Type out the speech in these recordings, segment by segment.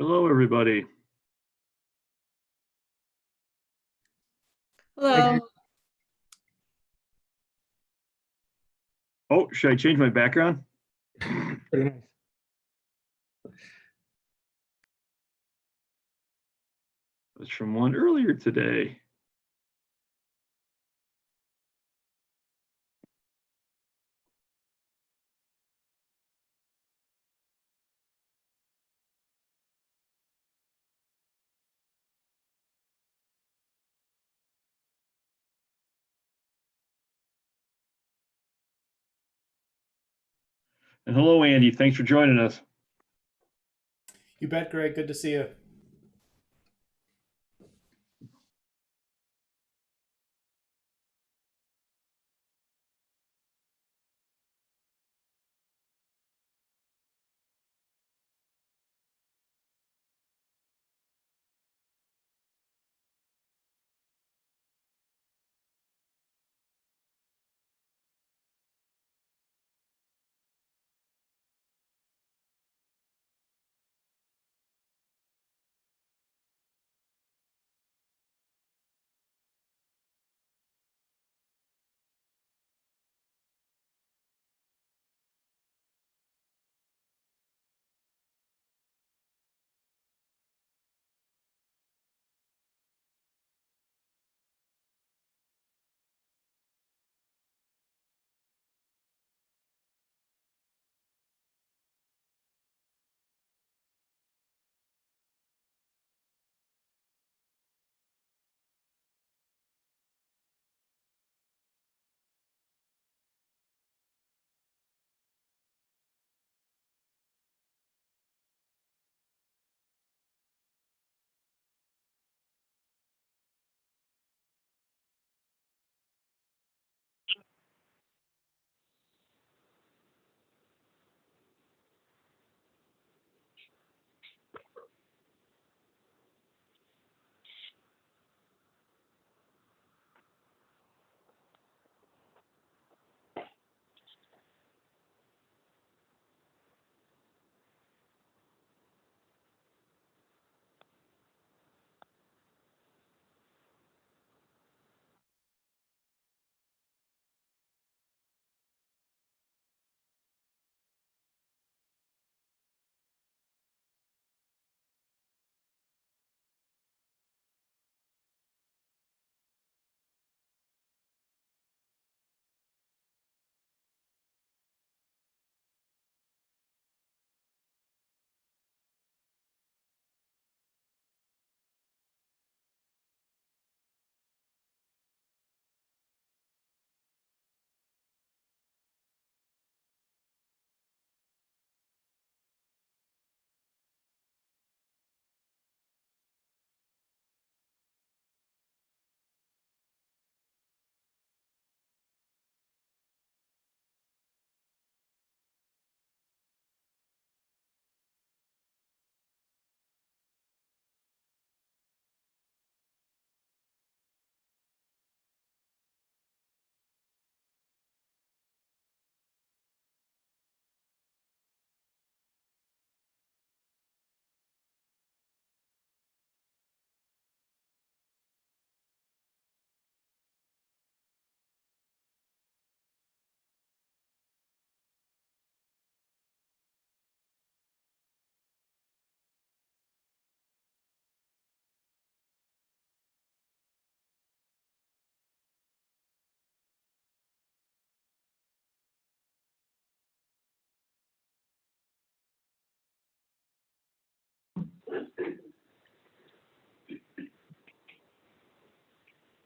Hello, everybody. Hello. Oh, should I change my background? Pretty nice. That's from one earlier today. And hello, Andy. Thanks for joining us. You bet, Greg. Good to see you.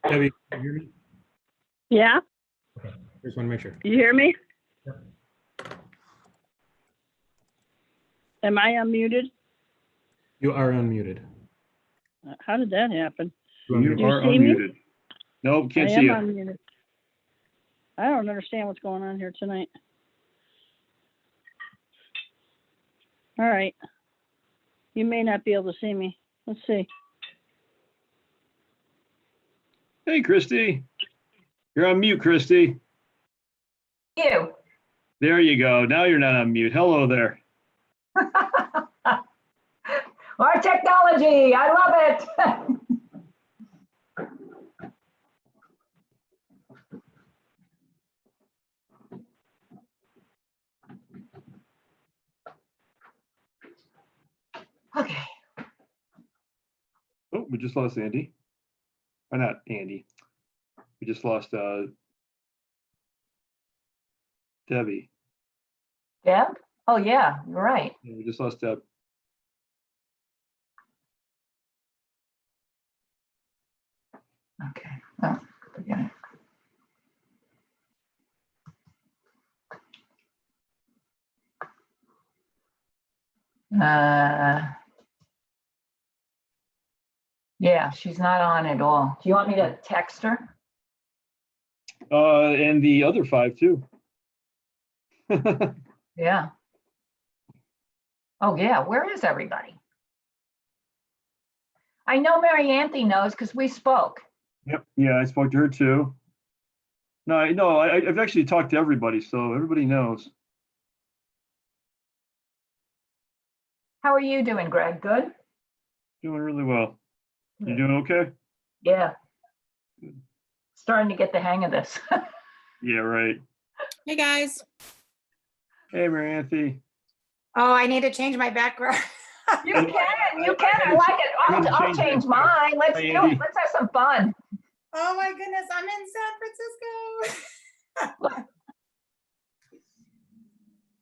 Debbie, can you hear me? Yeah, Okay. Just want to make sure. you hear me? Yep. Am I unmuted? You are unmuted. How did that happen? You want me You to- you are see me? unmuted. No, can't I see am you. unmuted. I don't understand what's going on here tonight. All right. You may not be able to see me. Let's see. Hey, Christy. You're on mute, Christy. You. There you go. Now you're not on mute. Hello there. Our technology, I love it. Okay, Oh, we just lost Andy. Or not Andy. We just lost Debbie. Deb? Oh, yeah, you're right. Yeah, we just lost Deb. Okay, oh, forget it. Yeah, she's not on at all. Do you want me to text her? And the other 5 too. Yeah. Oh, yeah, where is everybody? I know Mary Anthony knows because we spoke. Yep. Yeah, I spoke to her too. No, I've actually talked to everybody, so everybody knows. How are you doing, Greg? Good? Doing really well. You doing okay? Yeah. Starting to get the hang of this. Yeah, right. Hey guys. Hey, Mary Anthony. Oh, I need to change my background. You can. I like it. I'll change mine. Let's do it. Let's have some fun. Oh my goodness, I'm in San Francisco.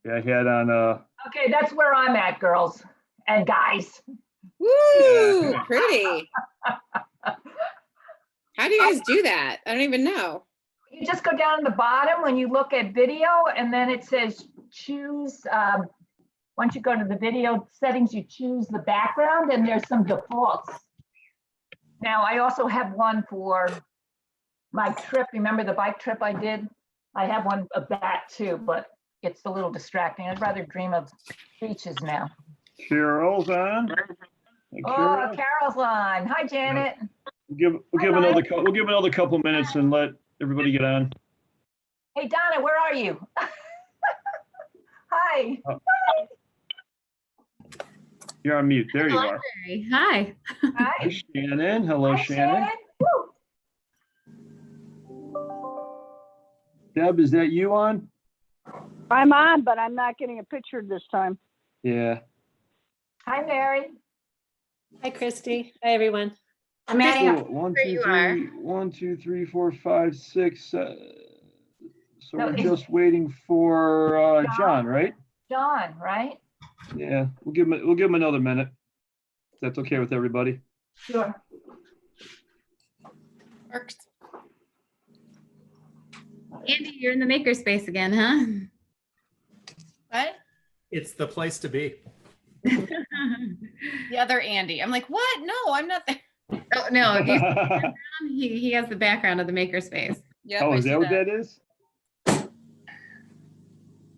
Yeah, I had on Okay, that's where I'm at, girls and guys. Woo, Yeah. pretty. How do you guys do that? I don't even know. You just go down to the bottom when you look at video, and then it says choose. Once you go to the video settings, you choose the background, and there's some defaults. Now, I also have one for my trip. Remember the bike trip I did? I have one of that too, but it's a little distracting. I'd rather dream of beaches now. Carol's on. Hey, Oh, Carol. Carol's on. Hi, Janet. We'll give another couple minutes and let everybody get on. Hey, Donna, where are you? Hi. You're on mute. There you are. Hi. Hi, Hi. Shannon. Hello, Hi, Shannon. Woo. Deb, is that you on? I'm on, but I'm not getting a picture this time. Yeah. Hi, Mary. Hi, Christy. Hi, everyone. I'm adding So up. 1, There 2, you are. 3, 1, 2, 3, 4, 5, 6. So No, we're it's- just waiting for John, right? John, right? Yeah. We'll give him another minute. If that's okay with everybody. Sure. Works. Andy, you're in the Makerspace again, huh? What? It's the place to be. The other Andy. I'm like, what? No, I'm not there. Oh, no. do you- he has the background of the Makerspace. Yep, Oh, I is see that what that is?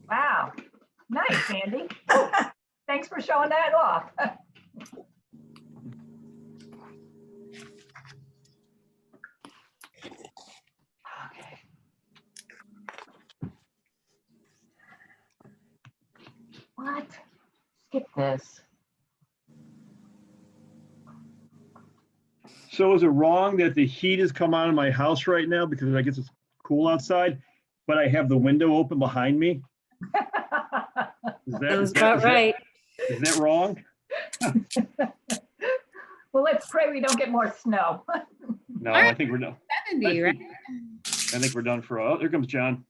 Wow. Nice, Andy. Thanks for showing that off. Okay. What? Skip this. So is it wrong that the heat has come on in my house right now because I guess it's cool outside, but I have the window open behind me? Sounds about right. Is that wrong? Well, let's pray we don't get more snow. No, I think we're done. 70, right? I think we're done for, oh, here comes John.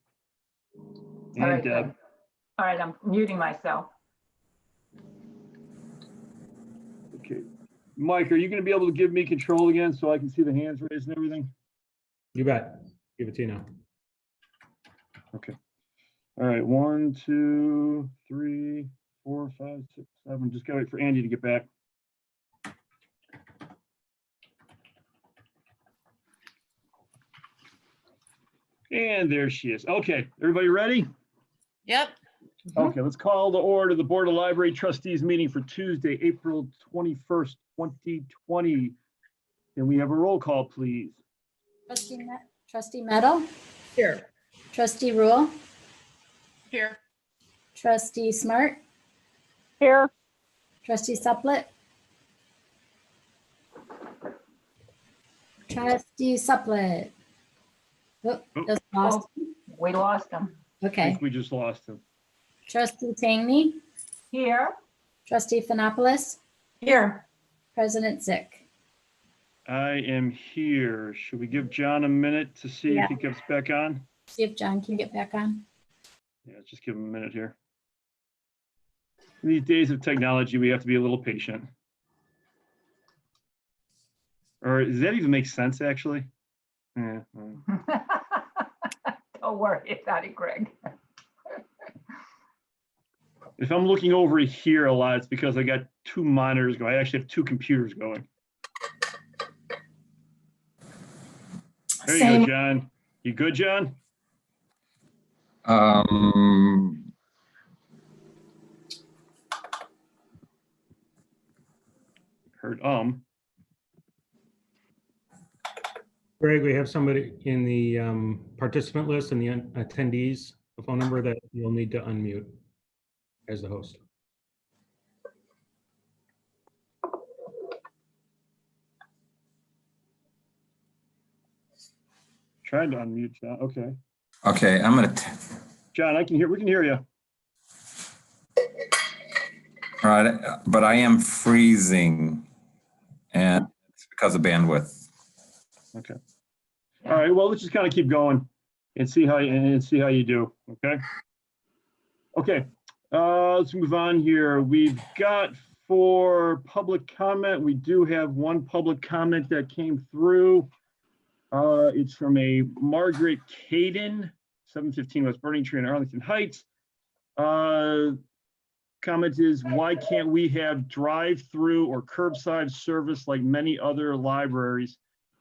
All And right, Deb. good. All right, I'm muting myself. Okay. Mike, are you gonna be able to give me control again so I can see the hands raised and everything? You bet. Give it to you now. Okay. All right, 1, 2, 3, 4, 5, 6, 7. Just gotta wait for Andy to get back. And there she is. Okay, everybody ready? Yep. Okay, let's call to order the Board of Library Trustees meeting for Tuesday, April 21st, 2020. Can we have a roll call, please? Trustee Meadow, Here. trustee Rule, Here. trustee Smart, Here, trustee Suplet, Trustee Supplet. Oh, Oh. just lost. We lost him. I Okay. think we just lost him. Trustee Tangney, Here, Trustee Finopoulos, Here. President Zick. I am here. Should we give John a minute to see Yeah. if he gets back on? See if John can get back on. Yeah, just give him a minute here. In these days of technology, we have to be a little patient. Or does that even make sense, actually? Yeah. don't worry about it, Greg. If I'm looking over here a lot, it's because I got two monitors going. I actually have two computers going. There you Same. go, John. You good, John? Heard Greg, we have somebody in the participant list and the attendees, a phone number that you'll need to unmute as the host. Trying to unmute John. Okay. Okay, I'm gonna, John, we can hear you. all right, but I am freezing and it's because of bandwidth. Okay. All right. Well, let's just kind of keep going and see how you do. Okay. Okay. Let's move on here. We've got for public comment. We do have one public comment that came through. It's from a Margaret Caden, 715 West Burning Tree in Arlington Heights. Comment is, why can't we have drive-through or curbside service like many other libraries?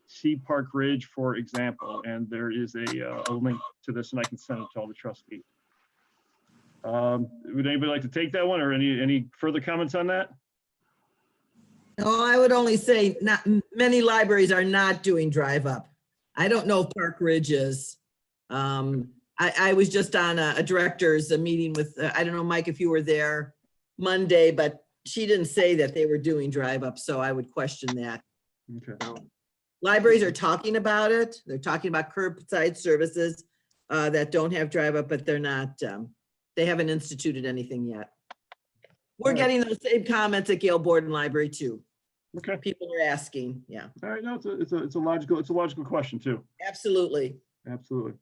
See Park Ridge, for example. And there is a link to this, and I can send it to all the trustees. Would anybody like to take that one, or any further comments on that? No, I would only say not many libraries are not doing drive up. I don't know if Park Ridge is. I was just on a director's meeting with, I don't know, Mike, if you were there Monday, but she didn't say that they were doing drive up. So I would question that. Okay. Libraries are talking about it. They're talking about curbside services that don't have drive up, but they're not, they haven't instituted anything yet. We're All right. getting those same comments at Gale Board and Library too. Okay. People are asking, yeah, All right. No, it's a logical question too. absolutely. Absolutely.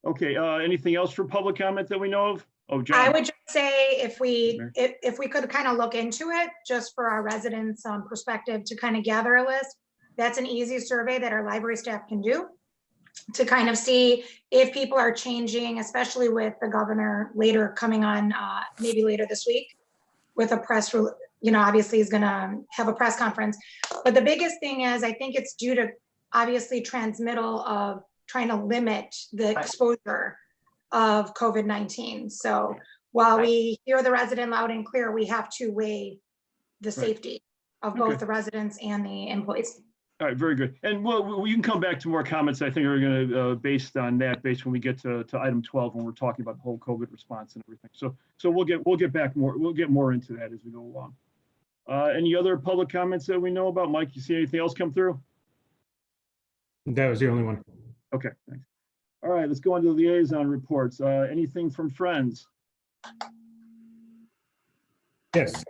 Okay. Anything else for public comment that we know of? Oh, I John. would just say if we Okay. could kind of look into it, just for our residents' perspective, to kind of gather a list. That's an easy survey that our library staff can do to kind of see if people are changing, especially with the governor later coming on, maybe later this week with a press, obviously he's gonna have a press conference. But the biggest thing is, I think it's due to obviously transmittal of trying to limit the exposure of COVID-19. So while we hear the resident loud and clear, we have to weigh the safety of both Okay. the residents and the employees. All right, very good. And we can come back to more comments. I think are going to based on that, based when we get to item 12, when we're talking about the whole COVID response and everything. So we'll get back more. We'll get more into that as we go along. Any other public comments that we know about? Mike, you see anything else come through? That was the only one. Okay, thanks. All right, let's go on to the liaison reports. Anything from Friends? Yes,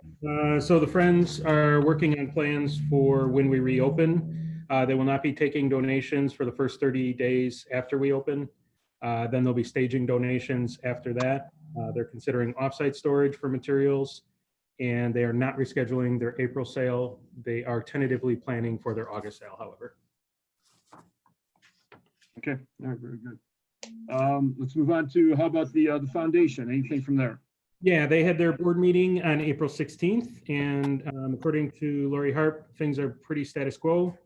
so the Friends are working on plans for when we reopen. They will not be taking donations for the first 30 days after we open. Then they'll be staging donations after that. They're considering offsite storage for materials, and they are not rescheduling their April sale. They are tentatively planning for their August sale, however. Okay, all right, very good. Let's move on to, how about the foundation? Anything from there? Yeah, they had their board meeting on April 16th, and according to Lori Harp, things are pretty status quo.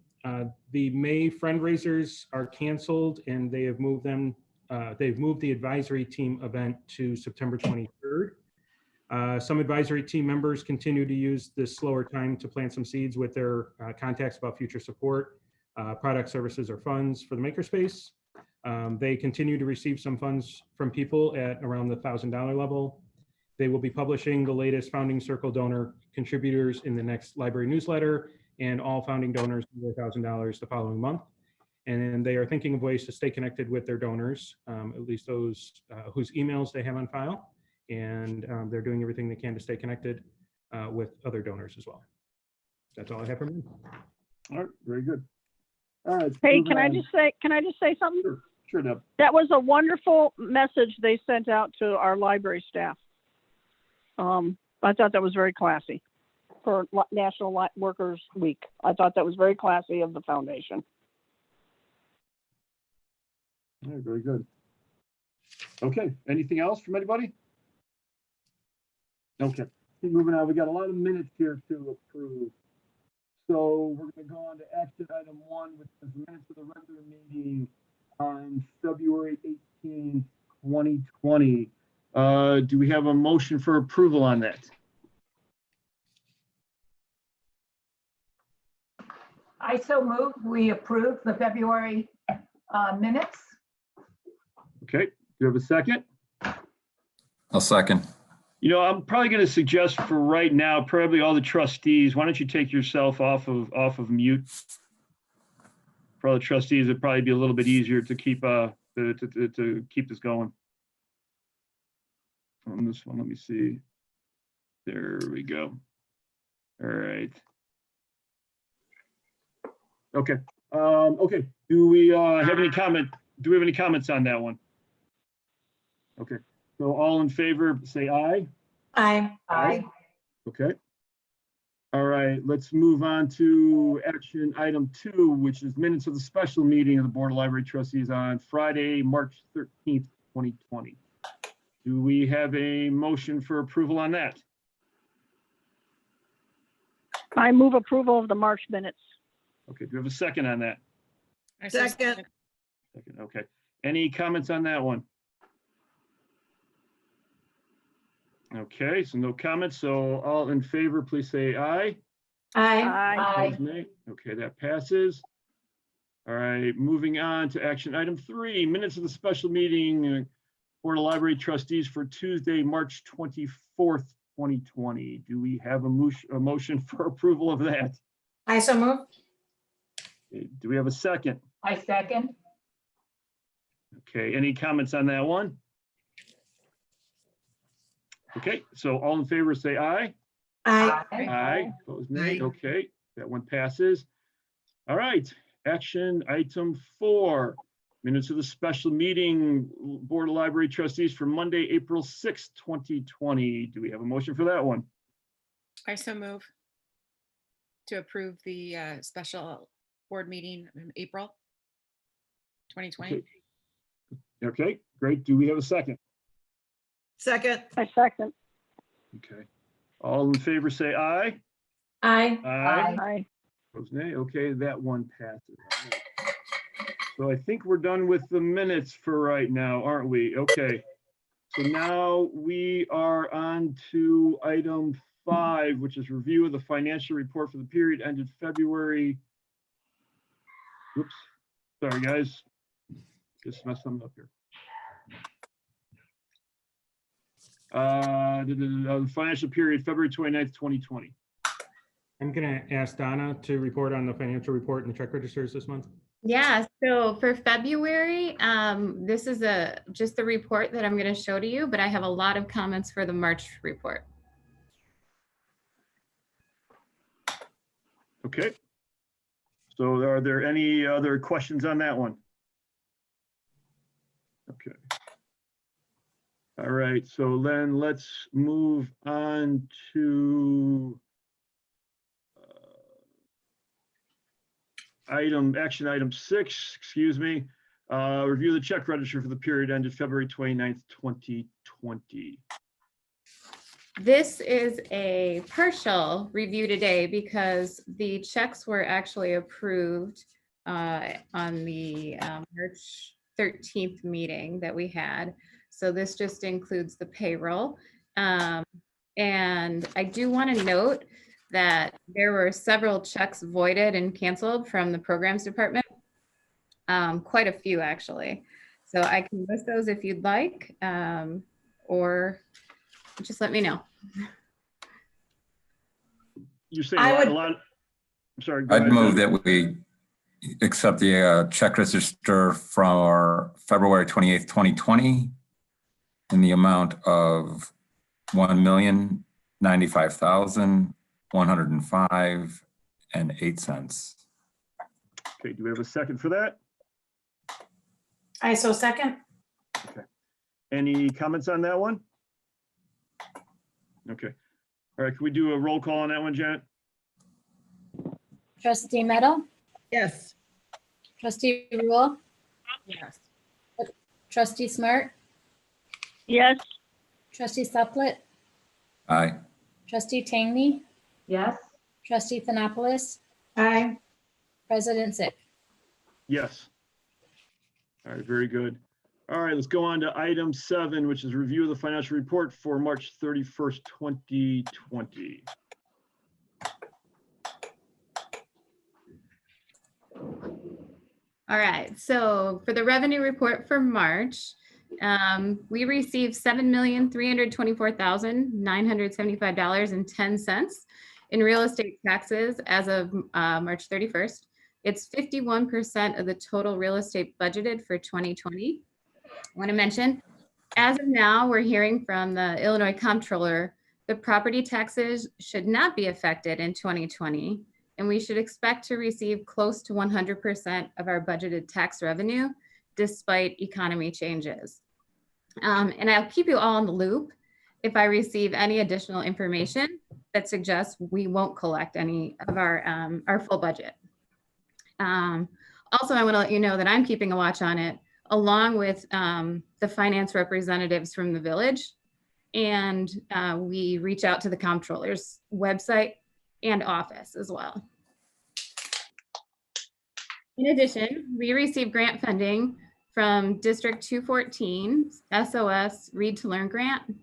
The May fundraisers are canceled, and they have moved them. They've moved the advisory team event to September 23rd. Some advisory team members continue to use this slower time to plant some seeds with their contacts about future support, product, services, or funds for the Makerspace. They continue to receive some funds from people at around the $1,000 level. They will be publishing the latest Founding Circle donor contributors in the next library newsletter, and all founding donors get $1,000 the following month. And they are thinking of ways to stay connected with their donors, at least those whose emails they have on file. And they're doing everything they can to stay connected with other donors as well. That's all I have from me. All right, very good. All right. Hey, moving can I on. just say something? Sure, Deb. That was a wonderful message they sent out to our library staff. I thought that was very classy for National Workers Week. I thought that was very classy of the foundation. All right, very good. Okay, anything else from anybody? Okay, keep moving on. We got a lot of minutes here to approve. So we're going to go on to action item 1, which is minutes of the regular meeting on February 18, 2020. Do we have a motion for approval on that? I so move, we approve the February minutes. Okay, do you have a second? I'll second. You know, I'm probably going to suggest for right now, probably all the trustees, why don't you take yourself off of mute? For all the trustees, it'd probably be a little bit easier to keep to keep this going. On this one, let me see. There we go. All right. Okay. Okay. Do we have any comment? Do we have any comments on that one? Okay. So all in favor, say aye. Aye. Aye. Okay. All right, let's move on to action item 2, which is minutes of the special meeting of the Board of Library Trustees on Friday, March 13th, 2020. Do we have a motion for approval on that? I move approval of the March minutes. Okay, do we have a second on that? Second. Second, okay. Any comments on that one? Okay, so no comments. So all in favor, please say aye. Aye. Aye. Opposed, nay. Okay, that passes. All right, moving on to action item 3, minutes of the special meeting, Board of Library Trustees for Tuesday, March 24th, 2020. Do we have a motion for approval of that? I so move. Okay, do we have a second? I second. Okay, any comments on that one? Okay, so all in favor, say aye. Aye. Aye. Opposed, nay. Aye. Okay, that one passes. All right, action item 4, minutes of the special meeting, Board of Library Trustees for Monday, April 6th, 2020. Do we have a motion for that one? I so move to approve the special board meeting in April 2020. Okay. Okay, great. Do we have a second? Second. I second. Okay. All in favor, say aye. Aye. Aye. Aye. Opposed, nay. Okay, that one passes. So I think we're done with the minutes for right now, aren't we? Okay. So now we are on to item 5, which is review of the financial report for the period ended February. Oops, sorry, guys. Just messed something up here. The financial period, February 29th, 2020. I'm going to ask Donna to report on the financial report and the check registers this month. Yeah, so for February, this is just the report that I'm going to show to you, but I have a lot of comments for the March report. Okay. So are there any other questions on that one? Okay. All right, so then let's move on to action item 6, excuse me. Review the check register for the period ended February 29th, 2020. This is a partial review today because the checks were actually approved on the March 13th meeting that we had. So this just includes the payroll. And I do want to note that there were several checks voided and canceled from the programs department. Quite a few, actually. So I can list those if you'd like, or just let me know. You're saying I would- a lot. I'm sorry. Go I'd ahead, move Deb. that we accept the check register for February 28th, 2020 in the amount of $1,095,105.08. Okay, do we have a second for that? I so second. Any comments on that one? Okay. All right, can we do a roll call on that one, Janet? Trustee Meadow, Yes. trustee Rule, Yes. trustee Smart, Yes, trustee Suplet, Aye. trustee Tangney, Yes. trustee Phenopoulos, Aye. president Zick. Yes. All right, very good. All right, let's go on to item 7, which is review of the financial report for March 31st, 2020. All right, so for the revenue report for March, we received $7,324,975.10 in real estate taxes as of March 31st. It's 51% of the total real estate budgeted for 2020. I want to mention, as of now, we're hearing from the Illinois Comptroller, the property taxes should not be affected in 2020. And we should expect to receive close to 100% of our budgeted tax revenue despite economy changes. And I'll keep you all in the loop if I receive any additional information that suggests we won't collect any of our full budget. Also, I want to let you know that I'm keeping a watch on it along with the finance representatives from the village. And we reach out to the comptroller's website and office as well. In addition, we received grant funding from District 214 SOS Read to Learn grant.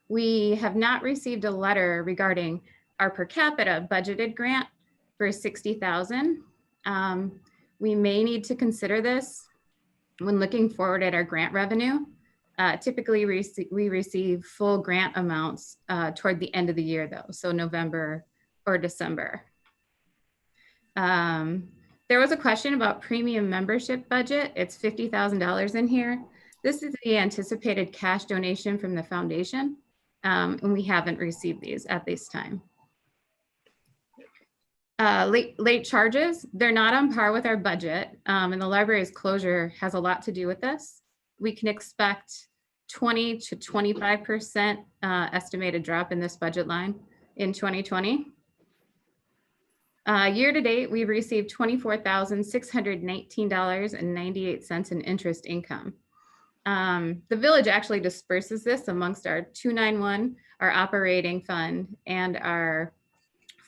We have not received a letter regarding our per capita budgeted grant for $60,000. We may need to consider this when looking forward at our grant revenue. Typically, we receive full grant amounts toward the end of the year, though, so November or December. There was a question about premium membership budget. It's $50,000 in here. This is the anticipated cash donation from the foundation, and we haven't received these at this time. Late charges, they're not on par with our budget, and the library's closure has a lot to do with this. We can expect 20 to 25% estimated drop in this budget line in 2020. Year to date, we've received $24,619.98 in interest income. The village actually disperses this amongst our 291, our operating fund, and our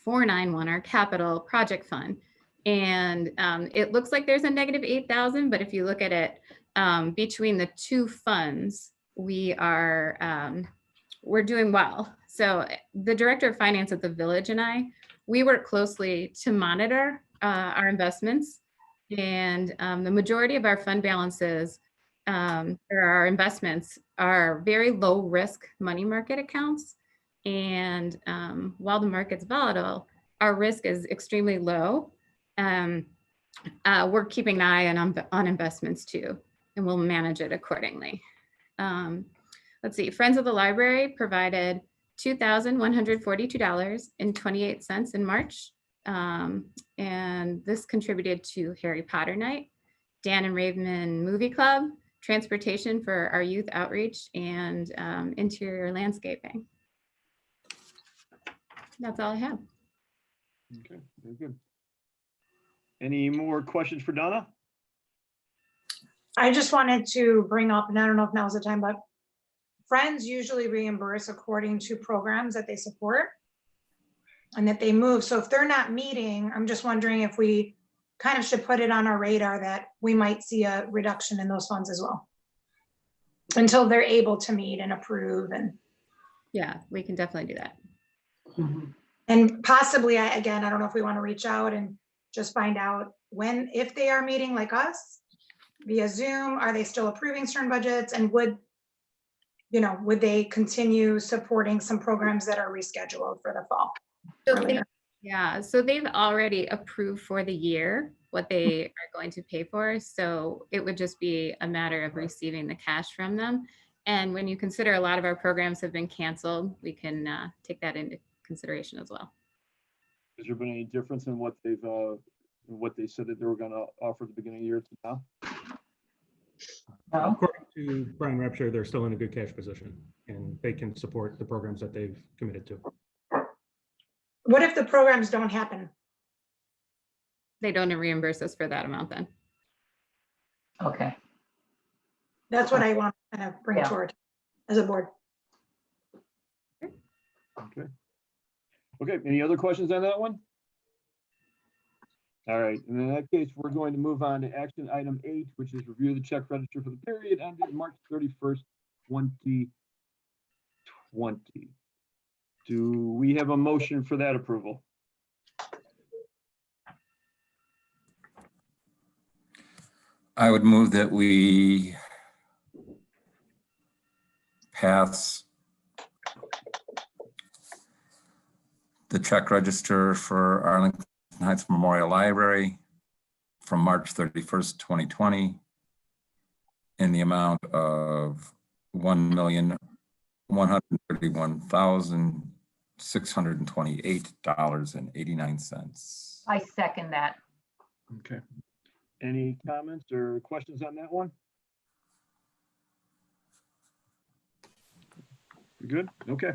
491, our capital project fund. And it looks like there's a negative 8,000, but if you look at it between the two funds, we're doing well. So the director of finance at the village and I, we work closely to monitor our investments, and the majority of our fund balances or our investments are very low risk money market accounts. And while the market's volatile, our risk is extremely low. We're keeping an eye on investments too, and we'll manage it accordingly. Let's see, Friends of the Library provided $2,142.28 in March. And this contributed to Harry Potter Night, Dan and Raven Movie Club, transportation for our youth outreach, and interior landscaping. That's all I have. Okay, very good. Any more questions for Donna? I just wanted to bring up, and I don't know if now's the time, but Friends usually reimburse according to programs that they support and that they move. So if they're not meeting, I'm just wondering if we kind of should put it on our radar that we might see a reduction in those funds as well until they're able to meet and approve. And Yeah, we can definitely do that. and possibly, I don't know if we want to reach out and just find out if they are meeting like us via Zoom, are they still approving certain budgets, and would they continue supporting some programs that are rescheduled for the fall? So so they've already approved for the year what they are going to pay for. So it would just be a matter of receiving the cash from them. And when you consider a lot of our programs have been canceled, we can take that into consideration as well. Has there been any difference in what they said that they were gonna offer at the beginning of the year to now? No? According to Brian Repshire, they're still in a good cash position and they can support the programs that they've committed to. What if the programs don't happen? They don't reimburse us for that amount then. Okay. That's what I want to kind of bring Yeah. forward as a board. Okay. Okay, any other questions on that one? All right, and in that case, we're going to move on to action item 8, which is review the check register for the period ended March 31st, 2020. Do we have a motion for that approval? I would move that we pass the check register for Arlington Heights Memorial Library from March 31st, 2020 in the amount of $1,131,628.89. I second that. Okay. Any comments or questions on that one? We good? Okay.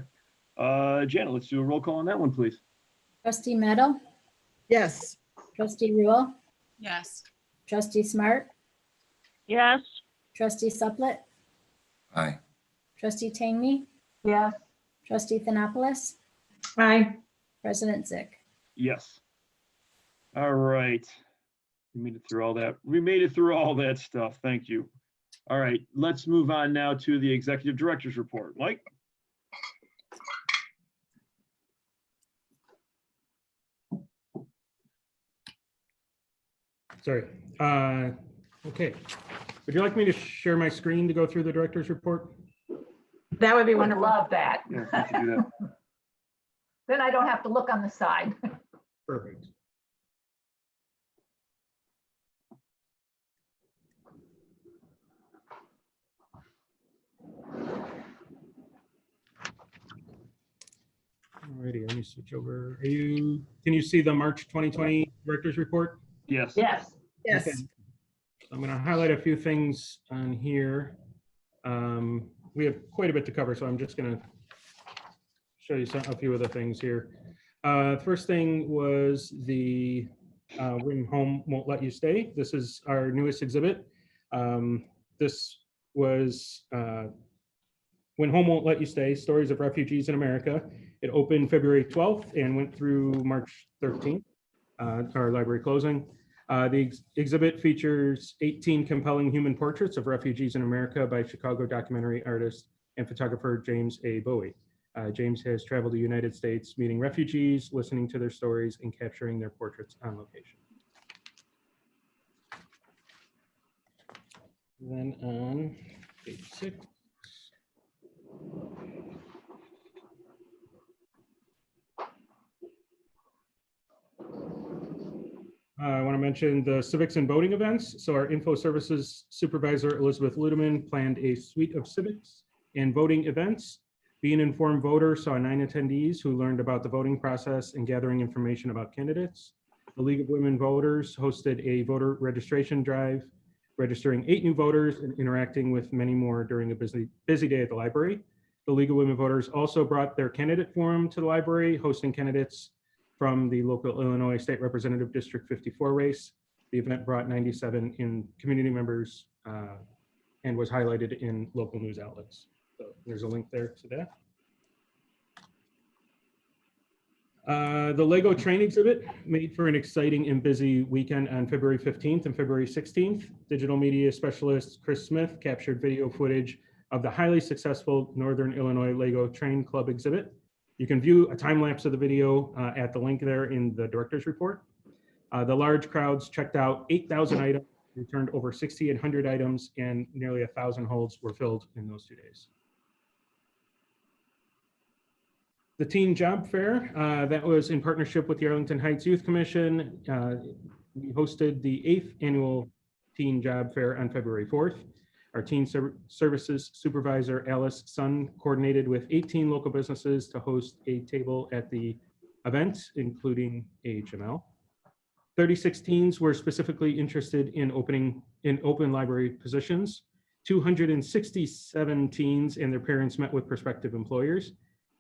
Janet, let's do a roll call on that one, please. Trustee Meadow, Yes. trustee Rule, Yes. trustee Smart, Yes, trustee Suplet, Aye. trustee Tangney, Yes. trustee Thanopoulos, Aye. President Zick. Yes. All right. We made it through all that. We made it through all that stuff. Thank you. All right, let's move on now to the executive director's report. Mike? Sorry. Okay. Would you like me to share my screen to go through the director's report? That would be Would wonderful. love that. Yeah, we should do that. Then I don't have to look on the side. Perfect. Alrighty, let me switch over. Can you see the March 2020 director's report? Yes. Yes. Yes. Okay. I'm going to highlight a few things on here. We have quite a bit to cover, so I'm just going to show you a few of the things here. First thing was the When Home Won't Let You Stay. This is our newest exhibit. This was When Home Won't Let You Stay, Stories of Refugees in America. It opened February 12th and went through March 13th, our library closing. The exhibit features 18 compelling human portraits of refugees in America by Chicago documentary artist and photographer James A. Bowie. James has traveled to the United States, meeting refugees, listening to their stories, and capturing their portraits on location. Then on page 6. I want to mention the civics and voting events. So our info services supervisor, Elizabeth Ludeman, planned a suite of civics and voting events. Being Informed Voter saw 9 attendees who learned about the voting process and gathering information about candidates. The League of Women Voters hosted a voter registration drive, registering 8 new voters and interacting with many more during a busy day at the library. The League of Women Voters also brought their candidate forum to the library, hosting candidates from the local Illinois State Representative District 54 race. The event brought 97 in community members and was highlighted in local news outlets. So there's a link there to that. The Lego train exhibit made for an exciting and busy weekend on February 15th and February 16th. Digital media specialist Chris Smith captured video footage of the highly successful Northern Illinois Lego Train Club exhibit. You can view a time lapse of the video at the link there in the director's report. The large crowds checked out 8,000 items, returned over 6,800 items, and nearly 1,000 holds were filled in those 2 days. The Teen Job Fair, that was in partnership with the Arlington Heights Youth Commission. We hosted the 8th annual Teen Job Fair on February 4th. Our Teen Services Supervisor, Alice Sun, coordinated with 18 local businesses to host a table at the event, including AHML. 36 teens were specifically interested in open library positions. 267 teens and their parents met with prospective employers.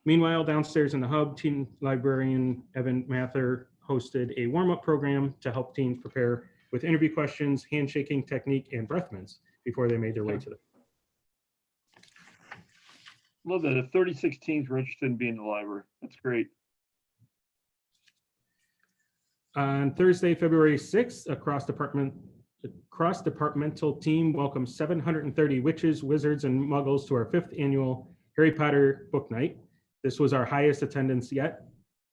Meanwhile, downstairs in the hub, teen librarian Evan Mather hosted a warm-up program to help teens prepare with interview questions, handshaking technique, and breath mints before they made their way to the. Love that. If 36 teens were interested in being in the library, that's great. On Thursday, February 6th, a cross-departmental team welcomed 730 witches, wizards, and muggles to our 5th annual Harry Potter book night. This was our highest attendance yet.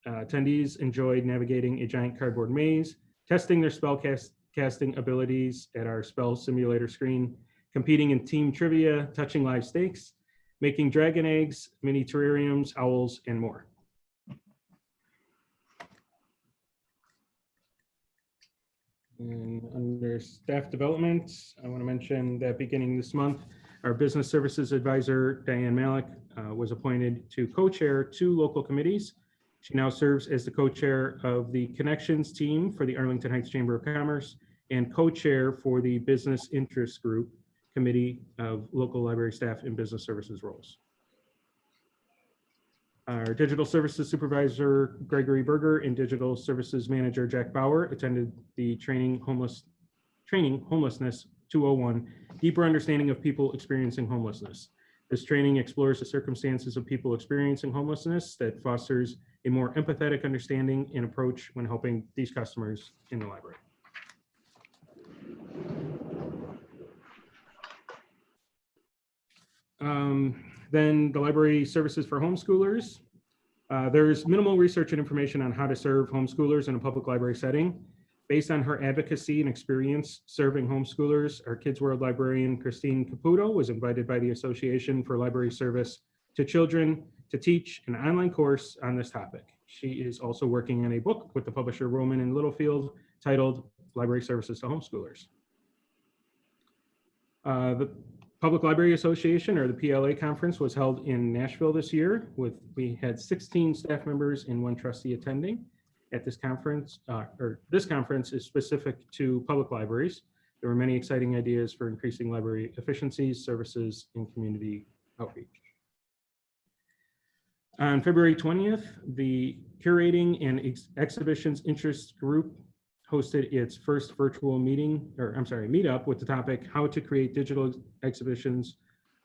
Attendees enjoyed navigating a giant cardboard maze, testing their spell casting abilities at our spell simulator screen, competing in team trivia, touching live stakes, making dragon eggs, mini terrariums, owls, and more. And under staff development, I want to mention that beginning this month, our business services advisor, Diane Malik, was appointed to co-chair 2 local committees. She now serves as the co-chair of the Connections team for the Arlington Heights Chamber of Commerce and co-chair for the Business Interest Group Committee of Local Library Staff and Business Services roles. Our Digital Services Supervisor, Gregory Berger, and Digital Services Manager, Jack Bauer, attended the Training Homelessness 201, Deeper Understanding of People Experiencing Homelessness. This training explores the circumstances of people experiencing homelessness that fosters a more empathetic understanding and approach when helping these customers in the library. Then the library services for homeschoolers. There's minimal research and information on how to serve homeschoolers in a public library setting. Based on her advocacy and experience serving homeschoolers, our Kids World librarian, Christine Caputo, was invited by the Association for Library Service to Children to teach an online course on this topic. She is also working on a book with the publisher Rowman and Littlefield titled Library Services to Homeschoolers. The Public Library Association, or the PLA conference, was held in Nashville this year. We had 16 staff members and 1 trustee attending. At this conference, this conference is specific to public libraries. There were many exciting ideas for increasing library efficiencies, services, and community outreach. On February 20th, the Curating and Exhibitions Interest Group hosted its first virtual meetup with the topic, How to Create Digital Exhibitions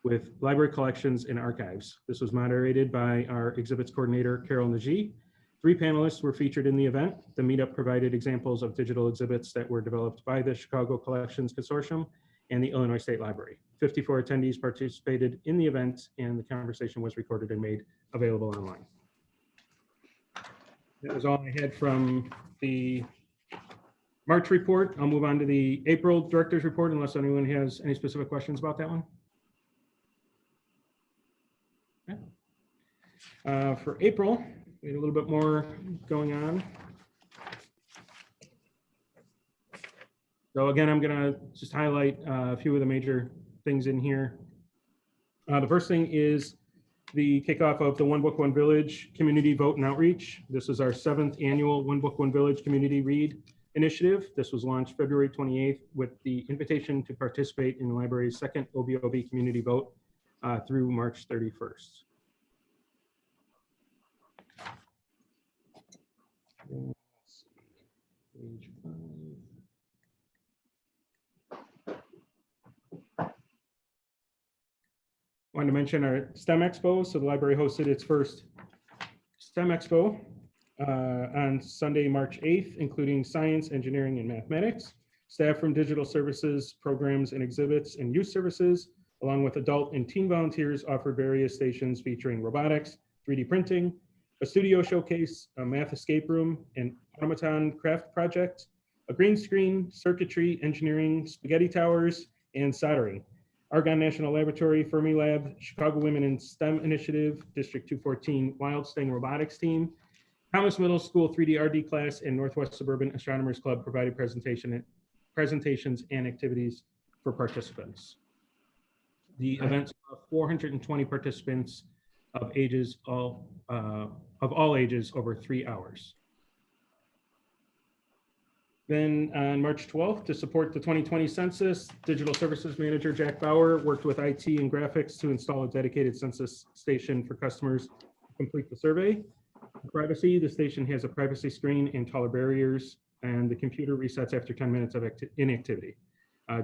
with Library Collections and Archives. This was moderated by our exhibits coordinator, Carol Najee. 3 panelists were featured in the event. The meetup provided examples of digital exhibits that were developed by the Chicago Collections Consortium and the Illinois State Library. 54 attendees participated in the event, and the conversation was recorded and made available online. That was all I had from the March report. I'll move on to the April director's report unless anyone has any specific questions about that one. Okay. For April, we had a little bit more going on. So again, I'm gonna just highlight a few of the major things in here. The first thing is the kickoff of the One Book, One Village Community Vote and Outreach. This is our 7th annual One Book, One Village Community Read Initiative. This was launched February 28th with the invitation to participate in the library's 2nd OBOB community vote through March 31st. Page 5. Wanted to mention our STEM Expo. So the library hosted its first STEM Expo on Sunday, March 8th, including science, engineering, and mathematics. Staff from digital services, programs, and exhibits and youth services, along with adult and teen volunteers, offered various stations featuring robotics, 3D printing, a studio showcase, a math escape room, an automaton craft project, a green screen, circuitry, engineering, spaghetti towers, and soldering. Argonne National Laboratory, Fermilab, Chicago Women in STEM Initiative, District 214 Wild Sting Robotics Team, Thomas Middle School 3D RD class and Northwest Suburban Astronomers Club provided presentations and activities for participants. The event saw 420 participants of all ages over 3 hours. Then on March 12th, to support the 2020 census, Digital Services Manager Jack Bauer worked with IT and graphics to install a dedicated census station for customers to complete the survey. Privacy, the station has a privacy screen and taller barriers, and the computer resets after 10 minutes of inactivity.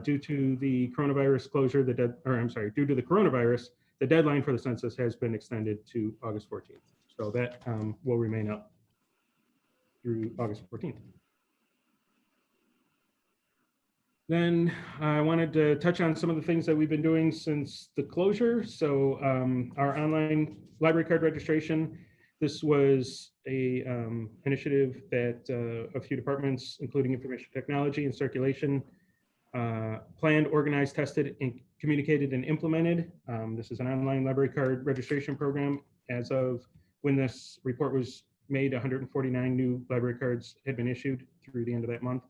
Due to the coronavirus closure, due to the coronavirus, the deadline for the census has been extended to August 14th. So that will remain up through August 14th. Then I wanted to touch on some of the things that we've been doing since the closure. So our online library card registration, this was a initiative that a few departments, including information technology and circulation, planned, organized, tested, and communicated and implemented. This is an online library card registration program. As of when this report was made, 149 new library cards had been issued through the end of that month.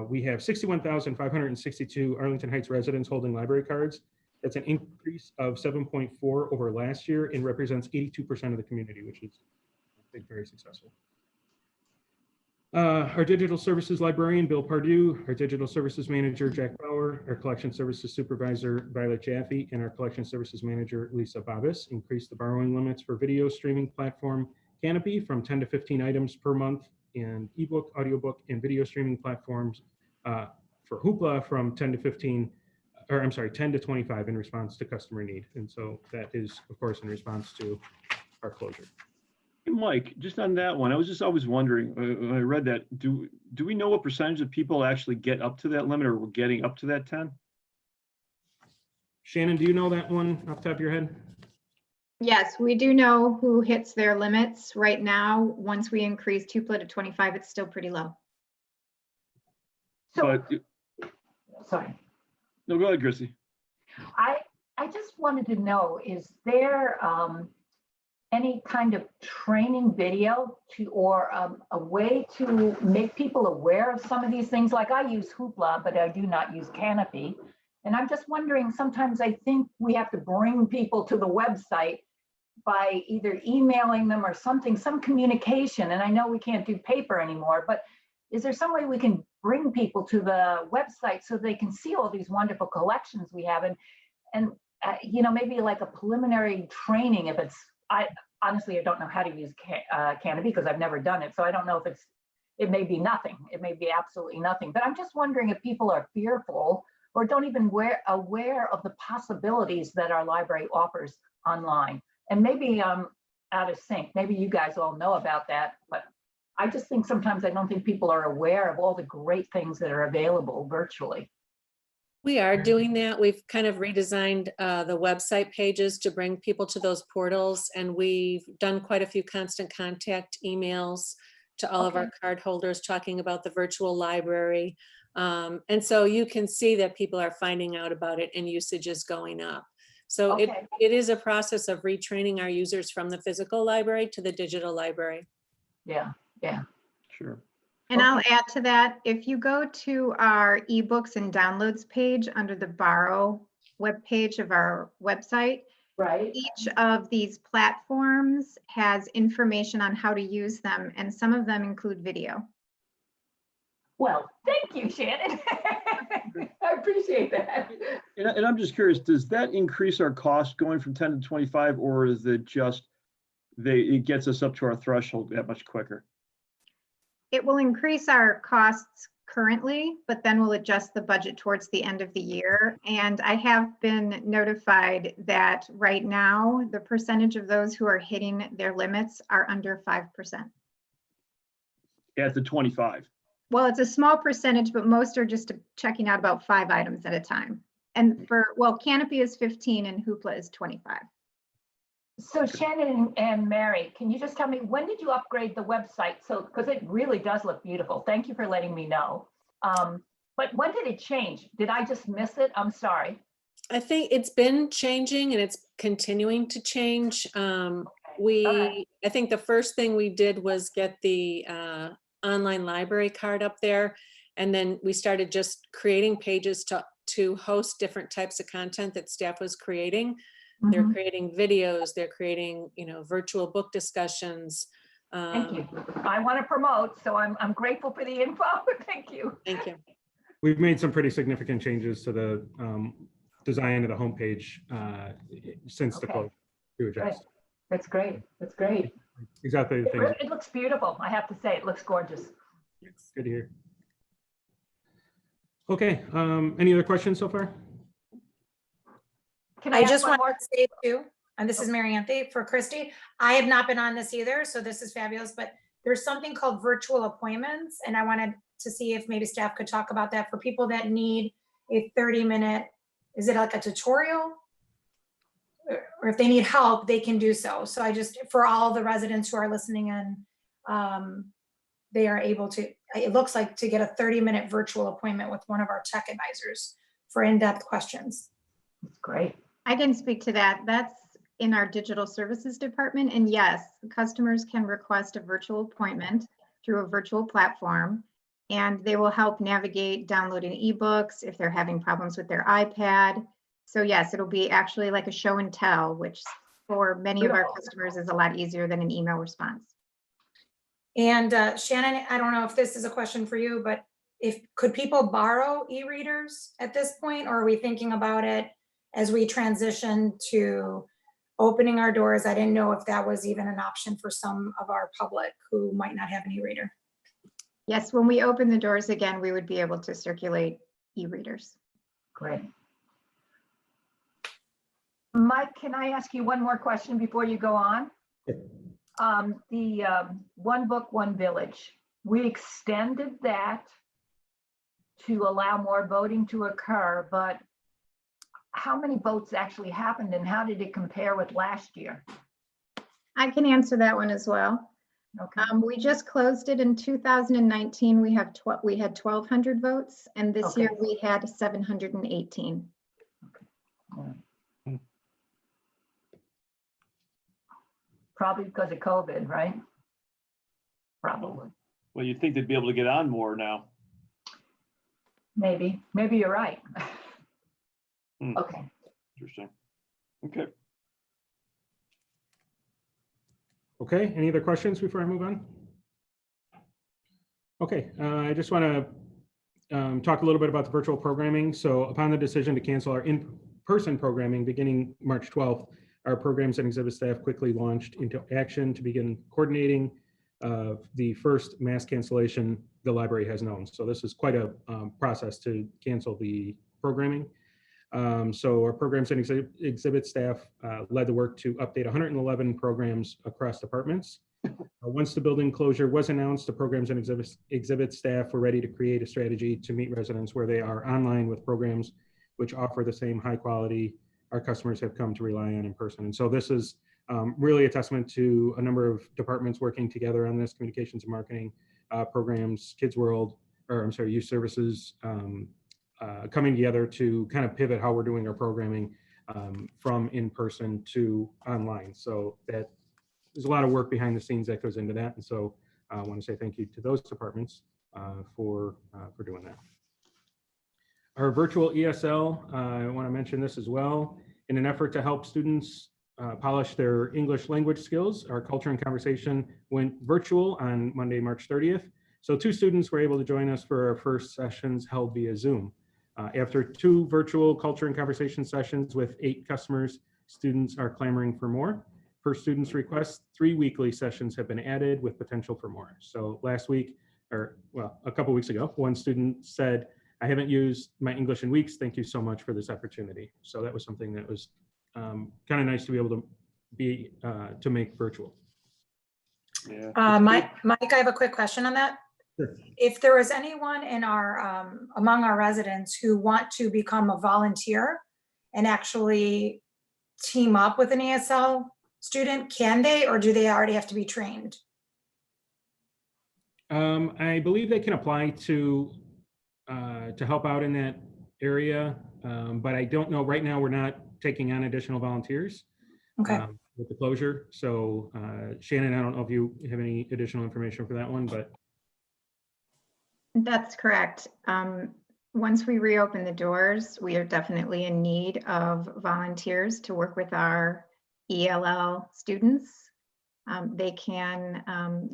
We have 61,562 Arlington Heights residents holding library cards. That's an increase of 7.4 over last year and represents 82% of the community, which is, I think, very successful. Our digital services librarian, Bill Pardue, our digital services manager, Jack Bauer, our collection services supervisor, Violet Jaffe, and our collection services manager, Lisa Bobbis, increased the borrowing limits for video streaming platform Canopy from 10 to 15 items per month, and ebook, audiobook, and video streaming platforms for Hoopla from 10 to 25 in response to customer need. And so that is, of course, in response to our closure. Hey, Mike, just on that one, I was just always wondering, when I read that, do we know what percentage of people actually get up to that limit or we're getting up to that 10? Shannon, do you know that one off the top of your head? Yes, we do know who hits their limits right now. Once we increase Hoopla to 25, it's still pretty low. So, But, sorry. no, go ahead, Chrissy. I just wanted to know, is there any kind of training video or a way to make people aware of some of these things? Like I use Hoopla, but I do not use Canopy. And I'm just wondering, sometimes I think we have to bring people to the website by either emailing them or something, some communication. And I know we can't do paper anymore, but is there some way we can bring people to the website so they can see all these wonderful collections we have? And you know, maybe like a preliminary training if it's, honestly, I don't know how to use Canopy because I've never done it. So I don't know if it may be nothing. It may be absolutely nothing, but I'm just wondering if people are fearful or don't even aware of the possibilities that our library offers online. And maybe I'm out of sync. Maybe you guys all know about that, but I just think sometimes I don't think people are aware of all the great things that are available virtually. We are doing that. We've kind of redesigned the website pages to bring people to those portals, and we've done quite a few constant contact emails to all of our card holders talking about the virtual library. And so you can see that people are finding out about it and usage is going up. So it is a process of retraining our users from the physical library to the digital library. Yeah, yeah. Sure. And I'll add to that, if you go to our ebooks and downloads page under the borrow webpage of our website, right, each of these platforms has information on how to use them, and some of them include video. Well, thank you, Shannon. I appreciate that. And I'm just curious, does that increase our cost going from 10 to 25, or is it just it gets us up to our threshold that much quicker? It will increase our costs currently, but then we'll adjust the budget towards the end of the year. And I have been notified that right now, the percentage of those who are hitting their limits are under 5%. At the 25. Well, it's a small percentage, but most are just checking out about 5 items at a time. And Canopy is 15 and Hoopla is 25. So Shannon and Mary, can you just tell me, when did you upgrade the website? So, because it really does look beautiful. Thank you for letting me know. But when did it change? Did I just miss it? I'm sorry. I think it's been changing and it's continuing to change. I think the first thing we did was get the online library card up there. And then we started just creating pages to host different types of content that staff was creating. They're creating videos, they're creating, virtual book discussions. Thank you. I want to promote, so I'm grateful for the info. Thank you. Thank you. We've made some pretty significant changes to the design of the homepage since the close to adjust. That's great. That's great. Exactly the things. It looks beautiful. I have to say, it looks gorgeous. Good to hear. Okay, any other questions so far? Can I ask just one want more? to say too, and this is Mary Anthony for Christy. I have not been on this either, so this is fabulous, but there's something called virtual appointments. And I wanted to see if maybe staff could talk about that for people that need a 30-minute, is it like a tutorial? Or if they need help, they can do so. So I just, for all the residents who are listening in, they are able to, it looks like, to get a 30-minute virtual appointment with one of our tech advisors for in-depth questions. That's great. I can speak to that. That's in our digital services department. And yes, customers can request a virtual appointment through a virtual platform, and they will help navigate downloading ebooks if they're having problems with their iPad. So yes, it'll be actually like a show and tell, which for many of our customers is a lot easier than an email response. And Shannon, I don't know if this is a question for you, but could people borrow e-readers at this point? Or are we thinking about it as we transition to opening our doors? I didn't know if that was even an option for some of our public who might not have an e-reader. Yes, when we open the doors again, we would be able to circulate e-readers. Great. Mike, can I ask you one more question before you go on? The One Book, One Village, we extended that to allow more voting to occur, but how many votes actually happened and how did it compare with last year? I can answer that one as well. Okay. We just closed it in 2019. We had 1,200 votes, and this year we had 718. Probably because of COVID, right? Probably. Well, you'd think they'd be able to get on more now. Maybe you're right. Okay. Interesting. Okay. Okay, any other questions before I move on? Okay, I just want to talk a little bit about the virtual programming. So upon the decision to cancel our in-person programming beginning March 12th, our programs and exhibit staff quickly launched into action to begin coordinating the first mass cancellation the library has known. So this is quite a process to cancel the programming. So our programs and exhibit staff led the work to update 111 programs across departments. Once the building closure was announced, the programs and exhibit staff were ready to create a strategy to meet residents where they are online with programs which offer the same high quality our customers have come to rely on in person. And so this is really a testament to a number of departments working together on this: communications and marketing, programs, Kids World, or I'm sorry, youth services, coming together to kind of pivot how we're doing our programming from in-person to online. So that there's a lot of work behind the scenes that goes into that. And so I want to say thank you to those departments for doing that. Our virtual ESL, I want to mention this as well. In an effort to help students polish their English language skills, our culture and conversation went virtual on Monday, March 30th. So 2 students were able to join us for our first sessions held via Zoom. After 2 virtual culture and conversation sessions with 8 customers, students are clamoring for more. Per students' request, 3 weekly sessions have been added with potential for more. So last week, or well, a couple weeks ago, one student said, "I haven't used my English in weeks. Thank you so much for this opportunity." So that was something that was kind of nice to be able to make virtual. Yeah. Mike, I have a quick question on that. Sure. If there is anyone in our among our residents who want to become a volunteer and actually team up with an ESL student, can they, or do they already have to be trained? I believe they can apply to help out in that area, but I don't know. Right now, we're not taking on additional volunteers. Okay. with the closure. So Shannon, I don't know if you have any additional information for that one, but That's correct. Once we reopen the doors, we are definitely in need of volunteers to work with our ELL students. They can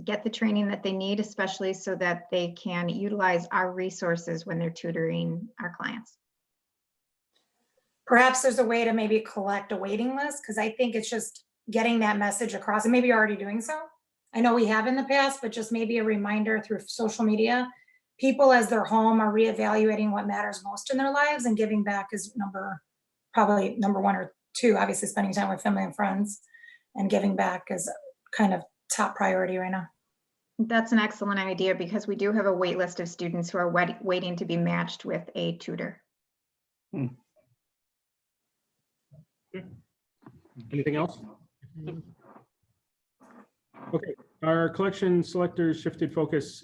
get the training that they need, especially so that they can utilize our resources when they're tutoring our clients. Perhaps there's a way to maybe collect a waiting list, because I think it's just getting that message across, and maybe you're already doing so. I know we have in the past, but just maybe a reminder through social media. People as they're home are reevaluating what matters most in their lives, and giving back is probably number 1 or 2, obviously spending time with family and friends, and giving back is kind of top priority right now. That's an excellent idea because we do have a wait list of students who are waiting to be matched with a tutor. anything else? Okay, our collection selectors shifted focus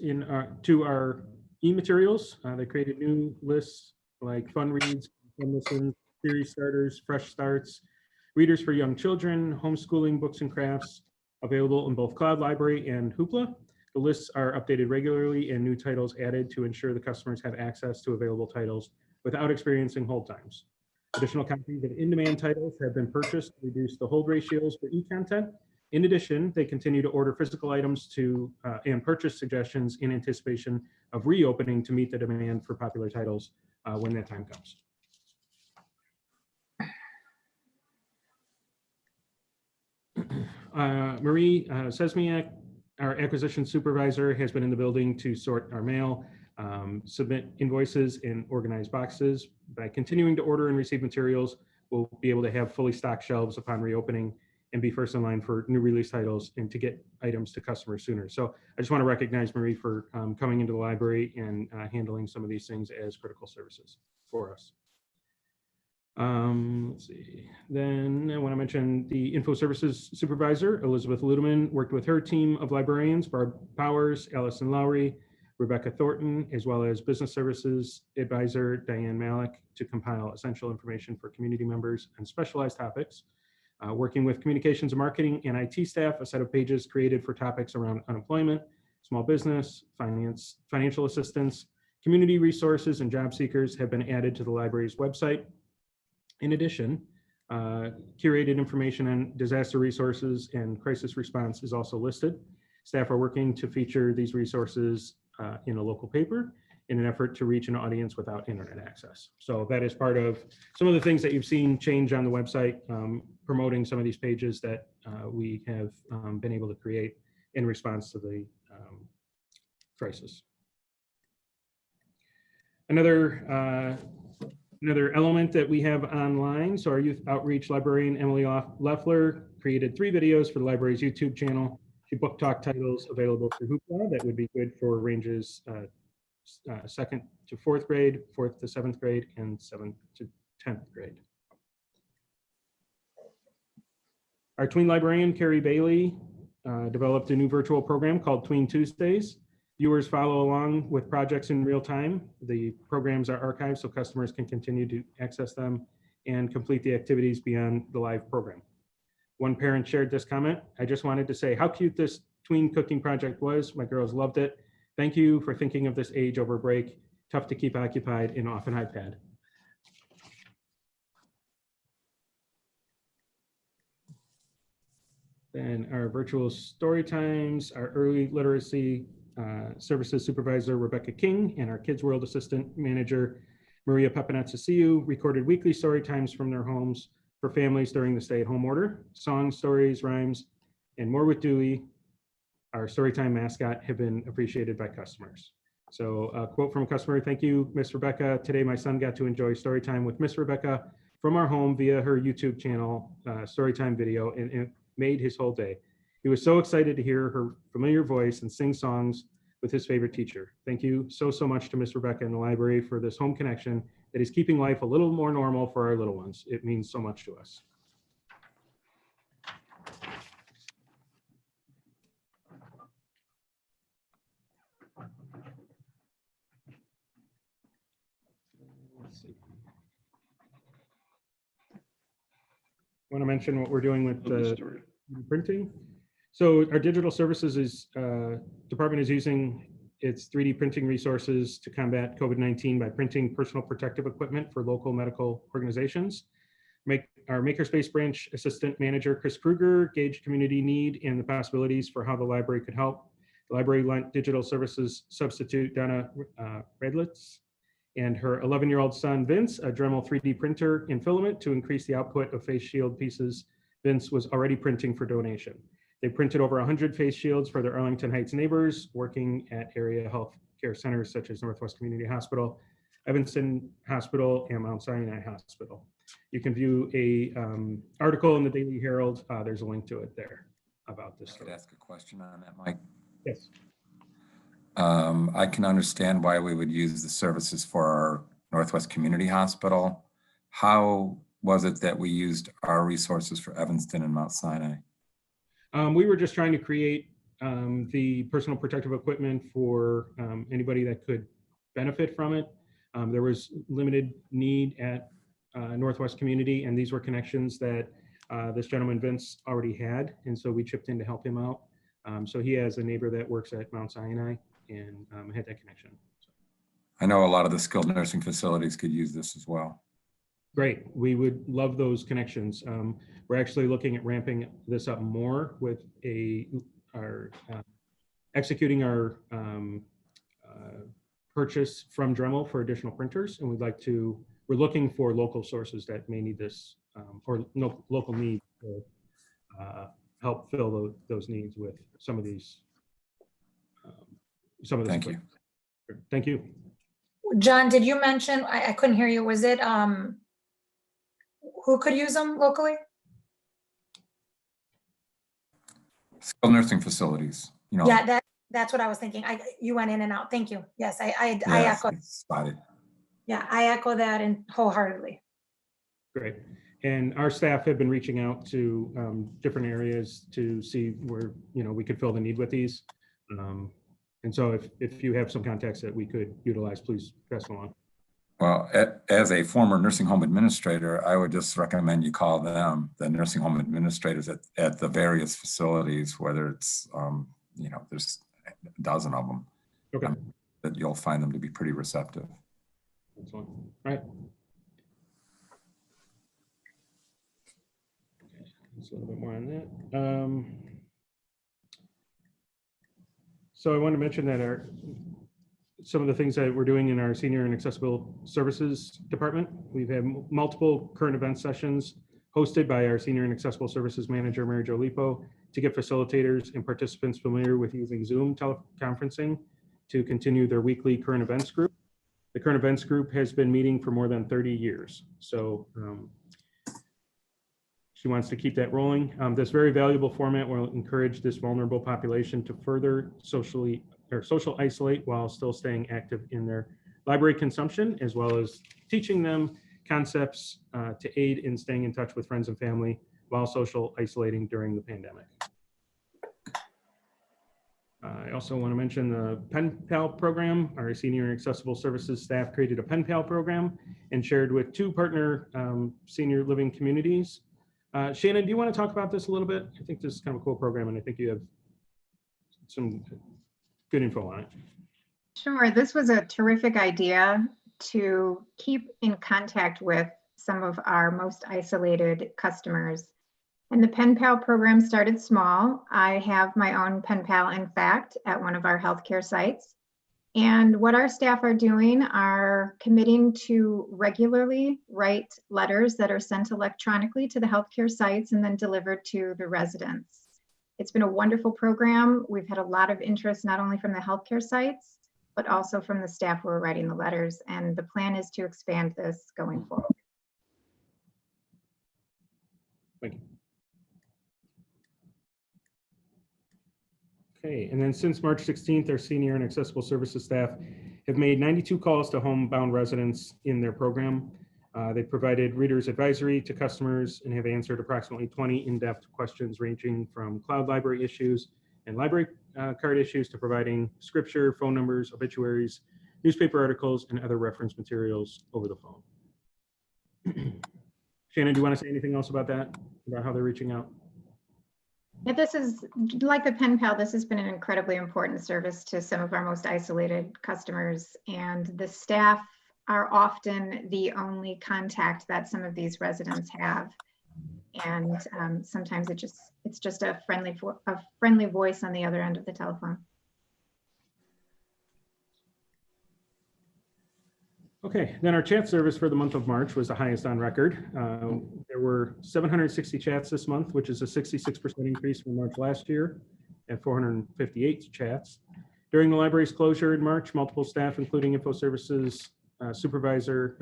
to our e-materials. They created new lists like fun reads, fun listens, series starters, fresh starts, readers for young children, homeschooling books and crafts, available in both Cloud Library and Hoopla. The lists are updated regularly and new titles added to ensure the customers have access to available titles without experiencing hold times. Additional copies of in-demand titles have been purchased to reduce the hold ratios for e-content. In addition, they continue to order physical items and purchase suggestions in anticipation of reopening to meet the demand for popular titles when that time comes. Marie Sesmiak, our acquisition supervisor, has been in the building to sort our mail, submit invoices, and organize boxes. By continuing to order and receive materials, we'll be able to have fully stocked shelves upon reopening and be first in line for new release titles and to get items to customers sooner. So I just want to recognize Marie for coming into the library and handling some of these things as critical services for us. Let's see. Then I want to mention the info services supervisor, Elizabeth Ludeman, worked with her team of librarians, Barb Powers, Allison Lowry, Rebecca Thornton, as well as business services advisor, Diane Malik, to compile essential information for community members and specialized topics. Working with communications and marketing and IT staff, a set of pages created for topics around unemployment, small business, finance, financial assistance, community resources, and job seekers have been added to the library's website. In addition, curated information on disaster resources and crisis response is also listed. Staff are working to feature these resources in a local paper in an effort to reach an audience without internet access. So that is part of some of the things that you've seen change on the website, promoting some of these pages that we have been able to create in response to the crisis. Another element that we have online, so our youth outreach librarian, Emily Leffler, created 3 videos for the library's YouTube channel. She book talk titles available through Hoopla that would be good for ranges 2nd to 4th grade, 4th to 7th grade, and 7th to 10th grade. Our tween librarian, Carrie Bailey, developed a new virtual program called Tween Tuesdays. Viewers follow along with projects in real time. The programs are archived so customers can continue to access them and complete the activities beyond the live program. One parent shared this comment: "I just wanted to say how cute this tween cooking project was. My girls loved it. Thank you for thinking of this age over break. Tough to keep occupied and off an iPad." Then our virtual story times, our early literacy services supervisor, Rebecca King, and our Kids World assistant manager, Maria Papanatsaciu, recorded weekly story times from their homes for families during the stay-at-home order. Songs, stories, rhymes, and more with Dewey, our Storytime mascot, have been appreciated by customers. So a quote from a customer: "Thank you, Miss Rebecca. Today my son got to enjoy Storytime with Miss Rebecca from our home via her YouTube channel Storytime video, and it made his whole day. He was so excited to hear her familiar voice and sing songs with his favorite teacher. Thank you so much to Miss Rebecca and the library for this home connection that is keeping life a little more normal for our little ones. It means so much to us." Let's see. I want to mention what we're doing with the printing. So our digital services department is using its 3D printing resources to combat COVID-19 by printing personal protective equipment for local medical organizations. Our Makerspace branch assistant manager, Chris Kruger, gauged community need and the possibilities for how the library could help. The library lent digital services substitute Donna Redlitz and her 11-year-old son, Vince, a Dremel 3D printer and filament to increase the output of face shield pieces Vince was already printing for donation. They printed over 100 face shields for their Arlington Heights neighbors working at area health care centers such as Northwest Community Hospital, Evanston Hospital, and Mount Sinai Hospital. You can view a article in the Daily Herald. There's a link to it there about this. I could ask a question on that, Mike. Yes. I can understand why we would use the services for our Northwest Community Hospital. How was it that we used our resources for Evanston and Mount Sinai? We were just trying to create the personal protective equipment for anybody that could benefit from it. There was limited need at Northwest Community, and these were connections that this gentleman Vince already had, and so we chipped in to help him out. So he has a neighbor that works at Mount Sinai and had that connection. I know a lot of the skilled nursing facilities could use this as well. Great. We would love those connections. We're actually looking at ramping this up more with executing our purchase from Dremel for additional printers, and we're looking for local sources that may need this or no local need to help fill those needs with some of these. Thank you. Thank you. John, did you mention, I couldn't hear you, was it, who could use them locally? Skilled nursing facilities, you know. Yeah, that's what I was thinking. You went in and out. Thank you. Yes, I echo. Spotted. Yeah, I echo that and wholeheartedly. Great. And our staff have been reaching out to different areas to see where, we could fill the need with these. And so if you have some contacts that we could utilize, please pass them along. Well, as a former nursing home administrator, I would just recommend you call them, the nursing home administrators at the various facilities, whether it's, there's a dozen of them. Okay. That you'll find them to be pretty receptive. Excellent. All right. Okay. Just a little bit more on that. So I want to mention that some of the things that we're doing in our Senior and Accessible Services Department. We've had multiple current event sessions hosted by our Senior and Accessible Services Manager, Mary Jo Lipo, to get facilitators and participants familiar with using Zoom teleconferencing to continue their weekly current events group. The current events group has been meeting for more than 30 years. So she wants to keep that rolling. This very valuable format will encourage this vulnerable population to further social isolate while still staying active in their library consumption, as well as teaching them concepts to aid in staying in touch with friends and family while social isolating during the pandemic. I also want to mention the Pen Pal program. Our Senior and Accessible Services staff created a Pen Pal program and shared with 2 partner senior living communities. Shannon, do you want to talk about this a little bit? I think this is kind of a cool program, and I think you have some good info on it. Sure, this was a terrific idea to keep in contact with some of our most isolated customers. And the Pen Pal program started small. I have my own Pen Pal, in fact, at one of our healthcare sites. And what our staff are doing are committing to regularly write letters that are sent electronically to the healthcare sites and then delivered to the residents. It's been a wonderful program. We've had a lot of interest, not only from the healthcare sites, but also from the staff who are writing the letters. And the plan is to expand this going forward. Thank you. Okay, and then since March 16th, our Senior and Accessible Services staff have made 92 calls to homebound residents in their program. They provided readers advisory to customers and have answered approximately 20 in-depth questions ranging from cloud library issues and library card issues to providing scripture, phone numbers, obituaries, newspaper articles, and other reference materials over the phone. Shannon, do you want to say anything else about that, about how they're reaching out? Yeah, this is like the pen pal. This has been an incredibly important service to some of our most isolated customers, and the staff are often the only contact that some of these residents have. And sometimes it's just a friendly voice on the other end of the telephone. Okay, then our chat service for the month of March was the highest on record. There were 760 chats this month, which is a 66% increase from March last year, and 458 chats. During the library's closure in March, multiple staff, including info services supervisor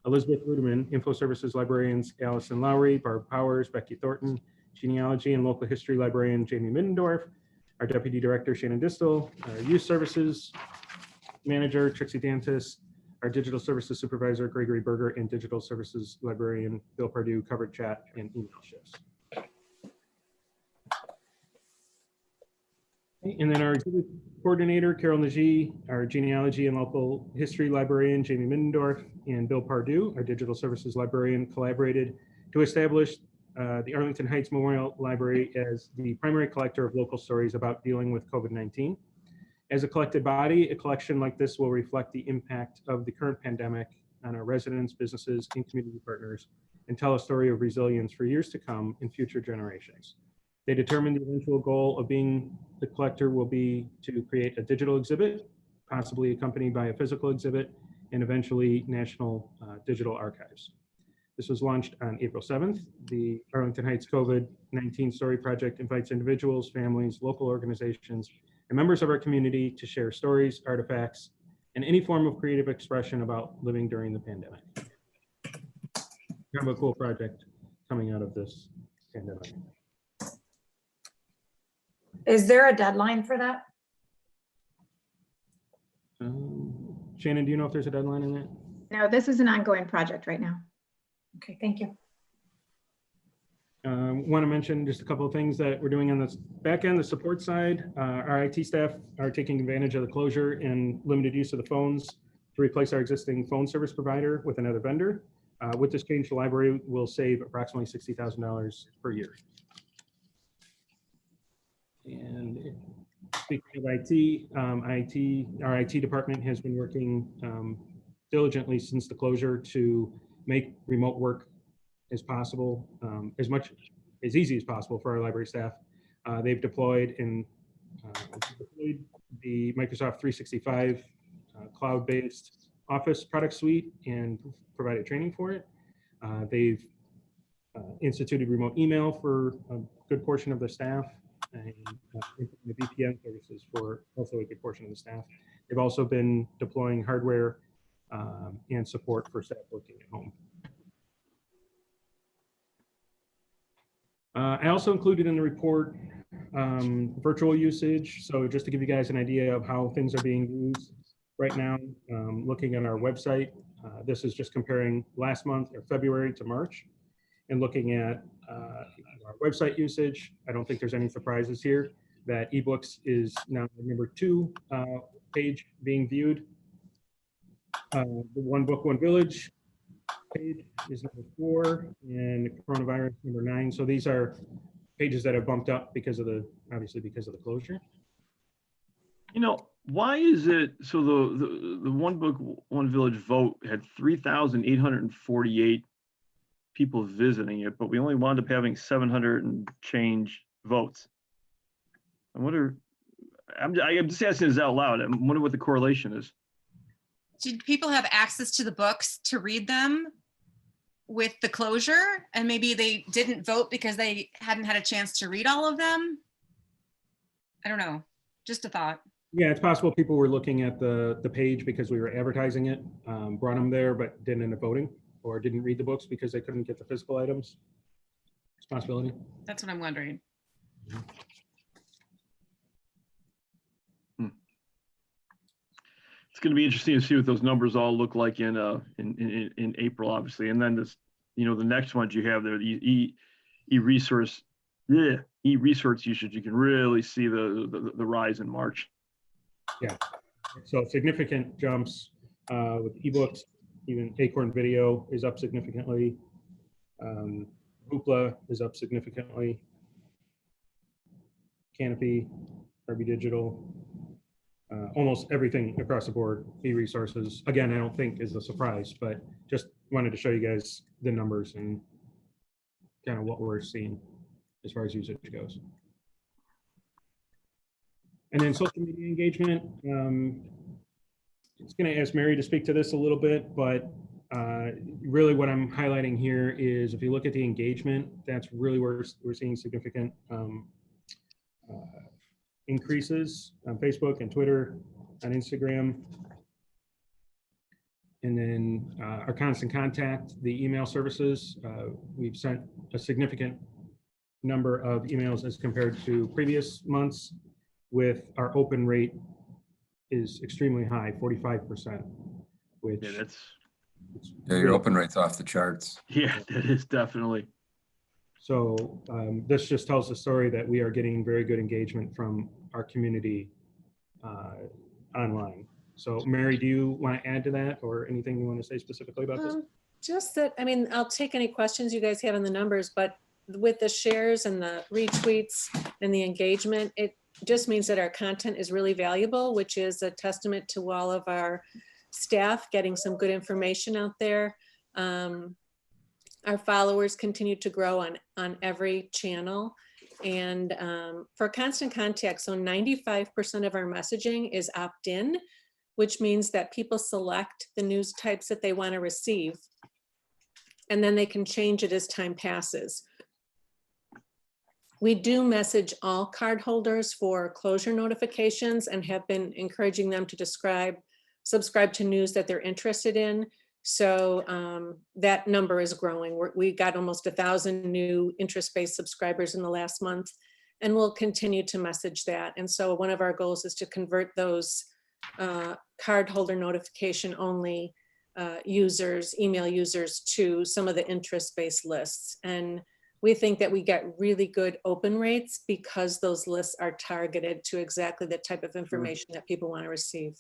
Elizabeth Ruderman, info services librarians Allison Lowry, Barb Powers, Becky Thornton, genealogy and local history librarian Jamie Middendorf, our deputy director Shannon Distel, our youth services manager Trixie Dantis, our digital services supervisor Gregory Berger, and digital services librarian Bill Pardue covered chat and email shifts. And then our exhibit coordinator Carol Najee, our genealogy and local history librarian Jamie Middendorf, and Bill Pardue, our digital services librarian, collaborated to establish the Arlington Heights Memorial Library as the primary collector of local stories about dealing with COVID-19. As a collected body, a collection like this will reflect the impact of the current pandemic on our residents, businesses, and community partners, and tell a story of resilience for years to come in future generations. They determined the eventual goal of being the collector will be to create a digital exhibit, possibly accompanied by a physical exhibit, and eventually national digital archives. This was launched on April 7th. The Arlington Heights COVID-19 Story Project invites individuals, families, local organizations, and members of our community to share stories, artifacts, and any form of creative expression about living during the pandemic. Kind of a cool project coming out of this pandemic. Is there a deadline for that? Shannon, do you know if there's a deadline in that? No, this is an ongoing project right now. Okay, thank you. Want to mention just a couple of things that we're doing on the back end, the support side. Our IT staff are taking advantage of the closure and limited use of the phones to replace our existing phone service provider with another vendor. With this change, the library will save approximately $60,000 per year. And speaking of IT, our IT department has been working diligently since the closure to make remote work as possible, as easy as possible for our library staff. They've deployed the Microsoft 365 cloud-based Office product suite and provided training for it. They've instituted remote email for a good portion of the staff, and the VPN services for also a good portion of the staff. They've also been deploying hardware and support for staff working at home. I also included in the report virtual usage. So just to give you guys an idea of how things are being used right now, looking at our website, this is just comparing last month or February to March, and looking at our website usage. I don't think there's any surprises here that ebooks is now the #2 page being viewed. The One Book, One Village page is #4, and coronavirus #9. So these are pages that have bumped up because of obviously because of the closure. You know, why is it, so the One Book, One Village vote had 3,848 people visiting it, but we only wound up having 700 and change votes. I wonder, I'm just asking this out loud. I wonder what the correlation is. Did people have access to the books to read them with the closure? And maybe they didn't vote because they hadn't had a chance to read all of them? I don't know, just a thought. Yeah, it's possible people were looking at the page because we were advertising it, brought them there, but didn't end up voting, or didn't read the books because they couldn't get the physical items. It's a possibility. That's what I'm wondering. It's going to be interesting to see what those numbers all look like in April, obviously, and then this, you know, the next ones you have there, the e-resource usage. You can really see the rise in March. Yeah, so significant jumps with ebooks. Even Acorn Video is up significantly. Hoopla is up significantly. Canopy, RB Digital, almost everything across the board, e-resources. Again, I don't think is a surprise, but just wanted to show you guys the numbers and kind of what we're seeing as far as usage goes. And then social media engagement. It's going to ask Mary to speak to this a little bit, but really what I'm highlighting here is if you look at the engagement, that's really where we're seeing significant increases on Facebook and Twitter, on Instagram. And then our constant contact, the email services, we've sent a significant number of emails as compared to previous months, with our open rate is extremely high, 45%, which Yeah, that's, Yeah, your open rate's off the charts. yeah, that is definitely. so this just tells the story that we are getting very good engagement from our community online. So Mary, do you want to add to that or anything you want to say specifically about this? Just that, I mean, I'll take any questions you guys have on the numbers, but with the shares and the retweets and the engagement, it just means that our content is really valuable, which is a testament to all of our staff getting some good information out there. Our followers continue to grow on every channel. And for constant contact, so 95% of our messaging is opt-in, which means that people select the news types that they want to receive. And then they can change it as time passes. We do message all card holders for closure notifications and have been encouraging them to subscribe to news that they're interested in. So that number is growing. We got almost 1,000 new interest-based subscribers in the last month, and we'll continue to message that. And so one of our goals is to convert those card holder notification only users, email users, to some of the interest-based lists. And we think that we get really good open rates because those lists are targeted to exactly the type of information that people want to receive.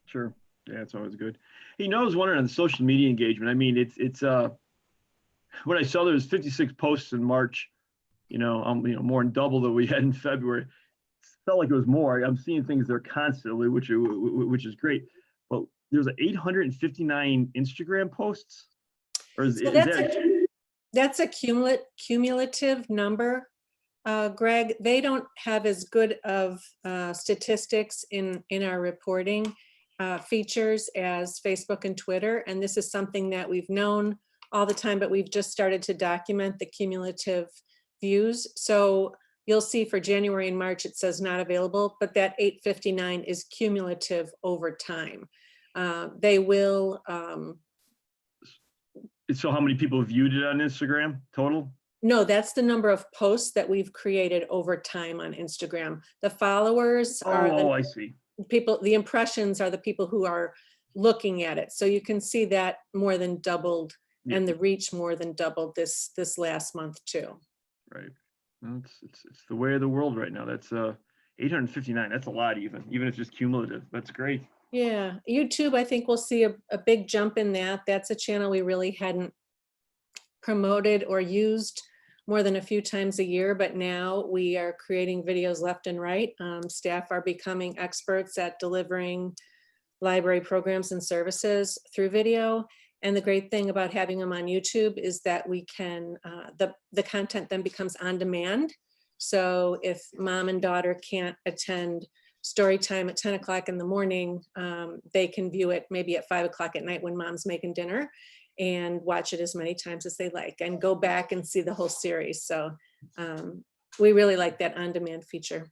Sure. Yeah, it's always good. You know, I was wondering on the social media engagement. I mean, it's when I saw there was 56 posts in March, more than double that we had in February. It felt like it was more. I'm seeing things there constantly, which is great. But there's 859 Instagram posts. Or So that's a cumulative number, Greg. They don't have as good of statistics in our reporting features as Facebook and Twitter. And this is something that we've known all the time, but we've just started to document the cumulative views. So you'll see for January and March, it says not available, but that 859 is cumulative over time. They will. So how many people viewed it on Instagram total? No, that's the number of posts that we've created over time on Instagram. The followers are the I see. people, the impressions are the people who are looking at it. So you can see that more than doubled, and the reach more than doubled this last month too. Right. Well, it's the way of the world right now. That's 859. That's a lot, even if it's just cumulative. That's great. Yeah, YouTube, I think we'll see a big jump in that. That's a channel we really hadn't promoted or used more than a few times a year, but now we are creating videos left and right. Staff are becoming experts at delivering library programs and services through video. And the great thing about having them on YouTube is that we can, the content then becomes on demand. So if mom and daughter can't attend story time at 10 o'clock in the morning, they can view it maybe at 5 o'clock at night when mom's making dinner, and watch it as many times as they like and go back and see the whole series. So we really like that on-demand feature.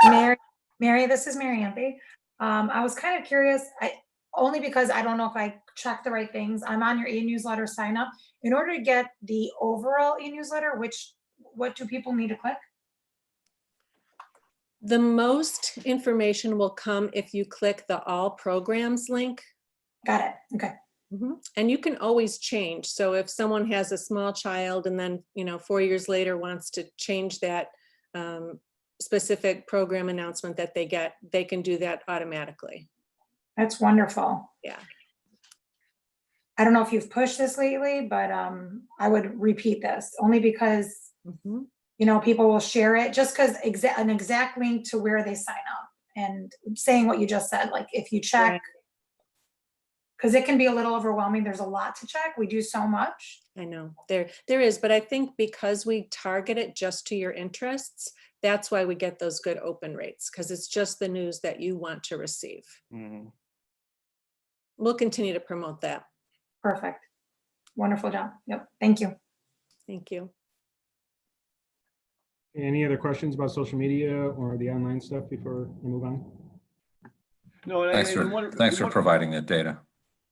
Mary, this is Mary Ampey. I was kind of curious, only because I don't know if I checked the right things. I'm on your e-newsletter sign up. In order to get the overall e-newsletter, what do people need to click? The most information will come if you click the all programs link. Got it. Okay. And you can always change. So if someone has a small child and then, 4 years later wants to change that specific program announcement that they get, they can do that automatically. That's wonderful. Yeah. I don't know if you've pushed this lately, but I would repeat this only because, Mhm. you know, people will share it just because an exact link to where they sign up and saying what you just said, like if you check, Right. because it can be a little overwhelming. There's a lot to check. We do so much. I know there is, but I think because we target it just to your interests, that's why we get those good open rates, because it's just the news that you want to receive. Mhm. We'll continue to promote that. Perfect. Wonderful job. Yep. Thank you. Thank you. Any other questions about social media or the online stuff before we move on? No, and Thanks for providing that data.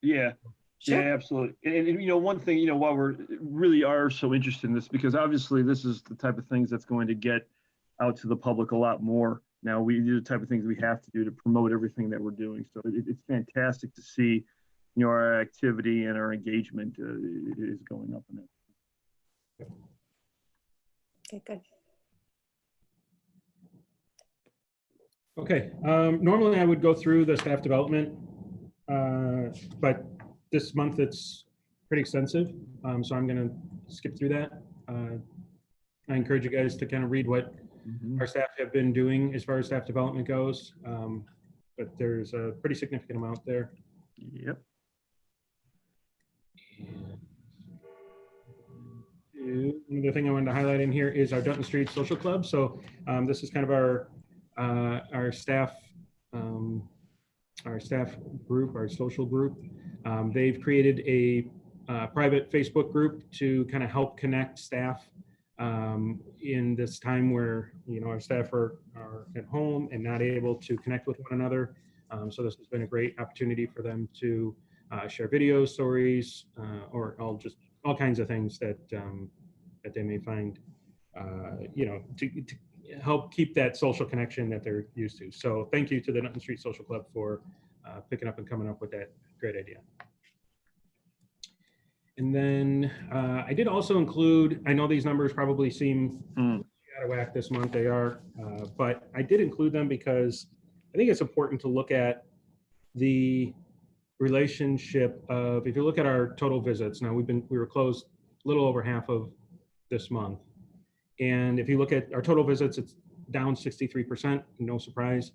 Yeah, Sure. yeah, absolutely. And you know, one thing, you know, while we're really are so interested in this, because obviously this is the type of things that's going to get out to the public a lot more. Now we do the type of things we have to do to promote everything that we're doing. So it's fantastic to see, you know, our activity and our engagement is going up in it. Okay, good. Okay, normally I would go through the staff development, but this month it's pretty extensive, so I'm going to skip through that. I encourage you guys to kind of read what our staff have been doing as far as staff development goes, but there's a pretty significant amount there. Yep. Another thing I wanted to highlight in here is our Dutton Street Social Club. So this is kind of our staff group, our social group. They've created a private Facebook group to kind of help connect staff in this time where, you know, our staff are at home and not able to connect with one another. So this has been a great opportunity for them to share videos, stories, or all kinds of things that that they may find, you know, to help keep that social connection that they're used to. So thank you to the Dutton Street Social Club for picking up and coming up with that great idea. And then I did also include, I know these numbers probably seem out of whack this month, they are, but I did include them because I think it's important to look at the relationship of, if you look at our total visits, now we were closed a little over half of this month. And if you look at our total visits, it's down 63%, no surprise.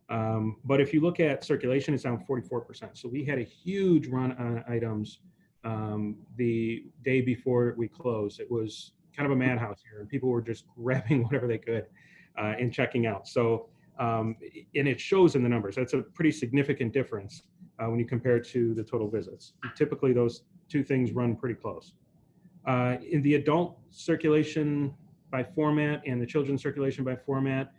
But if you look at circulation, it's down 44%. So we had a huge run on items the day before we closed. It was kind of a madhouse here, and people were just grabbing whatever they could and checking out. So, and it shows in the numbers. That's a pretty significant difference when you compare to the total visits. Typically, those two things run pretty close. In the adult circulation by format and the children's circulation by format,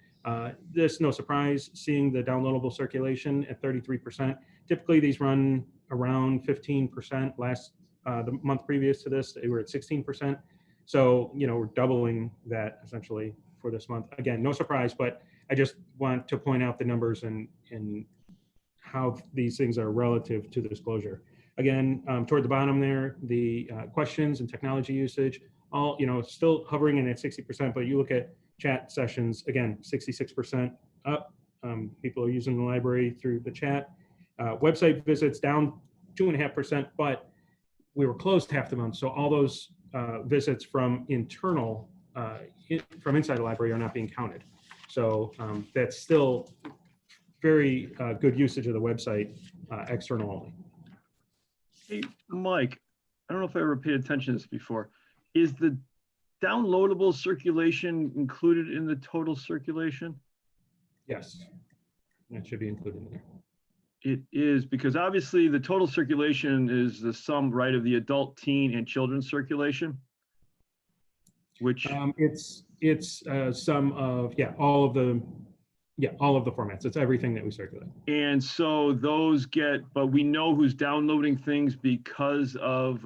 this no surprise, seeing the downloadable circulation at 33%. Typically, these run around 15%. The month previous to this, they were at 16%. So, you know, we're doubling that essentially for this month. Again, no surprise, but I just want to point out the numbers and how these things are relative to the disclosure. Again, toward the bottom there, the questions and technology usage, all, you know, still hovering in at 60%, but you look at chat sessions, again, 66% up. People are using the library through the chat. Website visits down 2.5%, but we were closed half the month. So all those visits from from inside the library are not being counted. So that's still very good usage of the website, external only. Hey, Mike, I don't know if I ever paid attention to this before. Is the downloadable circulation included in the total circulation? Yes, that should be included in there. It is, because obviously the total circulation is the sum, right, of the adult, teen, and children's circulation, which it's sum of all of the formats. It's everything that we circulate. And so those but we know who's downloading things because of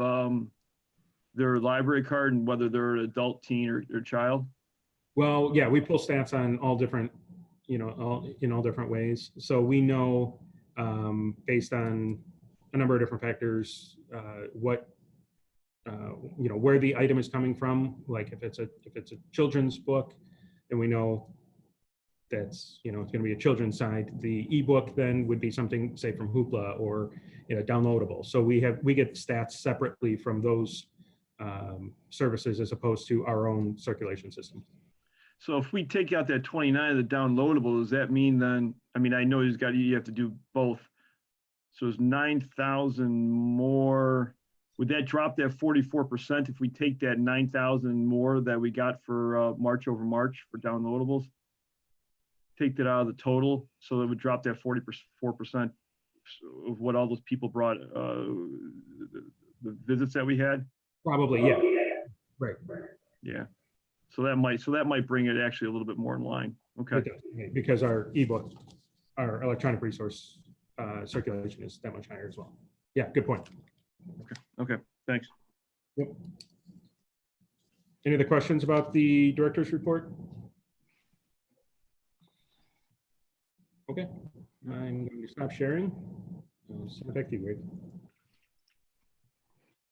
their library card and whether they're an adult, teen, or child. Well, yeah, we pull stats on all different, in all different ways. So we know based on a number of different factors, what, where the item is coming from. Like if it's a children's book, then we know that's, you know, it's going to be a children's side. The ebook then would be something, say, from Hoopla or, you know, downloadable. So we get stats separately from those services as opposed to our own circulation system. So if we take out that 29 of the downloadable, does that mean then, I mean, I know you have to do both. So it's 9,000 more. Would that drop that 44% if we take that 9,000 more that we got for March over March for downloadables? Take that out of the total, so it would drop that 44% of what all those people brought, the visits that we had? Probably, yeah. Right. Yeah. So that might bring it actually a little bit more in line. Okay. Because our ebook, our electronic resource circulation is that much higher as well. Yeah, good point. Okay, thanks. Yep. Any other questions about the director's report? Okay, I'm going to stop sharing. I'll send it back to you, Wade.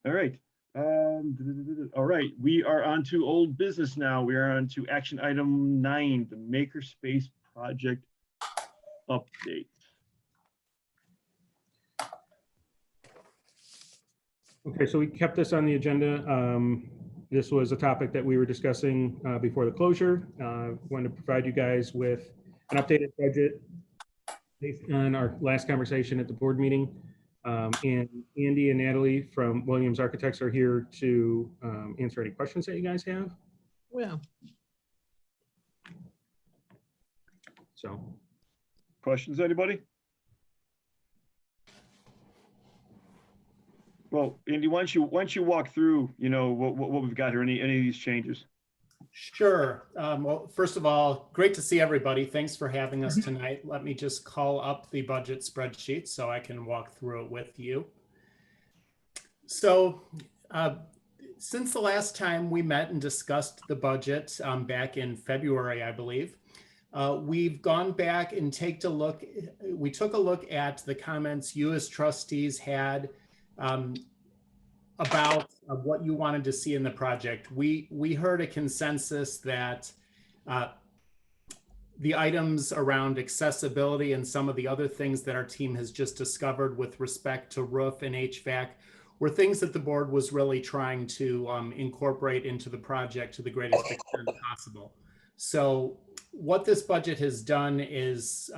All right. All right, we are on to old business now. We are on to action item 9, the Makerspace project update. Okay, so we kept this on the agenda. This was a topic that we were discussing before the closure. Wanted to provide you guys with an updated budget based on our last conversation at the board meeting. And Andy and Natalie from Williams Architects are here to answer any questions that you guys have. Well, So, Questions, anybody? Well, Andy, why don't you walk through, you know, what we've got here, any of these changes? Sure. Well, first of all, great to see everybody. Thanks for having us tonight. Let me just call up the budget spreadsheet so I can walk through it with you. So since the last time we met and discussed the budget back in February, I believe, we've gone back and we took a look at the comments you as trustees had about what you wanted to see in the project. We heard a consensus that the items around accessibility and some of the other things that our team has just discovered with respect to roof and HVAC were things that the board was really trying to incorporate into the project to the greatest extent possible. So what this budget has done is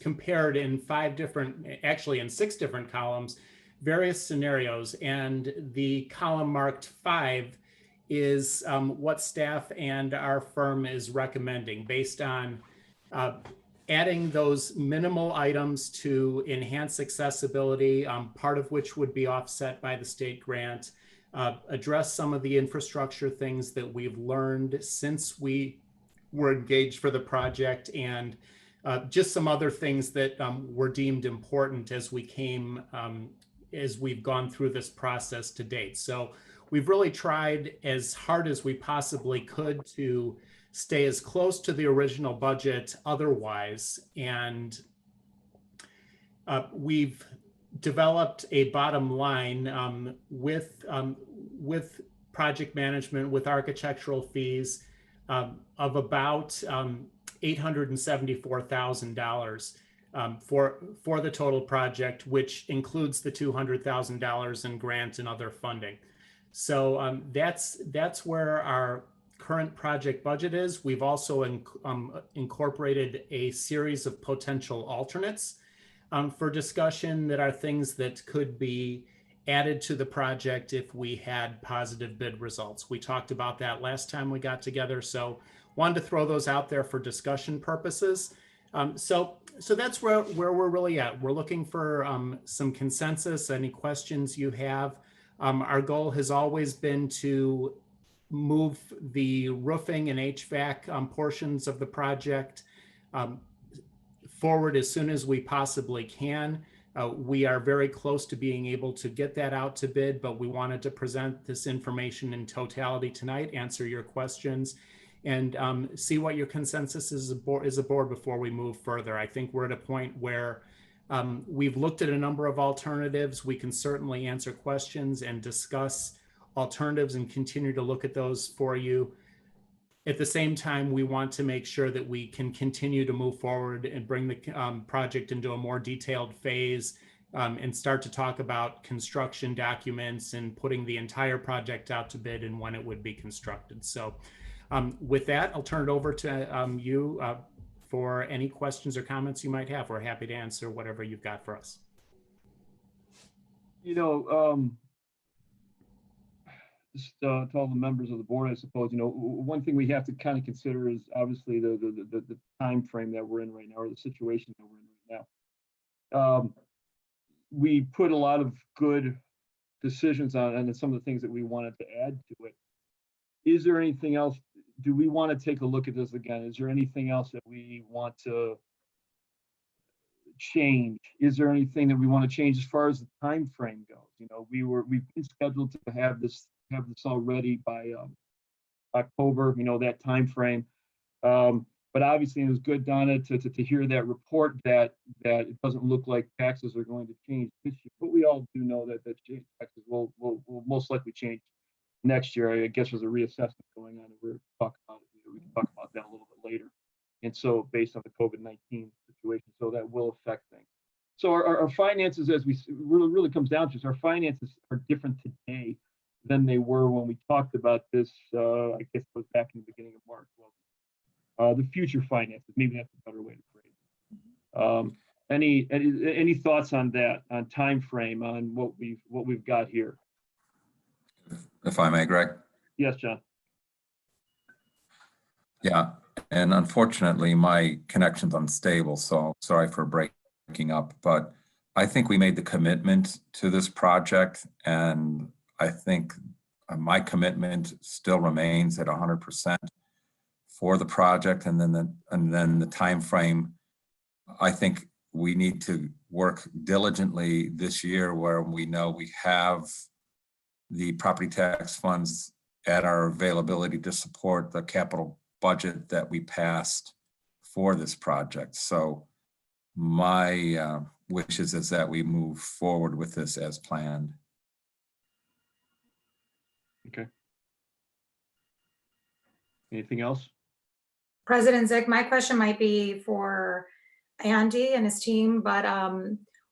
compared in in 6 different columns, various scenarios, and the column marked 5 is what staff and our firm is recommending based on adding those minimal items to enhance accessibility, part of which would be offset by the state grant, address some of the infrastructure things that we've learned since we were engaged for the project, and just some other things that were deemed important as we've gone through this process to date. So we've really tried as hard as we possibly could to stay as close to the original budget otherwise. And we've developed a bottom line with project management, with architectural fees of about $874,000 for the total project, which includes the $200,000 in grant and other funding. So that's where our current project budget is. We've also incorporated a series of potential alternates for discussion that are things that could be added to the project if we had positive bid results. We talked about that last time we got together, so wanted to throw those out there for discussion purposes. So that's where we're really at. We're looking for some consensus, any questions you have. Our goal has always been to move the roofing and HVAC portions of the project forward as soon as we possibly can. We are very close to being able to get that out to bid, but we wanted to present this information in totality tonight, answer your questions, and see what your consensus is as a board before we move further. I think we're at a point where we've looked at a number of alternatives. We can certainly answer questions and discuss alternatives and continue to look at those for you. at the same time, we want to make sure that we can continue to move forward and bring the project into a more detailed phase, and start to talk about construction documents and putting the entire project out to bid and when it would be constructed. So with that, I'll turn it over to you for any questions or comments you might have. We're happy to answer whatever you've got for us. You know, just to all the members of the board, I suppose, you know, one thing we have to kind of consider is obviously the time frame that we're in right now, or the situation that we're in right now. We put a lot of good decisions on, and some of the things that we wanted to add to it. Is there anything else? Do we want to take a look at this again? Is there anything else that we want to change? Is there anything that we want to change as far as the time frame goes? You know, we've been scheduled to have this all ready by October, you know, that time frame. But obviously it was good, Donna, to hear that report that it doesn't look like taxes are going to change this year. But we all do know that taxes will most likely change next year. I guess there's a reassessment going on, and we're talking about it. You know, we can talk about that a little bit later. And so based on the COVID-19 situation, so that will affect things. So our finances, as we really comes down to, is our finances are different today than they were when we talked about this. I guess it was back in the beginning of March. The future finances, maybe that's a better way to phrase it. Any thoughts on that, on time frame, on what we've got here? If I may, Greg? Yes, John. Yeah, and unfortunately, my connection's unstable, so sorry for breaking up, but I think we made the commitment to this project, and I think my commitment still remains at 100% for the project, and then the time frame. I think we need to work diligently this year where we know we have the property tax funds at our availability to support the capital budget that we passed for this project. So my wishes is that we move forward with this as planned. Okay. Anything else? President Zick, my question might be for Andy and his team, but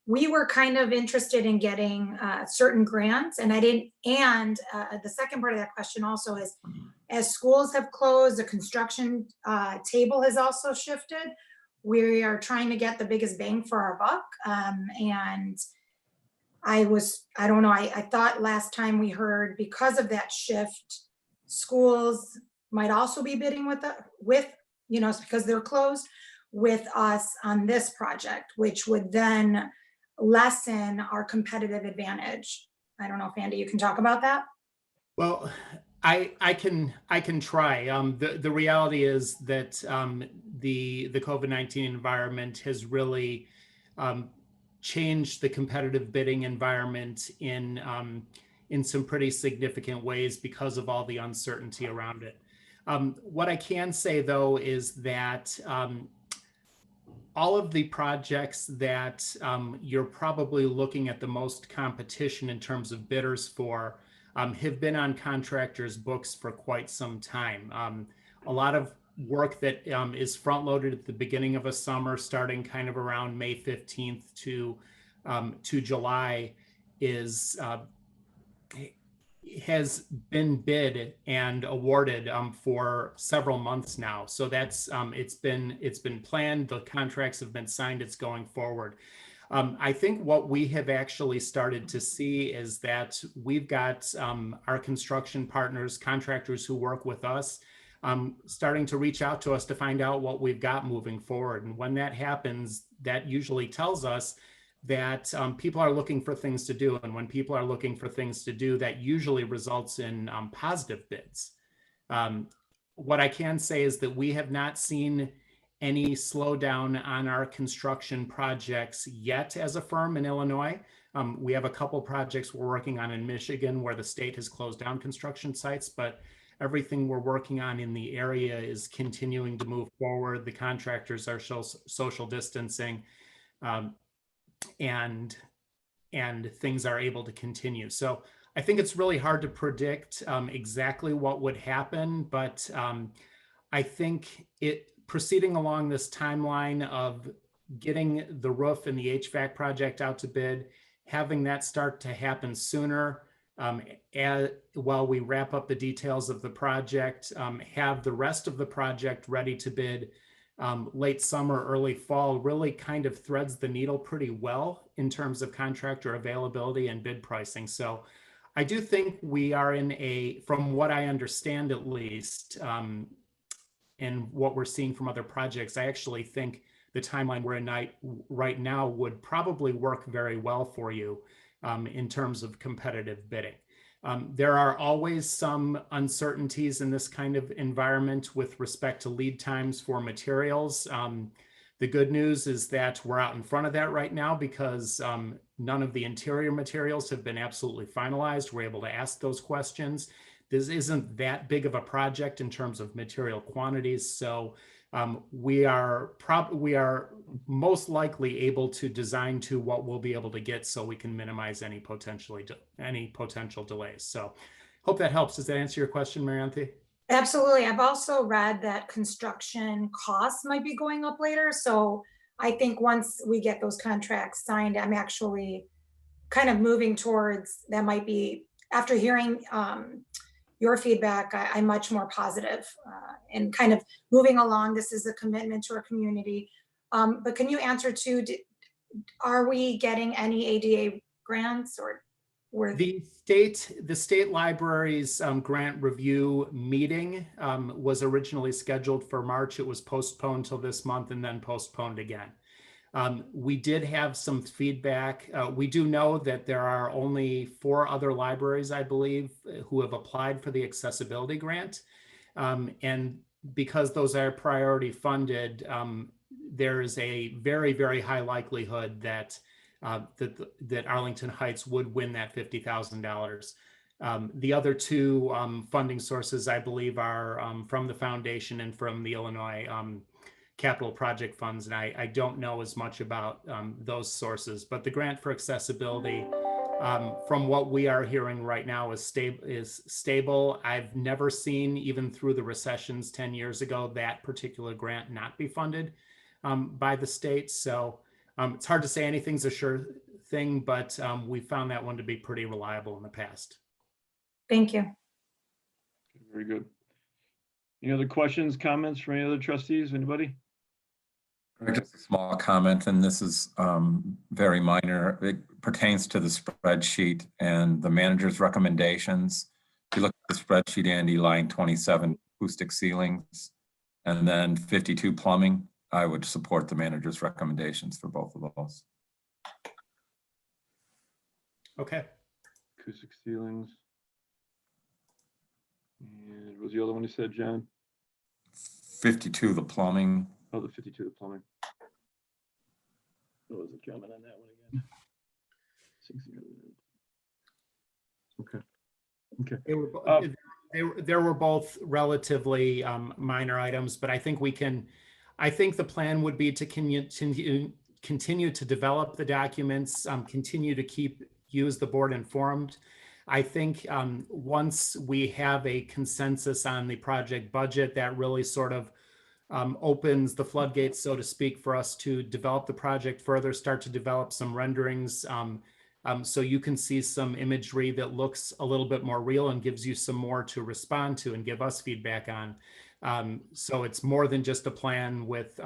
we were kind of interested in getting certain grants, and the second part of that question also is, as schools have closed, the construction table has also shifted. We are trying to get the biggest bang for our buck, and I don't know, I thought last time we heard, because of that shift, schools might also be bidding with you know, because they're closed, with us on this project, which would then lessen our competitive advantage. I don't know if Andy, you can talk about that. Well, I can try. The reality is that the COVID-19 environment has really changed the competitive bidding environment in some pretty significant ways because of all the uncertainty around it. What I can say, though, is that all of the projects that you're probably looking at the most competition in terms of bidders for have been on contractors' books for quite some time. A lot of work that is front-loaded at the beginning of a summer, starting kind of around May 15th to July, has been bid and awarded for several months now. So that's it's been planned. The contracts have been signed. It's going forward. I think what we have actually started to see is that we've got our construction partners, contractors who work with us, starting to reach out to us to find out what we've got moving forward. And when that happens, that usually tells us that people are looking for things to do. And when people are looking for things to do, that usually results in positive bids. What I can say is that we have not seen any slowdown on our construction projects yet as a firm in Illinois. We have a couple projects we're working on in Michigan where the state has closed down construction sites, but everything we're working on in the area is continuing to move forward. The contractors are social distancing. And things are able to continue. So I think it's really hard to predict exactly what would happen, but I think proceeding along this timeline of getting the roof and the HVAC project out to bid, having that start to happen sooner, while we wrap up the details of the project, have the rest of the project ready to bid late summer, early fall, really kind of threads the needle pretty well in terms of contractor availability and bid pricing. So I do think we are in from what I understand at least, and what we're seeing from other projects, I actually think the timeline we're in right now would probably work very well for you in terms of competitive bidding. There are always some uncertainties in this kind of environment with respect to lead times for materials. The good news is that we're out in front of that right now because none of the interior materials have been absolutely finalized. We're able to ask those questions. This isn't that big of a project in terms of material quantities, so we are most likely able to design to what we'll be able to get, so we can minimize any potential delays. So, hope that helps. Does that answer your question, Marianthe? Absolutely. I've also read that construction costs might be going up later. So I think once we get those contracts signed, I'm actually kind of moving towards that might be, after hearing your feedback, I'm much more positive and kind of moving along. This is a commitment to our community. But can you answer too, are we getting any ADA grants or? The state library's grant review meeting was originally scheduled for March. It was postponed till this month and then postponed again. We did have some feedback. We do know that there are only 4 other libraries, I believe, who have applied for the accessibility grant. And because those are priority funded, there is a very, very high likelihood that that Arlington Heights would win that $50,000. The other 2 funding sources, I believe, are from the foundation and from the Illinois capital project funds. And I don't know as much about those sources, but the grant for accessibility, from what we are hearing right now, is stable. I've never seen, even through the recessions 10 years ago, that particular grant not be funded by the state. So it's hard to say anything's a sure thing, but we found that one to be pretty reliable in the past. Thank you. Very good. Any other questions, comments from any other trustees? Anybody? Just a small comment, and this is very minor. It pertains to the spreadsheet and the manager's recommendations. If you look at the spreadsheet, Andy, line 27, acoustic ceilings, and then 52 plumbing, I would support the manager's recommendations for both of those. Okay. Acoustic ceilings. And what was the other one you said, John? 52, the plumbing. Oh, the 52, the plumbing. What was the comment on that one again? 60. Okay. Okay. There were both relatively minor items, but I think the plan would be to continue to develop the documents, continue to use the board informed. I think once we have a consensus on the project budget, that really sort of opens the floodgates, so to speak, for us to develop the project further, start to develop some renderings, so you can see some imagery that looks a little bit more real and gives you some more to respond to and give us feedback on. So it's more than just a plan with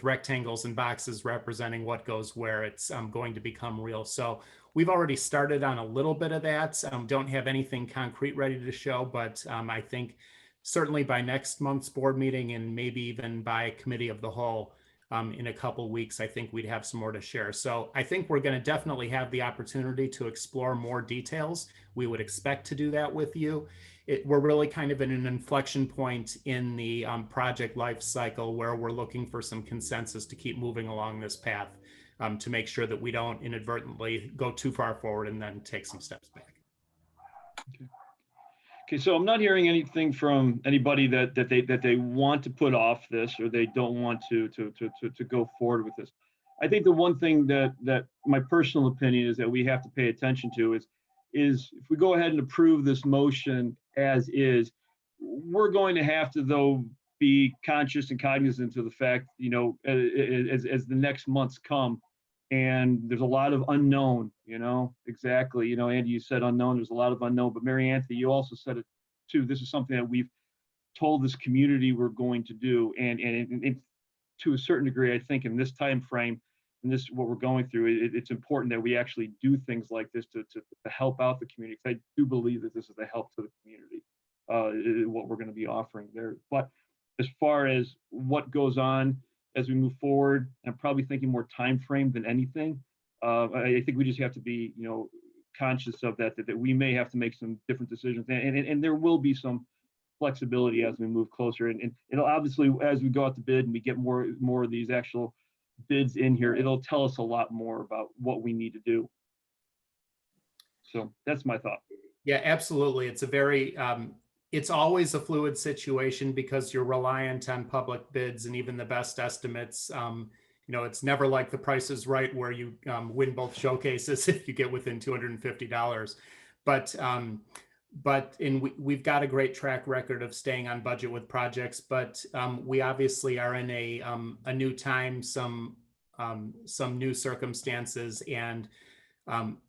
rectangles and boxes representing what goes where. It's going to become real. So we've already started on a little bit of that. Don't have anything concrete ready to show, but I think certainly by next month's board meeting and maybe even by committee of the whole in a couple of weeks, I think we'd have some more to share. So I think we're going to definitely have the opportunity to explore more details. We would expect to do that with you. We're really kind of in an inflection point in the project life cycle where we're looking for some consensus to keep moving along this path to make sure that we don't inadvertently go too far forward and then take some steps back. Okay, so I'm not hearing anything from anybody that they want to put off this or they don't want to go forward with this. I think the one thing that my personal opinion is that we have to pay attention to is if we go ahead and approve this motion as is, we're going to have to, though, be conscious and cognizant of the fact, you know, as the next months come, and there's a lot of unknown, you know, exactly. You know, Andy, you said unknown, there's a lot of unknown, but Mary Anthony, you also said it too. This is something that we've told this community we're going to do. And to a certain degree, I think in this time frame, and this what we're going through, it's important that we actually do things like this to help out the community. I do believe that this is a help to the community, what we're going to be offering there. But as far as what goes on as we move forward, I'm probably thinking more time frame than anything. I think we just have to be, you know, conscious of that we may have to make some different decisions, and there will be some flexibility as we move closer. And it'll obviously, as we go out to bid and we get more of these actual bids in here, it'll tell us a lot more about what we need to do. So that's my thought. Yeah, absolutely. It's a very, it's always a fluid situation because you're reliant on public bids and even the best estimates. You know, it's never like The Price is Right where you win both showcases if you get within $250. We've got a great track record of staying on budget with projects, but we obviously are in a new time, some new circumstances, and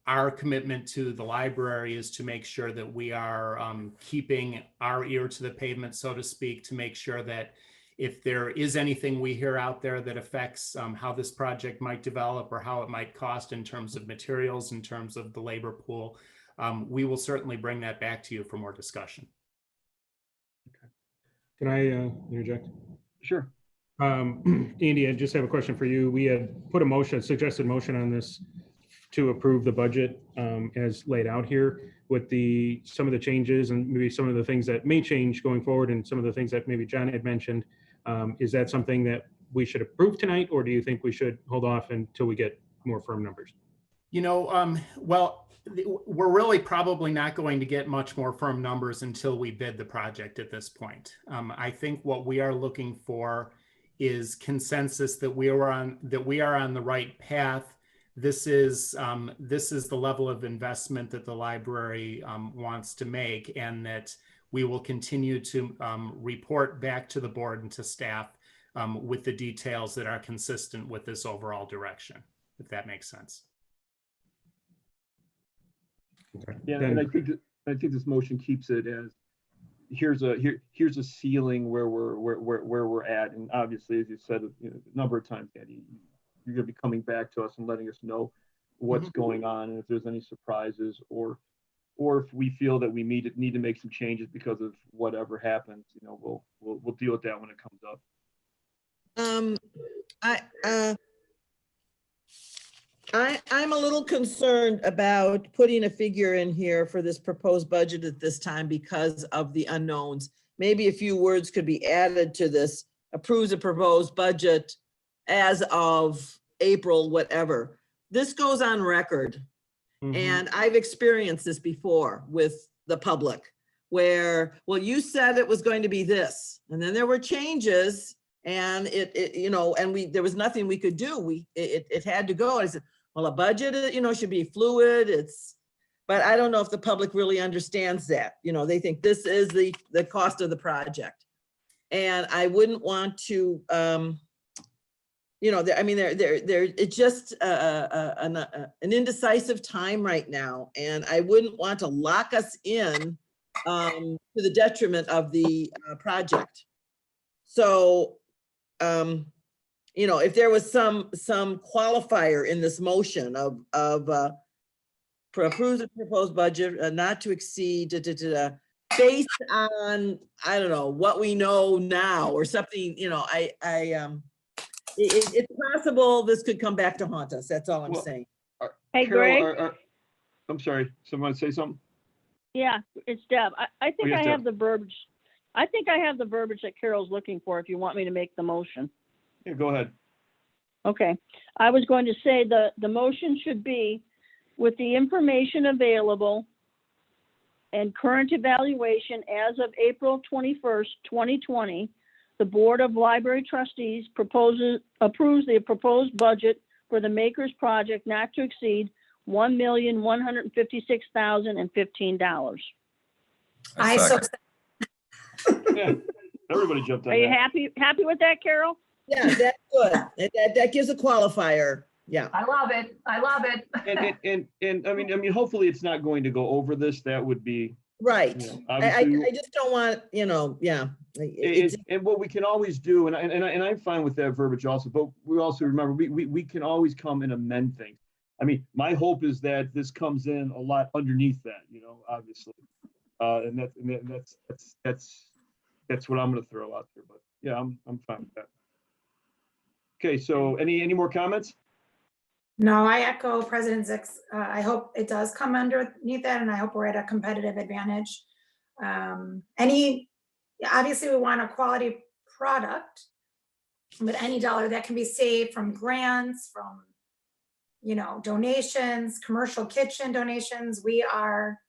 our commitment to the library is to make sure that we are keeping our ear to the pavement, so to speak, to make sure that if there is anything we hear out there that affects how this project might develop or how it might cost in terms of materials, in terms of the labor pool, we will certainly bring that back to you for more discussion. Can I interject? Sure. Andy, I just have a question for you. We had put a suggested motion on this to approve the budget as laid out here with some of the changes and maybe some of the things that may change going forward and some of the things that maybe John had mentioned. Is that something that we should approve tonight, or do you think we should hold off until we get more firm numbers? You know, well, we're really probably not going to get much more firm numbers until we bid the project at this point. I think what we are looking for is consensus that we are on the right path. This is the level of investment that the library wants to make, and that we will continue to report back to the board and to staff with the details that are consistent with this overall direction, if that makes sense. Okay. Yeah, Then- and I think this motion keeps it as here's a ceiling where we're at, and obviously, as you said, you know, a number of times, Andy, you're going to be coming back to us and letting us know what's going on, and if there's any surprises, or if we feel that we need to make some changes because of whatever happens, you know, we'll deal with that when it comes up. I'm a little concerned about putting a figure in here for this proposed budget at this time because of the unknowns. Maybe a few words could be added to this: approves a proposed budget as of April, whatever. This goes on record. And I've experienced this before with the public where, well, you said it was going to be this, and then there were changes, and it you know, and there was nothing we could do. It had to go. I said, well, a budget, you know, should be fluid. But I don't know if the public really understands that. You know, they think this is the cost of the project. And I wouldn't want to, you know, I mean, it's just an indecisive time right now. And I wouldn't want to lock us in to the detriment of the project. So, you know, if there was some qualifier in this motion of approve the proposed budget not to exceed based on, I don't know, what we know now or something, you know, it's possible this could come back to haunt us. That's all I'm saying. Hey, Carol, Greg? I'm sorry, someone say something? Yeah, it's Deb. I think yes, I Deb. have the verbiage. I think I have the verbiage that Carol's looking for if you want me to make the motion. Yeah, go ahead. Okay. I was going to say the motion should be with the information available and current evaluation as of April 21st, 2020, the Board of Library Trustees approves the proposed budget for the Makers project not to exceed $1,156,015. I so Yeah. Everybody jumped on Are you that. happy with that, Carol? Yeah, that's good. That gives a qualifier. Yeah. I love it. I love it. And I mean, hopefully it's not going to go over this. That would be, Right. you know, I obviously. just don't want, yeah. It's, And what we can always do, and I'm fine with that verbiage also, but we also remember, we can always come and amend things. I mean, my hope is that this comes in a lot underneath that, you know, obviously. And that's what I'm gonna throw out there, but yeah, I'm fine with that. Okay, so any more comments? No, I echo President Zick's. I hope it does come underneath that, and I hope we're at a competitive advantage. Obviously, we want a quality product, but any dollar that can be saved from grants, from, you know, donations, commercial kitchen donations, we are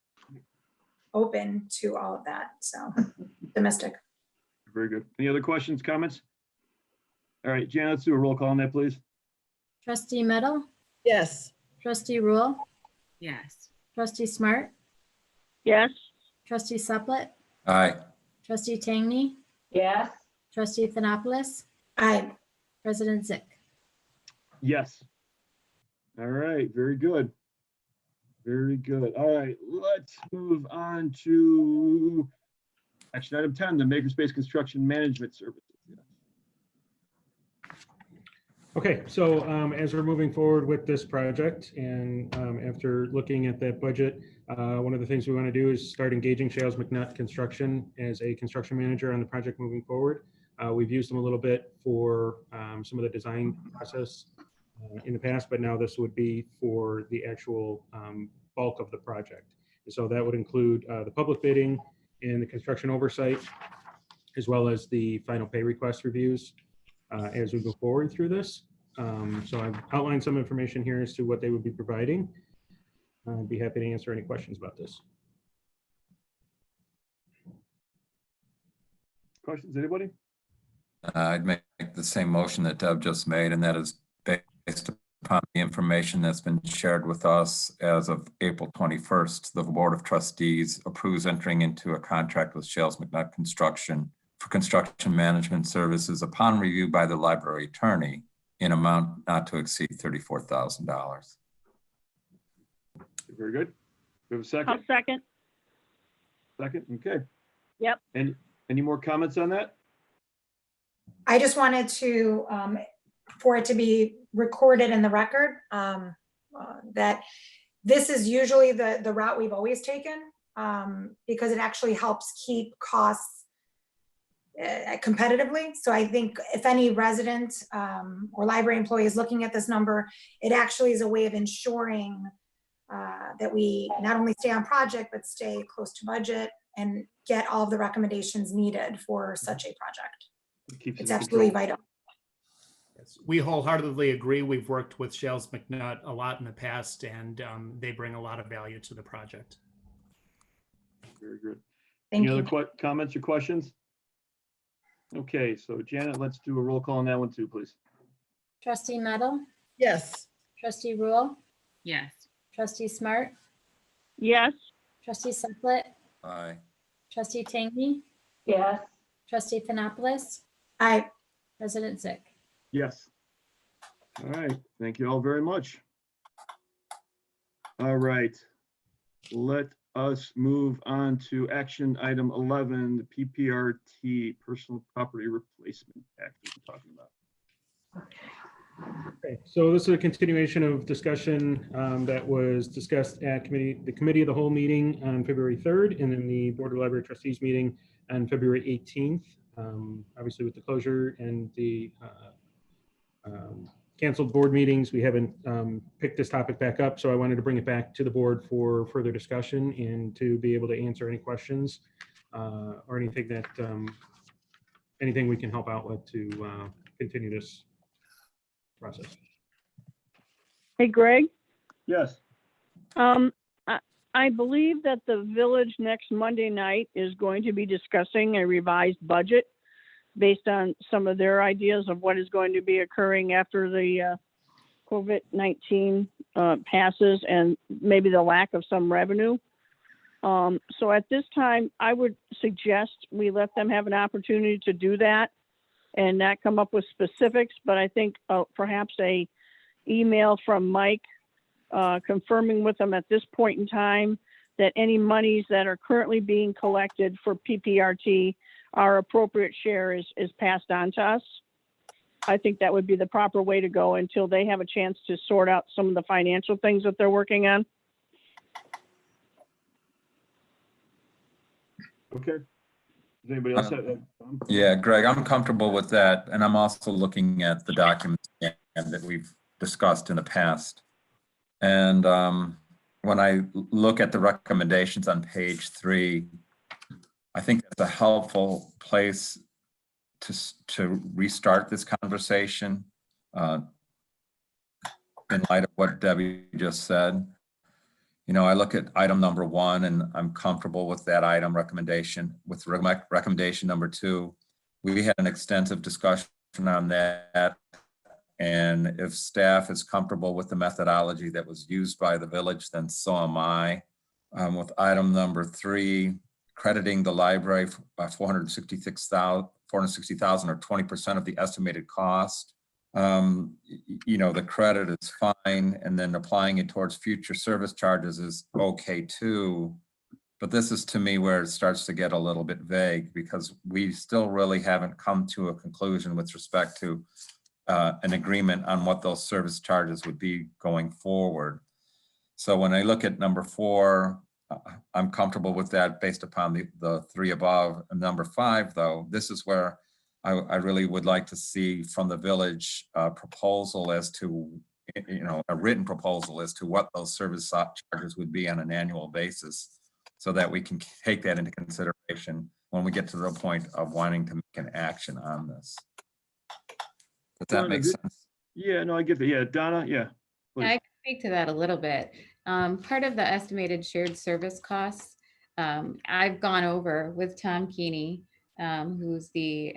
open to all of that. So, domestic. Very good. Any other questions, comments? All right, Janet, let's do a roll call on that, please. Trustee Meadow, yes. trustee Rule, Yes. trustee Smart, Yes. trustee Suplet, Aye. trustee Tangney, Yes. trustee Thanopoulos, Aye. President Zick. Yes. All right, very good. Very good. All right, let's move on to action item 10, the Makerspace Construction Management Services. Okay, so as we're moving forward with this project and after looking at that budget, one of the things we want to do is start engaging Shales McNutt Construction as a construction manager on the project moving forward. We've used them a little bit for some of the design process in the past, but now this would be for the actual bulk of the project. And so that would include the public bidding and the construction oversight, as well as the final pay request reviews as we go forward through this. So I've outlined some information here as to what they would be providing. I'd be happy to answer any questions about this. Questions, anybody? I'd make the same motion that Deb just made, and that is based upon the information that's been shared with us as of April 21st. The Board of Trustees approves entering into a contract with Shales McNutt Construction for construction management services upon review by the library attorney in amount not to exceed $34,000. Very good. We have a I'll second? second. Second, okay. Yep. And any more comments on that? I just wanted to, for it to be recorded in the record, that this is usually the route we've always taken, because it actually helps keep costs competitively. So I think if any resident or library employee is looking at this number, it actually is a way of ensuring that we not only stay on project, but stay close to budget and get all of the recommendations needed for such a project. It's absolutely vital. Yes, we wholeheartedly agree. We've worked with Shales McNutt a lot in the past, and they bring a lot of value to the project. Very good. Thank Any you. other comments or questions? Okay, so Janet, let's do a roll call on that one too, please. Trustee Meadow, Yes. trustee Rule, Yes. trustee Smart, Yes. trustee Suplet, Aye. trustee Tangney, Yes. trustee Thanopoulos, Aye. President Zick. Yes. All right, thank you all very much. All right, let us move on to action item 11, the PPRT, Personal Property Replacement Act we're talking about. Okay, so this is a continuation of discussion that was discussed at the committee of the whole meeting on February 3rd, and then the Board of Library Trustees meeting on February 18th. Obviously, with the closure and the canceled board meetings, we haven't picked this topic back up, so I wanted to bring it back to the board for further discussion and to be able to answer any questions or anything that anything we can help out with to continue this process. Hey, Greg. Yes. I believe that the village next Monday night is going to be discussing a revised budget based on some of their ideas of what is going to be occurring after the COVID-19 passes and maybe the lack of some revenue. So at this time, I would suggest we let them have an opportunity to do that and not come up with specifics, but I think perhaps a email from Mike confirming with them at this point in time that any monies that are currently being collected for PPRT, our appropriate share is passed on to us. I think that would be the proper way to go until they have a chance to sort out some of the financial things that they're working on. Okay. Does anybody else have? Yeah, Greg, I'm comfortable with that. And I'm also looking at the documents that we've discussed in the past. And when I look at the recommendations on page 3, I think that's a helpful place to restart this conversation in light of what Debbie just said. You know, I look at item number 1 and I'm comfortable with that item recommendation. With recommendation number 2, we had an extensive discussion on that. And if staff is comfortable with the methodology that was used by the village, then so am I. With item number 3, crediting the library by $460,000 or 20% of the estimated cost. You know, the credit is fine, and then applying it towards future service charges is okay too. But this is to me where it starts to get a little bit vague, because we still really haven't come to a conclusion with respect to an agreement on what those service charges would be going forward. So when I look at number 4, I'm comfortable with that based upon the 3 above. And number 5, though, this is where I really would like to see from the village proposal as to, you know, a written proposal as to what those service charges would be on an annual basis, so that we can take that into consideration when we get to the point of wanting to make an action on this. Does that make sense? Yeah, no, I get that. Yeah, Donna, yeah. Yeah, I can speak to that a little bit. Part of the estimated shared service costs, I've gone over with Tom Keeney, who's the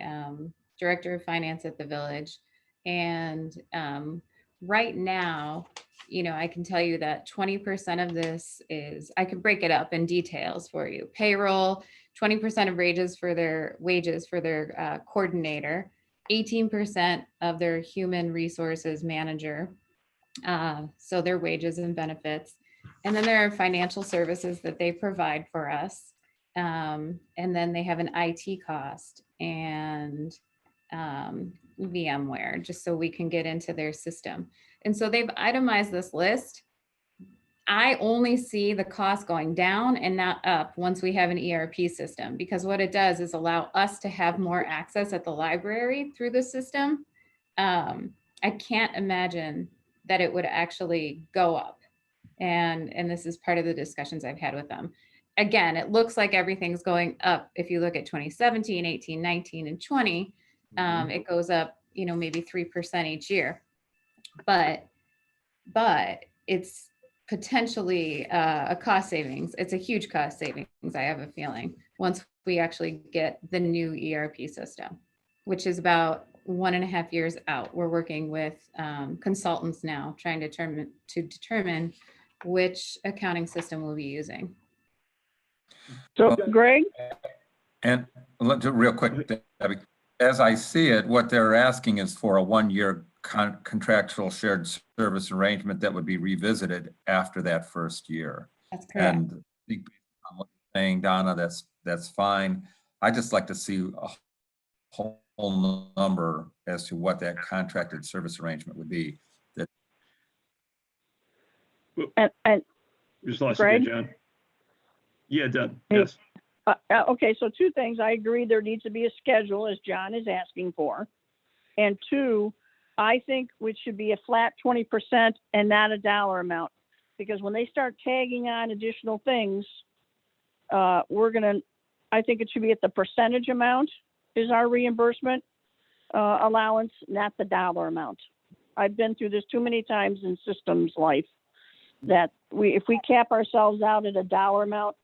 Director of Finance at the village. And right now, you know, I can tell you that 20% of this is, I can break it up in details for you. Payroll, 20% of wages for their coordinator, 18% of their human resources manager. So their wages and benefits. And then there are financial services that they provide for us. And then they have an IT cost and VMware, just so we can get into their system. And so they've itemized this list. I only see the cost going down and not up once we have an ERP system, because what it does is allow us to have more access at the library through the system. I can't imagine that it would actually go up. And this is part of the discussions I've had with them. Again, it looks like everything's going up. If you look at 2017, 18, 19, and 20, it goes up, you know, maybe 3% each year. But it's potentially a cost savings. It's a huge cost savings, I have a feeling, once we actually get the new ERP system, which is about 1.5 years out. We're working with consultants now, trying to determine which accounting system we'll be using. So, Greg? And real quick, Debbie, as I see it, what they're asking is for a 1-year contractual shared service arrangement that would be revisited after that first year. That's correct. And I think based on what you're saying, Donna, that's fine. I just like to see a whole number as to what that contracted service arrangement would be. And Just lost Greg? you again, John. Yeah, Deb, Hey. yes. Okay, so 2 things. I agree there needs to be a schedule, as John is asking for. And 2, I think it should be a flat 20% and not a dollar amount. Because when they start tagging on additional things, I think it should be at the percentage amount is our reimbursement allowance, not the dollar amount. I've been through this too many times in systems life that if we cap ourselves out at a dollar amount,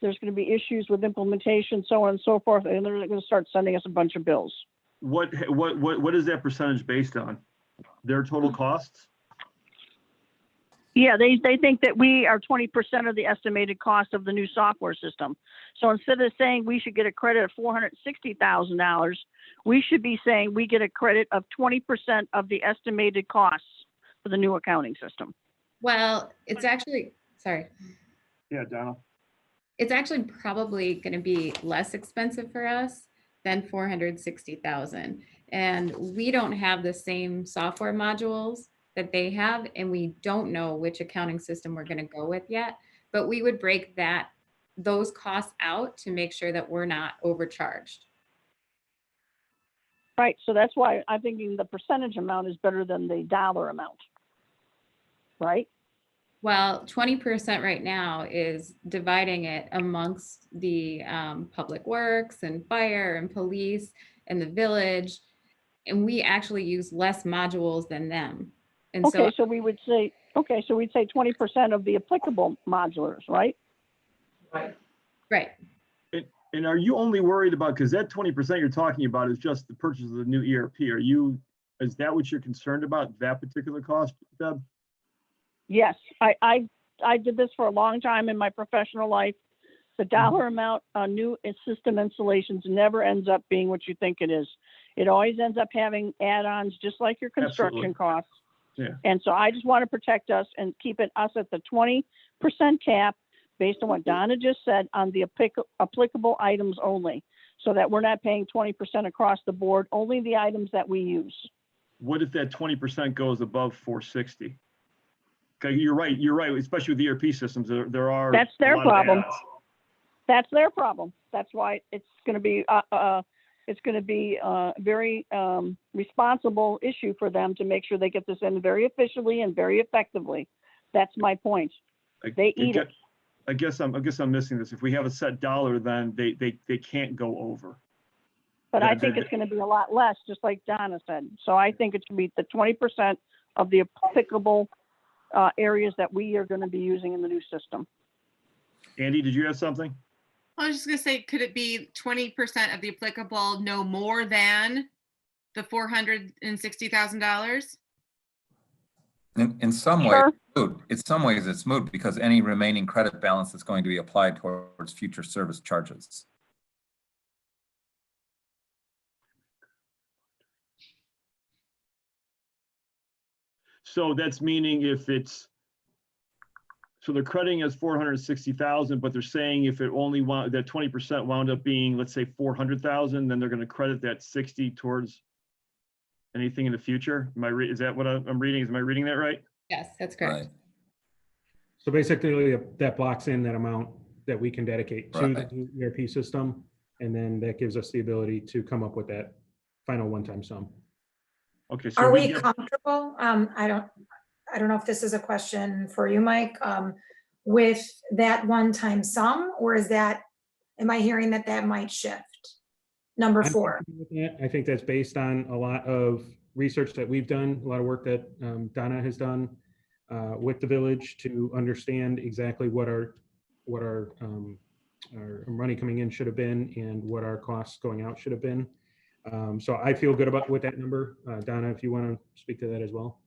there's going to be issues with implementation, so on and so forth, and they're going to start sending us a bunch of bills. What is that percentage based on? Their total costs? Yeah, they think that we are 20% of the estimated cost of the new software system. So instead of saying we should get a credit of $460,000, we should be saying we get a credit of 20% of the estimated costs for the new accounting system. Well, it's actually, sorry, Yeah, Donna. it's actually probably going to be less expensive for us than 460,000. And we don't have the same software modules that they have, and we don't know which accounting system we're going to go with yet. But we would break those costs out to make sure that we're not overcharged. Right, so that's why I'm thinking the percentage amount is better than the dollar amount. Right? Well, 20% right now is dividing it amongst the public works and fire and police and the village. And we actually use less modules than them. And Okay, so we would say, okay, so we'd say 20% of the applicable modulars, right? Right. And are you only worried about, because that 20% you're talking about is just the purchase of the new ERP. Is that what you're concerned about, that particular cost, Deb? Yes, I did this for a long time in my professional life. The dollar amount on new system installations never ends up being what you think it is. It always ends up having add-ons, just like your construction Absolutely. costs. Yeah. And so I just want to protect us and keep us at the 20% cap based on what Donna just said on the applicable items only, so that we're not paying 20% across the board, only the items that we use. What if that 20% goes above 460? Okay, you're right, especially with ERP systems, there are. That's their a lot of problem. add-ons. That's their problem. That's why it's going to be a very responsible issue for them to make sure they get this in very efficiently and very effectively. That's my point. They eat it. I guess I'm missing this. If we have a set dollar, then they can't go over. But I think it's going to be a lot less, just like Donna said. So I think it should be the 20% of the applicable areas that we are going to be using in the new system. Andy, did you have something? I was just gonna say, could it be 20% of the applicable, no more than the $460,000? In some ways, Sure. in some ways it's moot because any remaining credit balance is going to be applied towards future service charges. So that's meaning so they're crediting as 460,000, but they're saying if it only that 20% wound up being, let's say 400,000, then they're going to credit that 60 towards anything in the future. Is that what I'm reading? Am I reading that right? Yes, that's correct. Right. So basically that blocks in that amount that we can dedicate to Right. the new ERP system. And then that gives us the ability to come up with that final one-time sum. Okay. So Are we comfortable? I don't know if this is a question for you, Mike, with that one-time sum, or am I hearing that might shift? Number 4. I think that's based on a lot of research that we've done, a lot of work that Donna has done with the village to understand exactly what our money coming in should have been and what our costs going out should have been. So I feel good with that number. Donna, if you want to speak to that as well.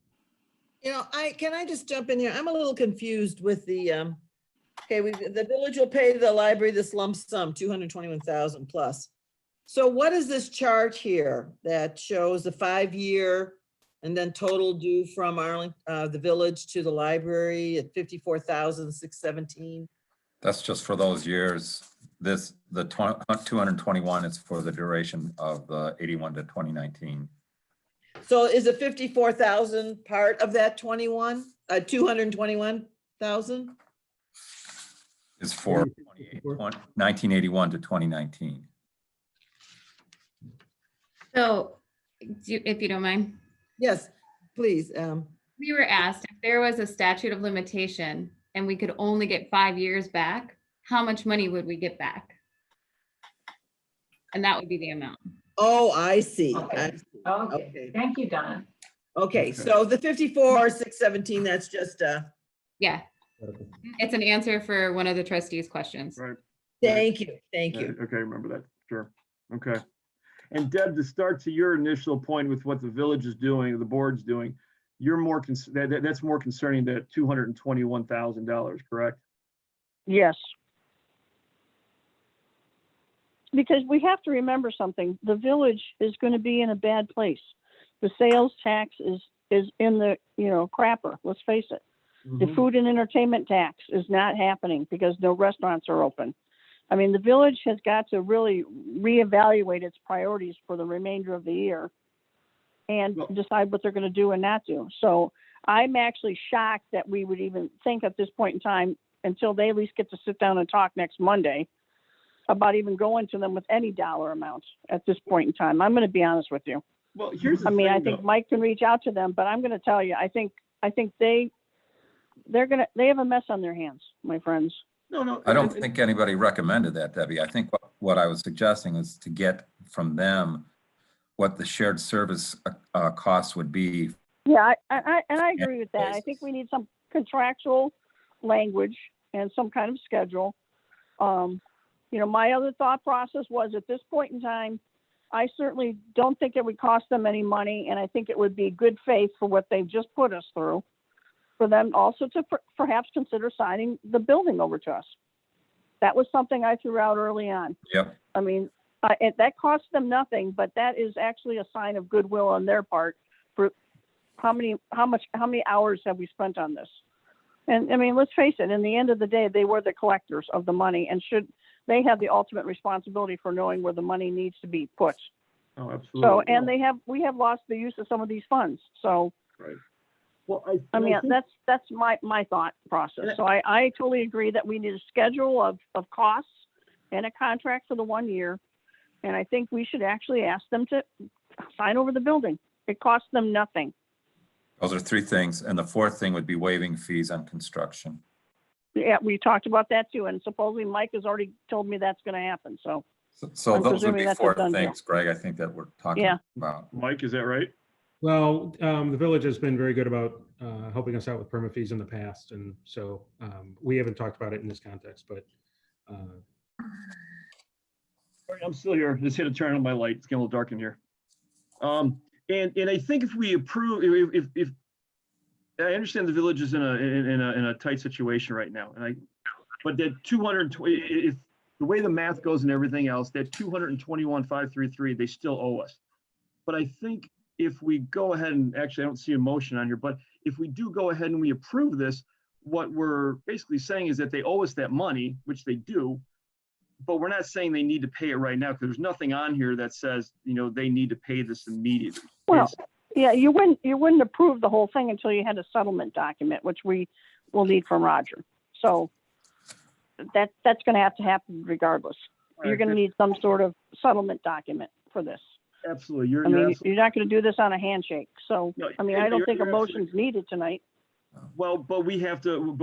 Can I just jump in here? I'm a little confused with the village will pay the library this lump sum, 221,000 plus. So what is this chart here that shows the 5-year and then total due from the village to the library at 54,617? That's just for those years. The 221 is for the duration of the 81 to 2019. So is the 54,000 part of that 221,000? Is for 1981 to 2019. So if you don't mind. Yes, please. We were asked if there was a statute of limitation and we could only get 5 years back, how much money would we get back? And that would be the amount. Oh, I see. Okay. Okay. Thank you, Donna. Okay, so the 54,617, that's just Yeah. It's an answer for one of the trustees' questions. Right. Thank you. Okay, remember that. Sure. Okay. And Deb, to start to your initial point with what the village is doing, the board's doing, you're more, that's more concerning, that $221,000, correct? Yes. Because we have to remember something, the village is going to be in a bad place. The sales tax is in the, crapper, let's face it. The food and entertainment tax is not happening because no restaurants are open. I mean, the village has got to really reevaluate its priorities for the remainder of the year and decide what they're going to do and not do. So I'm actually shocked that we would even think at this point in time, until they at least get to sit down and talk next Monday, about even going to them with any dollar amounts at this point in time. I'm going to be honest with you. Well, here's the I mean, thing, I think though. Mike can reach out to them, but I'm going to tell you, I think they have a mess on their hands, my friends. No. I don't think anybody recommended that, Debbie. I think what I was suggesting is to get from them what the shared service costs would be. Yeah, I agree with that. I think we need some contractual language and some kind of schedule. My other thought process was, at this point in time, I certainly don't think it would cost them any money, and I think it would be good faith for what they've just put us through, for them also to perhaps consider signing the building over to us. That was something I threw out early on. Yep. I mean, that costs them nothing, but that is actually a sign of goodwill on their part for how many hours have we spent on this? And I mean, let's face it, in the end of the day, they were the collectors of the money, and they have the ultimate responsibility for knowing where the money needs to be put. Oh, absolutely. So, and we have lost the use of some of these funds. So, Right. Well, I mean, think- that's my thought process. So I totally agree that we need a schedule of costs and a contract for the 1 year. And I think we should actually ask them to sign over the building. It costs them nothing. Those are three things. And the fourth thing would be waiving fees on construction. Yeah, we talked about that too. And supposedly Mike has already told me that's going to happen. So So I'm those would presuming be that's a four done deal. things, Greg, I think that we're talking Yeah. about. Mike, is that right? Well, the village has been very good about helping us out with permit fees in the past. And so we haven't talked about it in this context, but All right, I'm still here. Just hit a turn on my light. It's getting a little dark in here. And I think if we approve, if I understand the village is in a tight situation right now, but that 220, if the way the math goes and everything else, that 221,533, they still owe us. But I think if we go ahead and actually, I don't see a motion on here, but if we do go ahead and we approve this, what we're basically saying is that they owe us that money, which they do, but we're not saying they need to pay it right now, because there's nothing on here that says, they need to pay this immediately. Well, yeah, you wouldn't approve the whole thing until you had a settlement document, which we will need from Roger. So that's going to have to happen regardless. You're going to need some sort of settlement document for this. Absolutely. You're not going to do this on a handshake. So, No, I mean, I don't think a you're motion's needed tonight. Well, but we have to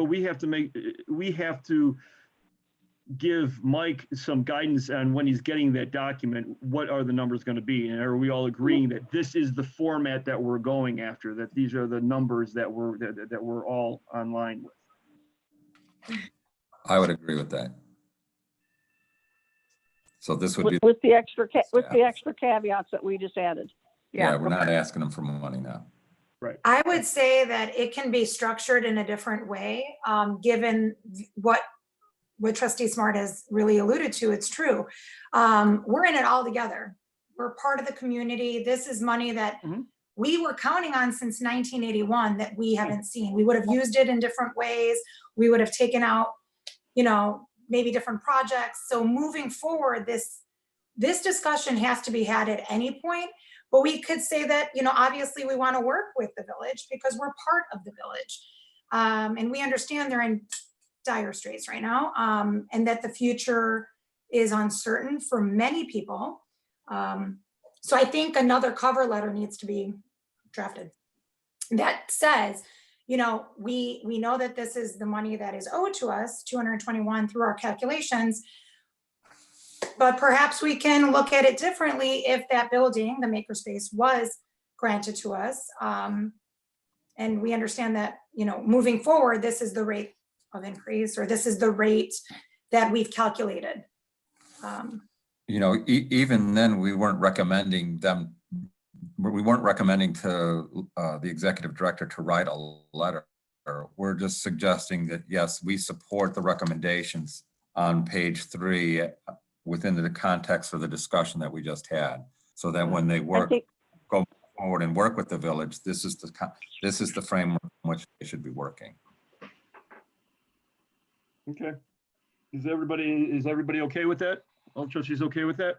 give Mike some guidance on when he's getting that document, what are the numbers going to be? And are we all agreeing that this is the format that we're going after, that these are the numbers that we're all online with? I would agree with that. So this would be, With the extra caveats that we just added. yeah, we're not asking them for money now. Right. I would say that it can be structured in a different way, given what Trustee Smart has really alluded to. It's true. We're in it all together. We're part of the community. This is money that we were counting on since 1981 that we haven't seen. We would have used it in different ways. We would have taken out, maybe different projects. So moving forward, this discussion has to be had at any point. But we could say that, obviously we want to work with the village because we're part of the village. And we understand they're in dire straits right now, and that the future is uncertain for many people. So I think another cover letter needs to be drafted that says, we know that this is the money that is owed to us, 221 through our calculations. But perhaps we can look at it differently if that building, the Makerspace, was granted to us. And we understand that, moving forward, this is the rate of increase, or this is the rate that we've calculated. Even then, we weren't recommending them we weren't recommending to the executive director to write a letter. We're just suggesting that, yes, we support the recommendations on page 3 within the context of the discussion that we just had. So that when they go forward and work with the village, this is the framework in which they should be working. Okay. Is everybody okay with that? All trustees okay with that?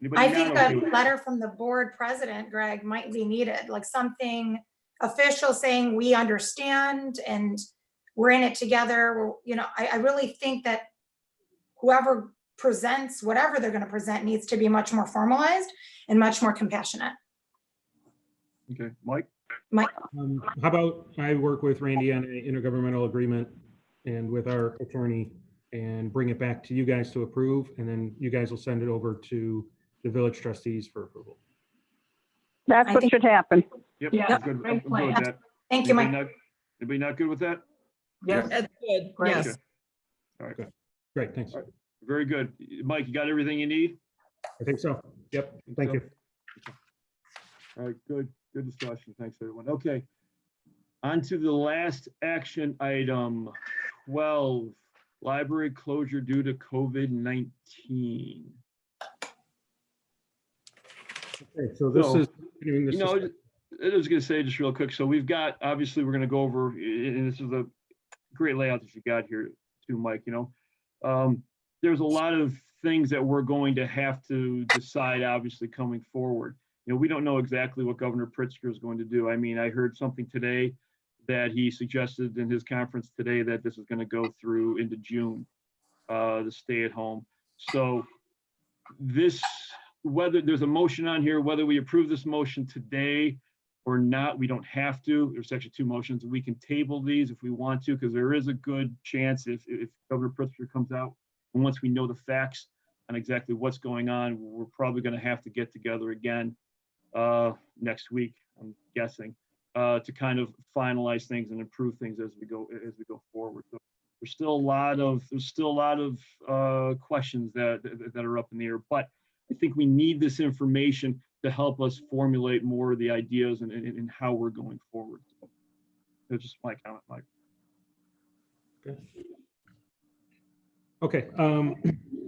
Anybody I not think okay a with it? letter from the board president, Greg, might be needed, like something official saying we understand and we're in it together. I really think that whoever presents, whatever they're going to present, needs to be much more formalized and much more compassionate. Okay, Mike? How about I work with Randy on an intergovernmental agreement and with our attorney and bring it back to you guys to approve, and then you guys will send it over to the village trustees for approval. That's what should happen. Yep. Yeah, I'm good great with plan. that. Thank you, Mike. Anybody not good with that? Yes. That's good. Great. Yes. Okay. All right, Great, thanks. All right. Very good. Mike, you got everything you need? I think so. Yep, thank you. All right, good discussion. Thanks, everyone. Okay. On to the last action item, 12, library closure due to COVID-19. Okay, so this is. I was going to say just real quick. So we've got, obviously, we're going to go over, and this is a great layout that you got here too, Mike. There's a lot of things that we're going to have to decide, obviously, coming forward. We don't know exactly what Governor Pritzker is going to do. I mean, I heard something today that he suggested in his conference today that this is going to go through into June, the stay at home. So whether there's a motion on here, whether we approve this motion today or not, we don't have to. There's actually 2 motions. We can table these if we want to, because there is a good chance if Governor Pritzker comes out, and once we know the facts on exactly what's going on, we're probably going to have to get together again next week, I'm guessing, to kind of finalize things and improve things as we go forward. So there's still a lot of questions that are up in the air, but I think we need this information to help us formulate more of the ideas and how we're going forward. So that's just my comment, Mike. Okay.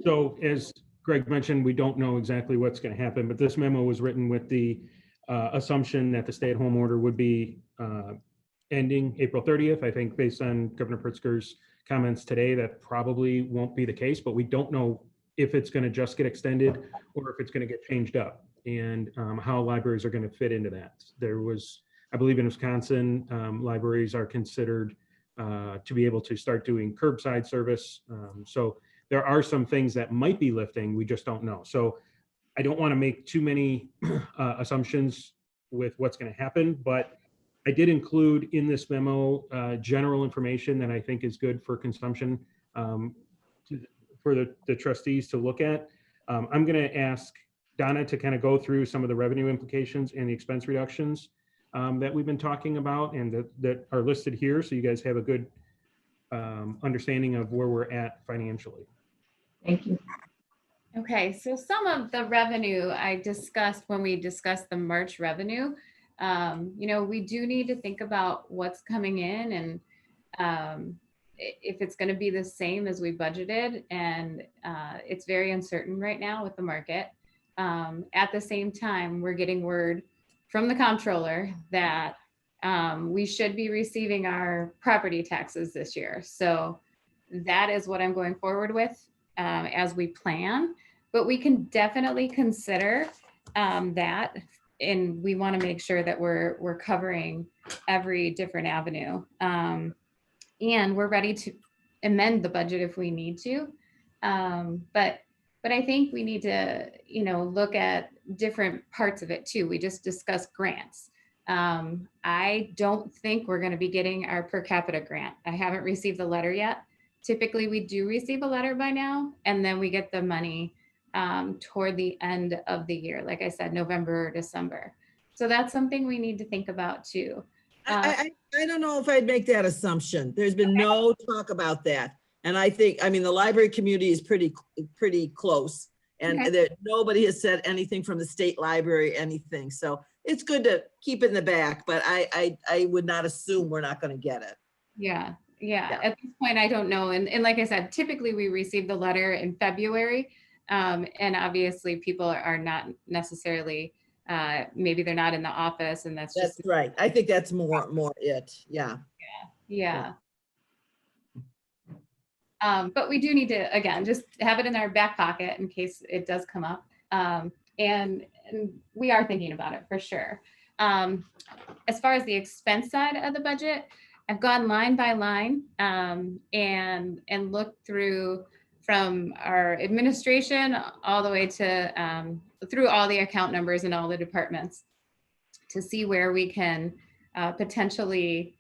So as Greg mentioned, we don't know exactly what's going to happen, but this memo was written with the assumption that the stay-at-home order would be ending April 30th. I think based on Governor Pritzker's comments today, that probably won't be the case, but we don't know if it's going to just get extended or if it's going to get changed up, and how libraries are going to fit into that. There was, I believe in Wisconsin, libraries are considered to be able to start doing curbside service. So there are some things that might be lifting, we just don't know. So I don't want to make too many assumptions with what's going to happen, but I did include in this memo general information that I think is good for consumption for the trustees to look at. I'm going to ask Donna to kind of go through some of the revenue implications and the expense reductions that we've been talking about and that are listed here, so you guys have a good understanding of where we're at financially. Thank you. Okay, so some of the revenue I discussed when we discussed the March revenue. We do need to think about what's coming in and if it's going to be the same as we budgeted, and it's very uncertain right now with the market. At the same time, we're getting word from the comptroller that we should be receiving our property taxes this year. So that is what I'm going forward with as we plan, but we can definitely consider that, and we want to make sure that we're covering every different avenue. And we're ready to amend the budget if we need to. But I think we need to, look at different parts of it too. We just discussed grants. I don't think we're going to be getting our per capita grant. I haven't received the letter yet. Typically we do receive a letter by now, and then we get the money toward the end of the year. Like I said, November or December. So that's something we need to think about too. I don't know if I'd make that assumption. There's been no talk about that. And the library community is pretty close, and Okay. that nobody has said anything from the state library, anything. So it's good to keep it in the back, but I would not assume we're not going to get it. Yeah, yeah. Yeah. At this point, I don't know. And like I said, typically we receive the letter in February. And obviously people are not necessarily, maybe they're not in the office and that's That's just, right. I think that's more it. Yeah. yeah. But we do need to, again, just have it in our back pocket in case it does come up. And we are thinking about it for sure. As far as the expense side of the budget, I've gone line by line and looked through from our administration all the way to through all the account numbers and all the departments to see where we can potentially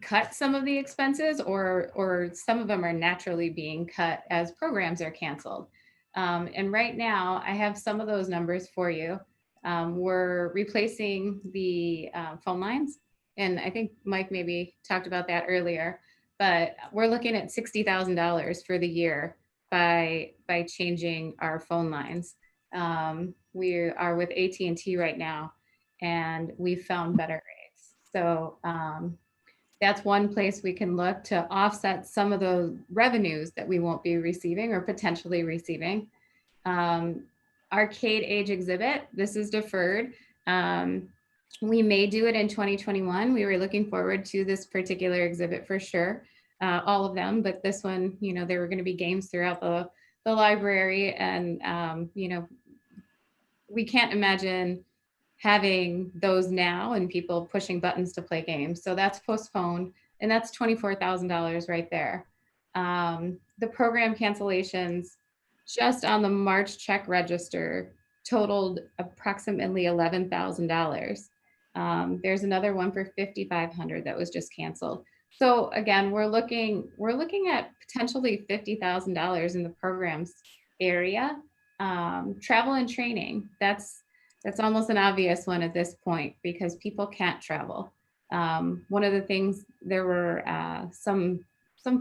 cut some of the expenses or some of them are naturally being cut as programs are canceled. And right now I have some of those numbers for you. We're replacing the phone lines. And I think Mike maybe talked about that earlier, but we're looking at $60,000 for the year by changing our phone lines. We are with AT&T right now and we found better rates. So that's one place we can look to offset some of the revenues that we won't be receiving or potentially receiving. Arcade age exhibit, this is deferred. We may do it in 2021. We were looking forward to this particular exhibit for sure, all of them, but this one, you know, there were going to be games throughout the library and, you know, we can't imagine having those now and people pushing buttons to play games. So that's postponed and that's $24,000 right there. The program cancellations just on the March check register totaled approximately $11,000. There's another one for $5,500 that was just canceled. So again, we're looking at potentially $50,000 in the programs area. Travel and training, that's almost an obvious one at this point because people can't travel. One of the things, there were some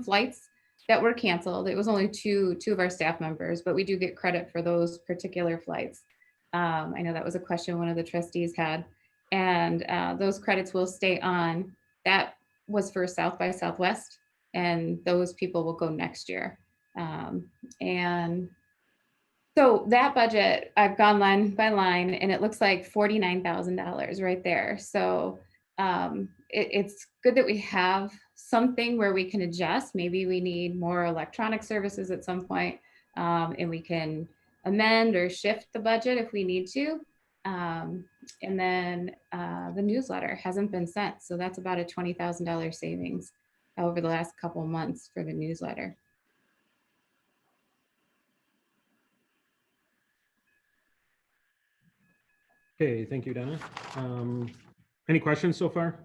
flights that were canceled. It was only two of our staff members, but we do get credit for those particular flights. I know that was a question one of the trustees had, and those credits will stay on. That was for South by Southwest, and those people will go next year. And so that budget, I've gone line by line and it looks like $49,000 right there. So it's good that we have something where we can adjust. Maybe we need more electronic services at some point, and we can amend or shift the budget if we need to. And then the newsletter hasn't been sent. So that's about a $20,000 savings over the last couple of months for the newsletter. Okay, thank you, Donna. Any questions so far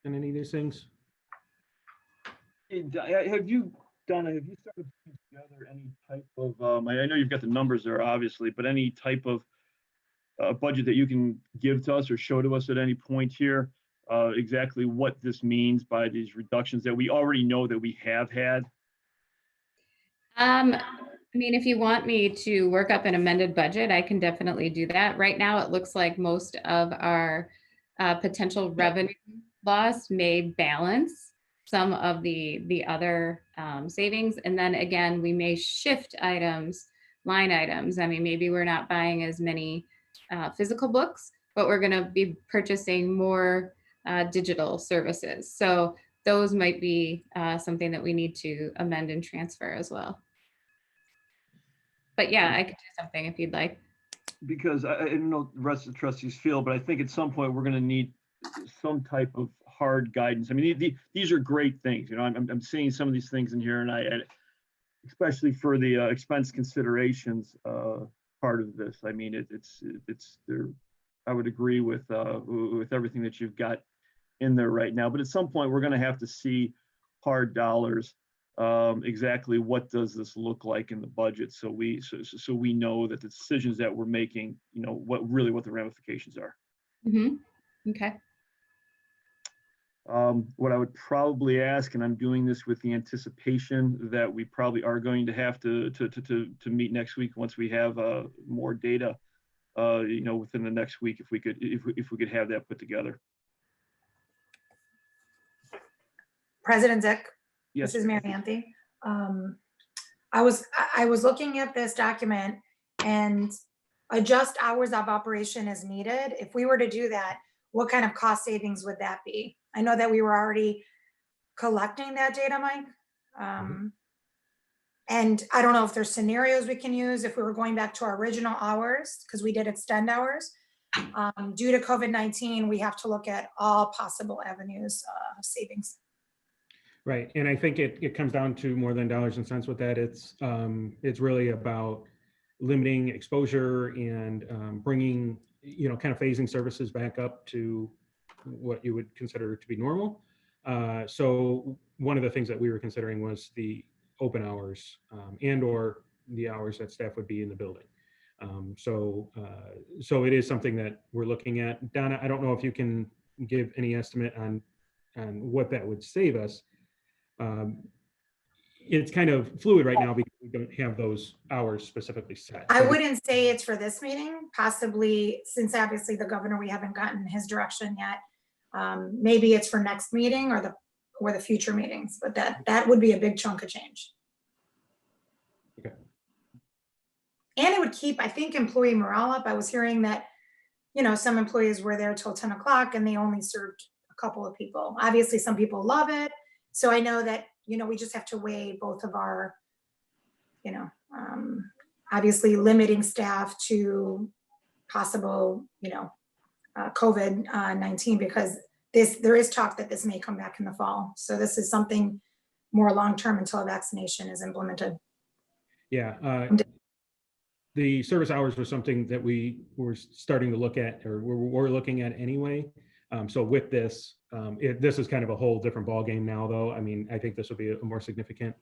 on any of these things? Hey, have you started putting together any type of, I know you've got the numbers there, obviously, but any type of budget that you can give to us or show to us at any point here, exactly what this means by these reductions that we already know that we have had? I mean, if you want me to work up an amended budget, I can definitely do that. Right now, it looks like most of our potential revenue loss may balance some of the other savings. And then again, we may shift line items. I mean, maybe we're not buying as many physical books, but we're going to be purchasing more digital services. So those might be something that we need to amend and transfer as well. But yeah, I could do something if you'd like. Because I don't know the rest of the trustees feel, but I think at some point we're going to need some type of hard guidance. I mean, these are great things. You know, I'm seeing some of these things in here, and especially for the expense considerations part of this. I mean, it's there. I would agree with everything that you've got in there right now. But at some point, we're going to have to see hard dollars. Exactly what does this look like in the budget, so we know that the decisions that we're making, you know, what the ramifications are. Mm-hmm. Okay. What I would probably ask, and I'm doing this with the anticipation that we probably are going to have to meet next week once we have more data, within the next week, if we could have that put together. President Zick, Yes. this is Mary Anthony. I was looking at this document, and adjust hours of operation as needed. If we were to do that, what kind of cost savings would that be? I know that we were already collecting that data, Mike. And I don't know if there's scenarios we can use if we were going back to our original hours, because we did extend hours. Due to COVID-19, we have to look at all possible avenues of savings. Right, and I think it comes down to more than dollars and cents with that. It's really about limiting exposure and bringing, kind of phasing services back up to what you would consider to be normal. So one of the things that we were considering was the open hours and or the hours that staff would be in the building. So it is something that we're looking at. Donna, I don't know if you can give any estimate on what that would save us. It's kind of fluid right now because we don't have those hours specifically set. I wouldn't say it's for this meeting, possibly, since obviously the governor, we haven't gotten his direction yet. Maybe it's for next meeting or the future meetings, but that would be a big chunk of change. Okay. And it would keep, I think, employee morale up. I was hearing that, some employees were there till 10 o'clock and they only served a couple of people. Obviously, some people love it. So I know that, we just have to weigh both of our, obviously limiting staff to possible, COVID-19, because there is talk that this may come back in the fall. So this is something more long-term until a vaccination is implemented. Yeah. The service hours was something that we were starting to look at, or we're looking at anyway. So with this, this is kind of a whole different ballgame now, though. I mean, I think this will be a more significant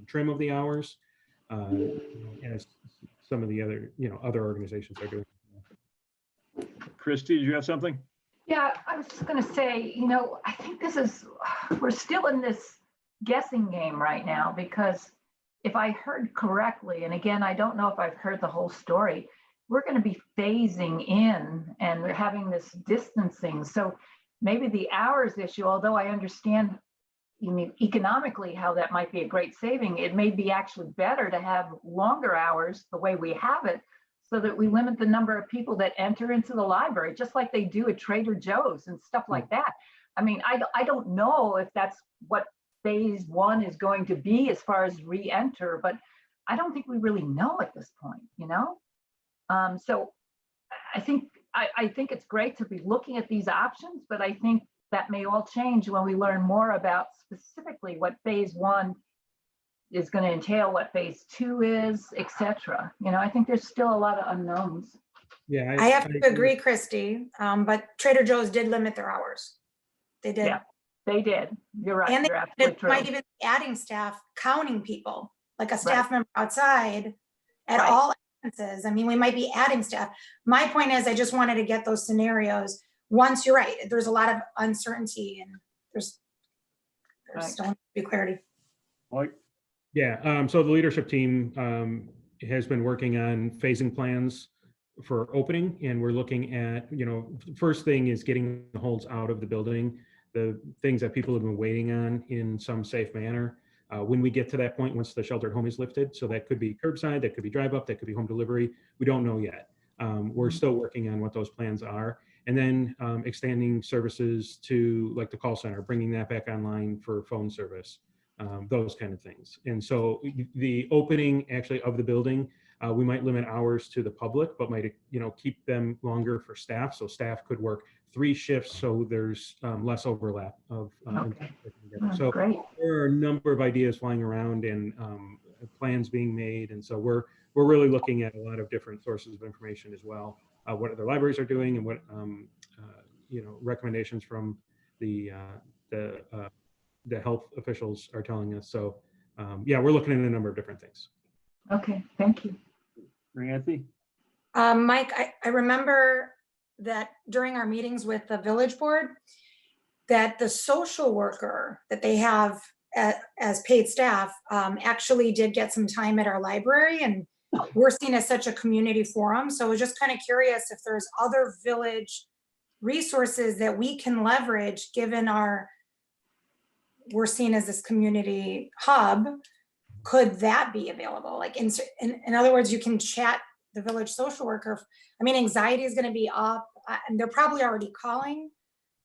trim of the hours, as some of the other, other organizations are doing. Christy, did you have something? Yeah, I was just going to say, I think we're still in this guessing game right now, because if I heard correctly, and again, I don't know if I've heard the whole story, we're going to be phasing in and we're having this distancing. So maybe the hours issue, although I understand, economically how that might be a great saving, it may be actually better to have longer hours the way we have it, so that we limit the number of people that enter into the library, just like they do at Trader Joe's and stuff like that. I mean, I don't know if that's what phase one is going to be as far as re-enter, but I don't think we really know at this point, So I think it's great to be looking at these options, but I think that may all change when we learn more about specifically what phase one is going to entail, what phase two is, etc. I think there's still a lot of unknowns. Yeah, I have to agree, Christy, but Trader Joe's did limit their hours. They did. Yeah, they did. You're right. And You're absolutely true. might even be adding staff, counting people, like a staff member outside at all instances. I mean, we might be adding staff. My point is, I just wanted to get those scenarios. Once, you're right, there's a lot of uncertainty and there's still to be clarity. Mike? Yeah, so the leadership team has been working on phasing plans for opening, and we're looking at, first thing is getting the holds out of the building, the things that people have been waiting on in some safe manner. When we get to that point, once the shelter at home is lifted, so that could be curbside, that could be drive up, that could be home delivery. We don't know yet. We're still working on what those plans are. And then extending services to like the call center, bringing that back online for phone service, those kind of things. And so the opening actually of the building, we might limit hours to the public, but might, keep them longer for staff. So staff could work 3 shifts, so there's less overlap of so great. there are a number of ideas flying around and plans being made. And so we're really looking at a lot of different sources of information as well. What other libraries are doing and what, recommendations from the health officials are telling us. So yeah, we're looking at a number of different things. Okay, thank you. Anthony? Mike, I remember that during our meetings with the village board, that the social worker that they have as paid staff actually did get some time at our library, and we're seen as such a community forum. So I was just kind of curious if there's other village resources that we can leverage, given we're seen as this community hub. Could that be available? Like in other words, you can chat the village social worker. I mean, anxiety is going to be up, and they're probably already calling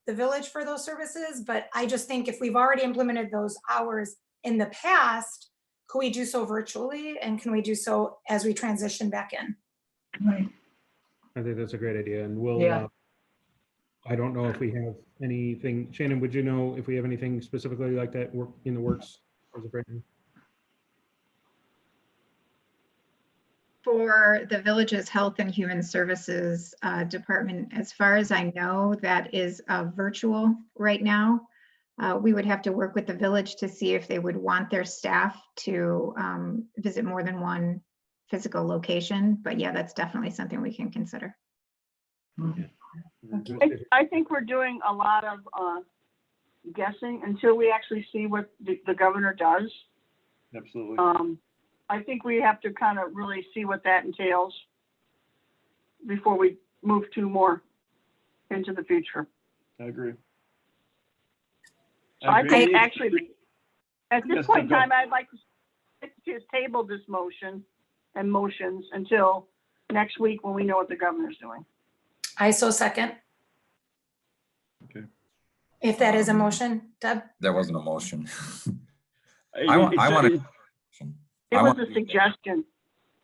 the village for those services. But I just think if we've already implemented those hours in the past, could we do so virtually? And can we do so as we transition back in? Right. I think that's a great idea, and we'll, Yeah. I don't know if we have anything, Shannon, would you know if we have anything specifically like that work in the works as of right now? For the village's Health and Human Services Department, as far as I know, that is virtual right now. We would have to work with the village to see if they would want their staff to visit more than one physical location. But yeah, that's definitely something we can consider. I think we're doing a lot of guessing until we actually see what the governor does. Absolutely. I think we have to kind of really see what that entails before we move too more into the future. I agree. So I think agree. actually, at this Yes, point in go. time, I'd like to table this motion and motions until next week when we know what the governor's doing. I so second. Okay. If that is a motion, Deb? That wasn't a motion. It- I want it's- to. It was a suggestion.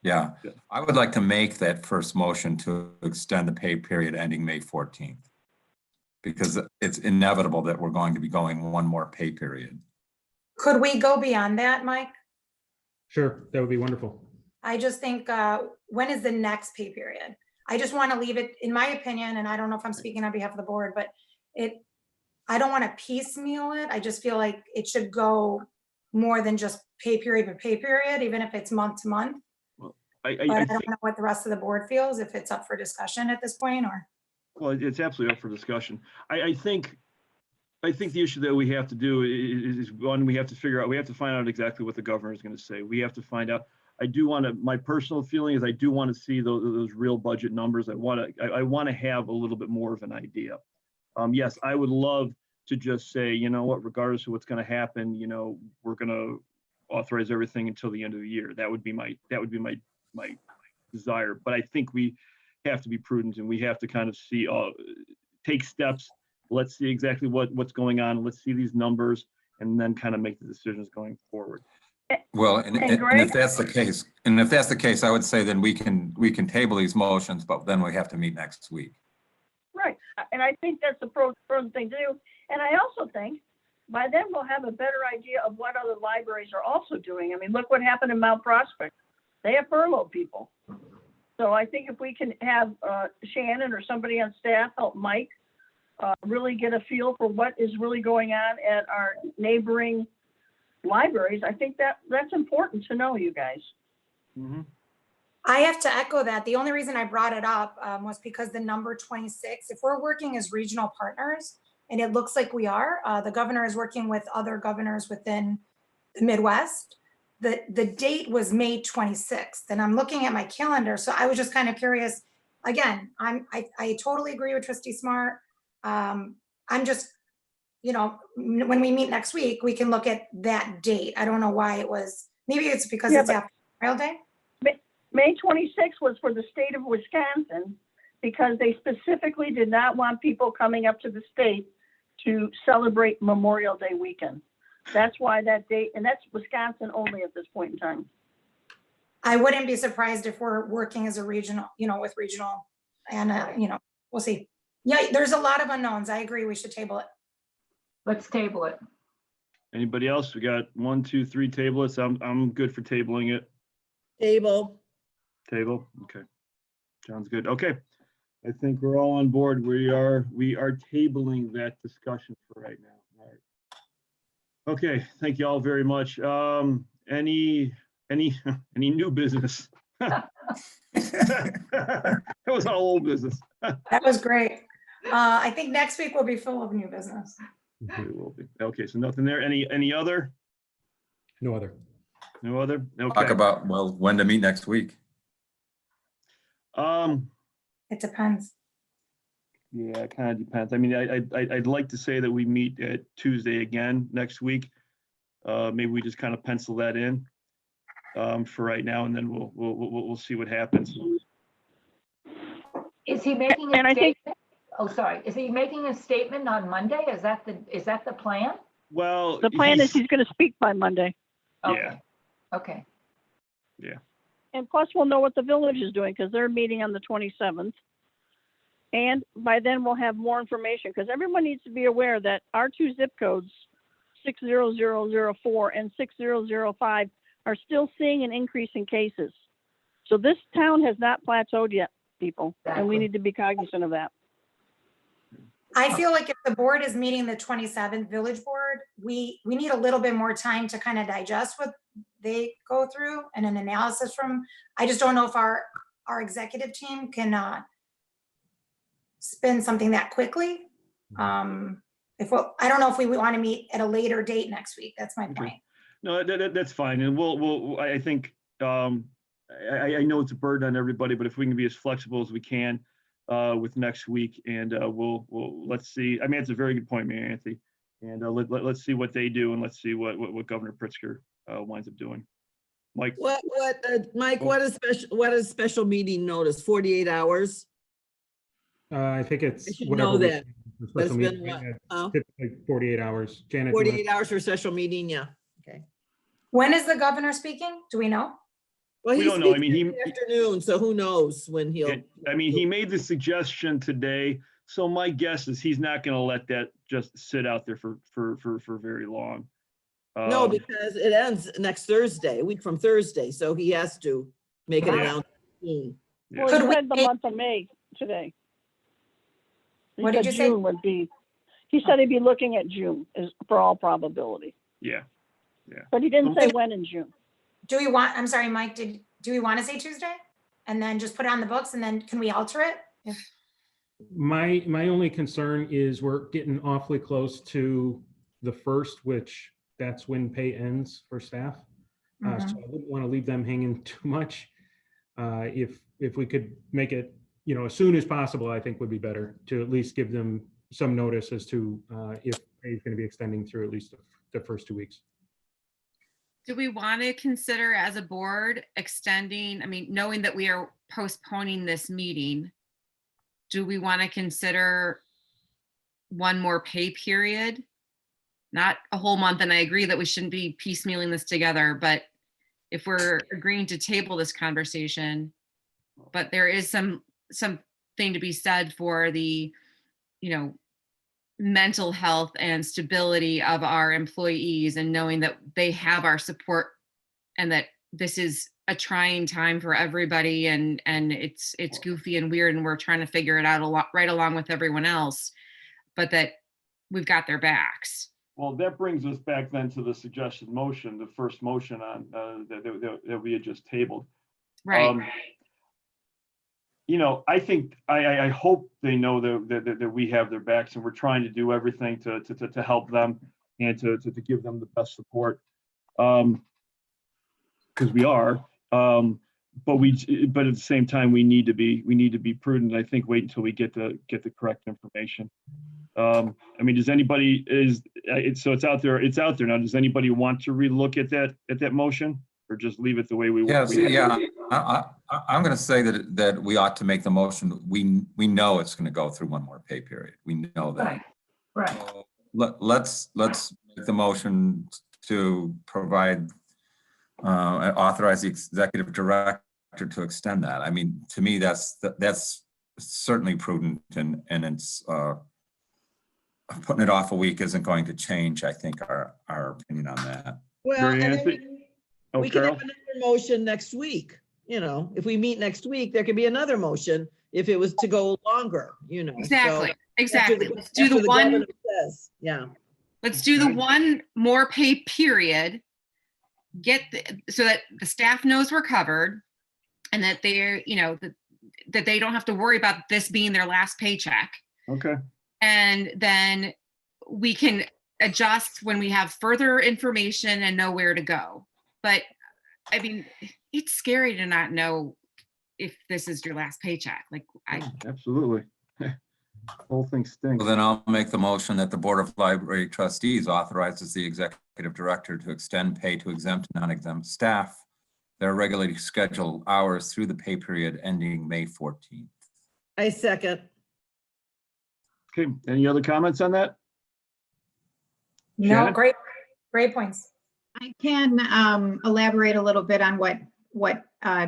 Yeah, Yeah. I would like to make that first motion to extend the pay period ending May 14th. Because it's inevitable that we're going to be going one more pay period. Could we go beyond that, Mike? Sure, that would be wonderful. I just think, when is the next pay period? I just want to leave it, in my opinion, and I don't know if I'm speaking on behalf of the board, but I don't want to piecemeal it. I just feel like it should go more than just pay period by pay period, even if it's month to month. I But I don't think, know what the rest of the board feels, if it's up for discussion at this point, or. well, it's absolutely up for discussion. I think the issue that we have to do is one, we have to find out exactly what the governor is going to say. We have to find out. My personal feeling is I do want to see those real budget numbers. I want to have a little bit more of an idea. Yes, I would love to just say, you know what, regardless of what's going to happen, you know, we're going to authorize everything until the end of the year. That would be my desire. But I think we have to be prudent, and we have to kind of see, take steps. Let's see exactly what's going on. Let's see these numbers, and then kind of make the decisions going forward. Well, and if that's the case, I would say then we can table these motions, but then we have to meet next week. Right, and I think that's the prudent thing to do. And I also think by then we'll have a better idea of what other libraries are also doing. I mean, look what happened in Mount Prospect. They have furloughed people. So I think if we can have Shannon or somebody on staff help Mike really get a feel for what is really going on at our neighboring libraries, I think that's important to know, you guys. Mm-hmm. I have to echo that. The only reason I brought it up was because the number 26, if we're working as regional partners, and it looks like we are, the governor is working with other governors within the Midwest. The date was May 26th, and I'm looking at my calendar. So I was just kind of curious. Again, I totally agree with Trustee Smart. I'm just, you know, when we meet next week, we can look at that date. I don't know why it was, maybe it's because it's after Memorial Day. May 26th was for the state of Wisconsin because they specifically did not want people coming up to the state to celebrate Memorial Day weekend. That's why that date, and that's Wisconsin only at this point in time. I wouldn't be surprised if we're working as a regional, you know, with regional, and, you know, we'll see. Yeah, there's a lot of unknowns. I agree. We should table it. Let's table it. Anybody else? We got 1, 2, 3 tablets. I'm good for tabling it. Table. Table. Okay. Sounds good. Okay. I think we're all on board. We are tabling that discussion for right now. All right. Okay. Thank you all very much. Any new business? That was all old business. That was great. I think next week will be full of new business. It will be. Okay. So nothing there. Any other? No other. No other? Okay. Talk about, well, when to meet next week. It depends. Yeah, it kind of depends. I mean, I'd like to say that we meet at Tuesday again next week. Maybe we just kind of pencil that in for right now, and then we'll see what happens. Is he making a And I think- statement? Oh, sorry. Is he making a statement on Monday? Is that the plan? Well, The plan is he's going to speak by Monday. Yeah. Okay. And plus we'll know what the village is doing because they're meeting on the 27th. And by then we'll have more information because everyone needs to be aware that our two zip codes, 60004 and 6005, are still seeing an increase in cases. So this town has not plateaued yet, people, and we Exactly. need to be cognizant of that. I feel like if the board is meeting the 27th village board, we need a little bit more time to kind of digest what they go through and an analysis from, I just don't know if our executive team can spin something that quickly. I don't know if we want to meet at a later date next week. That's my point. No, that's fine. And I think, I know it's a burden on everybody, but if we can be as flexible as we can with next week, and let's see. I mean, it's a very good point, Mary Anthony. And let's see what they do, and let's see what Governor Pritzker winds up doing. Mike? Mike, what is special meeting notice? 48 hours? I think it's I should whatever. know we- that. for But special it's been meeting, what? yeah, Oh, typically 48 hours. Janet, do you wanna- 48 hours for special meeting, yeah. Okay. When is the governor speaking? Do we know? Well, We he's don't know. I mean, speaking in the afternoon, so who knows when he'll. I mean, he made the suggestion today, so my guess is he's not going to let that just sit out there for very long. No, because it ends next Thursday, a week from Thursday, so he has to make an Right. announcement soon. Well, Could he we said the make- month of May today. He What did said you say? June would be, he said he'd be looking at June for all probability, Yeah. but he didn't say when in June. Do we want, I'm sorry, Mike, do we want to say Tuesday? And then just put it on the books and then can we alter it? My only concern is we're getting awfully close to the 1st, which that's when pay ends for staff. So I wouldn't want to leave them hanging too much. If we could make it, as soon as possible, I think would be better to at least give them some notice as to if pay is going to be extending through at least the first 2 weeks. Do we want to consider as a board extending, I mean, knowing that we are postponing this meeting, do we want to consider one more pay period? Not a whole month, and I agree that we shouldn't be piecemealing this together, but if we're agreeing to table this conversation, but there is something to be said for the, mental health and stability of our employees and knowing that they have our support and that this is a trying time for everybody and it's goofy and weird and we're trying to figure it out right along with everyone else, but that we've got their backs. Well, that brings us back then to the suggested motion, the first motion on that we had just tabled. Right. I think I hope they know that we have their backs and we're trying to do everything to help them and to give them the best support. Because we are, but at the same time we need to be prudent. I think wait until we get the correct information. I mean, does anybody so it's out there now. Does anybody want to relook at that motion or just leave it the way we? Yes, yeah. I'm going to say that we ought to make the motion. We know it's going to go through one more pay period. We know that. Right. So let's make the motion to provide, authorize the executive director to extend that. I mean, to me, that's certainly prudent, and it's putting it off a week isn't going to change, I think, our opinion on that. Well, Mary and then Anthony? we can Carol? have another motion next week. If we meet next week, there could be another motion if it was to go longer, Exactly. So Exactly. after Let's do the one. governor says, yeah. Let's do the one more pay period. So that the staff knows we're covered and that they're, that they don't have to worry about this being their last paycheck. Okay. And then we can adjust when we have further information and know where to go. But I mean, it's scary to not know if this is your last paycheck. Like Absolutely. Whole thing stinks. Well, then I'll make the motion that the Board of Library Trustees authorizes the executive director to extend pay to exempt and non-exempt staff their regularly scheduled hours through the pay period ending May 14th. I second. Okay, any other comments on that? No, Shannon? great points. I can elaborate a little bit on what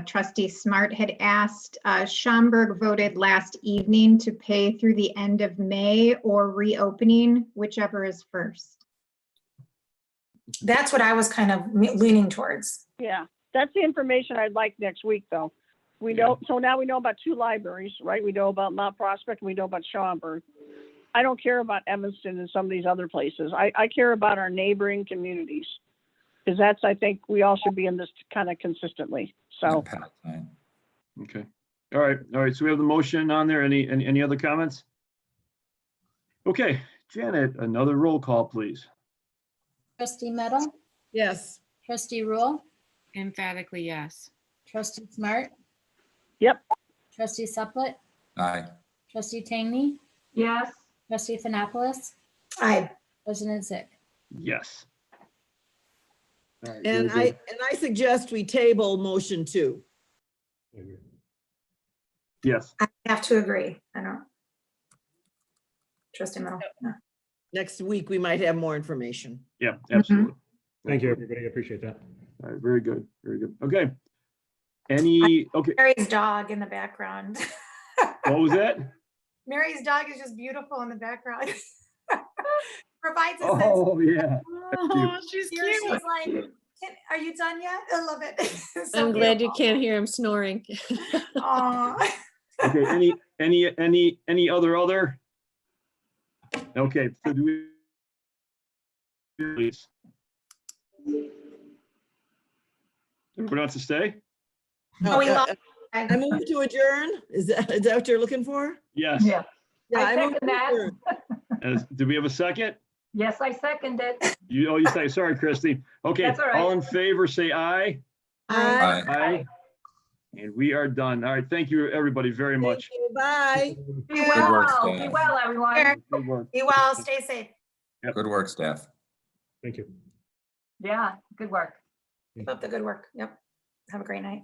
Trustee Smart had asked. Schaumburg voted last evening to pay through the end of May or reopening, whichever is first. That's what I was kind of leaning towards. Yeah, that's the information I'd like next week, though. We know, so now we know about 2 libraries, right? We know about Mount Prospect and we know about Schaumburg. I don't care about Evanston and some of these other places. I care about our neighboring communities. Because that's, I think, we all should be in this kind of consistently. So, Okay. All right. So we have the motion on there. Any other comments? Okay, Janet, another roll call, please. Trustee Meadow, Yes. trustee Rule, emphatically yes. trustee Smart, yep, trustee Suplet, Aye. trustee Tangney, Yes. trustee Thanopoulos, Aye. President Zick. Yes. All right, And very good. I suggest we table motion 2. Yes. I have to agree. I don't. Trustee Meadow. Yeah. Next week, we might have more information. Yeah, absolutely. Thank you, everybody. I appreciate that. All right, very good. Very good. Okay. Okay, Mary's dog in the background. what was that? Mary's dog is just beautiful in the background. Provides a sense. Oh, yeah. Oh, she's Here cute. she's like, are you done yet? I love it. So I'm glad you beautiful. can't hear him snoring. Aw. Okay, any other? Okay, so do we? Please. Everybody wants to stay? Oh, we love. I move to adjourn. Is that what you're looking for? Yes. Yeah. Yeah, I move second to that. adjourn. Do we have a second? Yes, I second it. You say, sorry, Christy. Okay, That's all right. all in favor, say aye. Aye. Aye. And we are done. All right, thank you, everybody, very much. Thank you. Bye. Be work, well, be Stan. well, everyone. Good work. Be well, stay safe. Good work, staff. Thank you. Yeah, good work. Keep up the good work. Yep. Have a great night.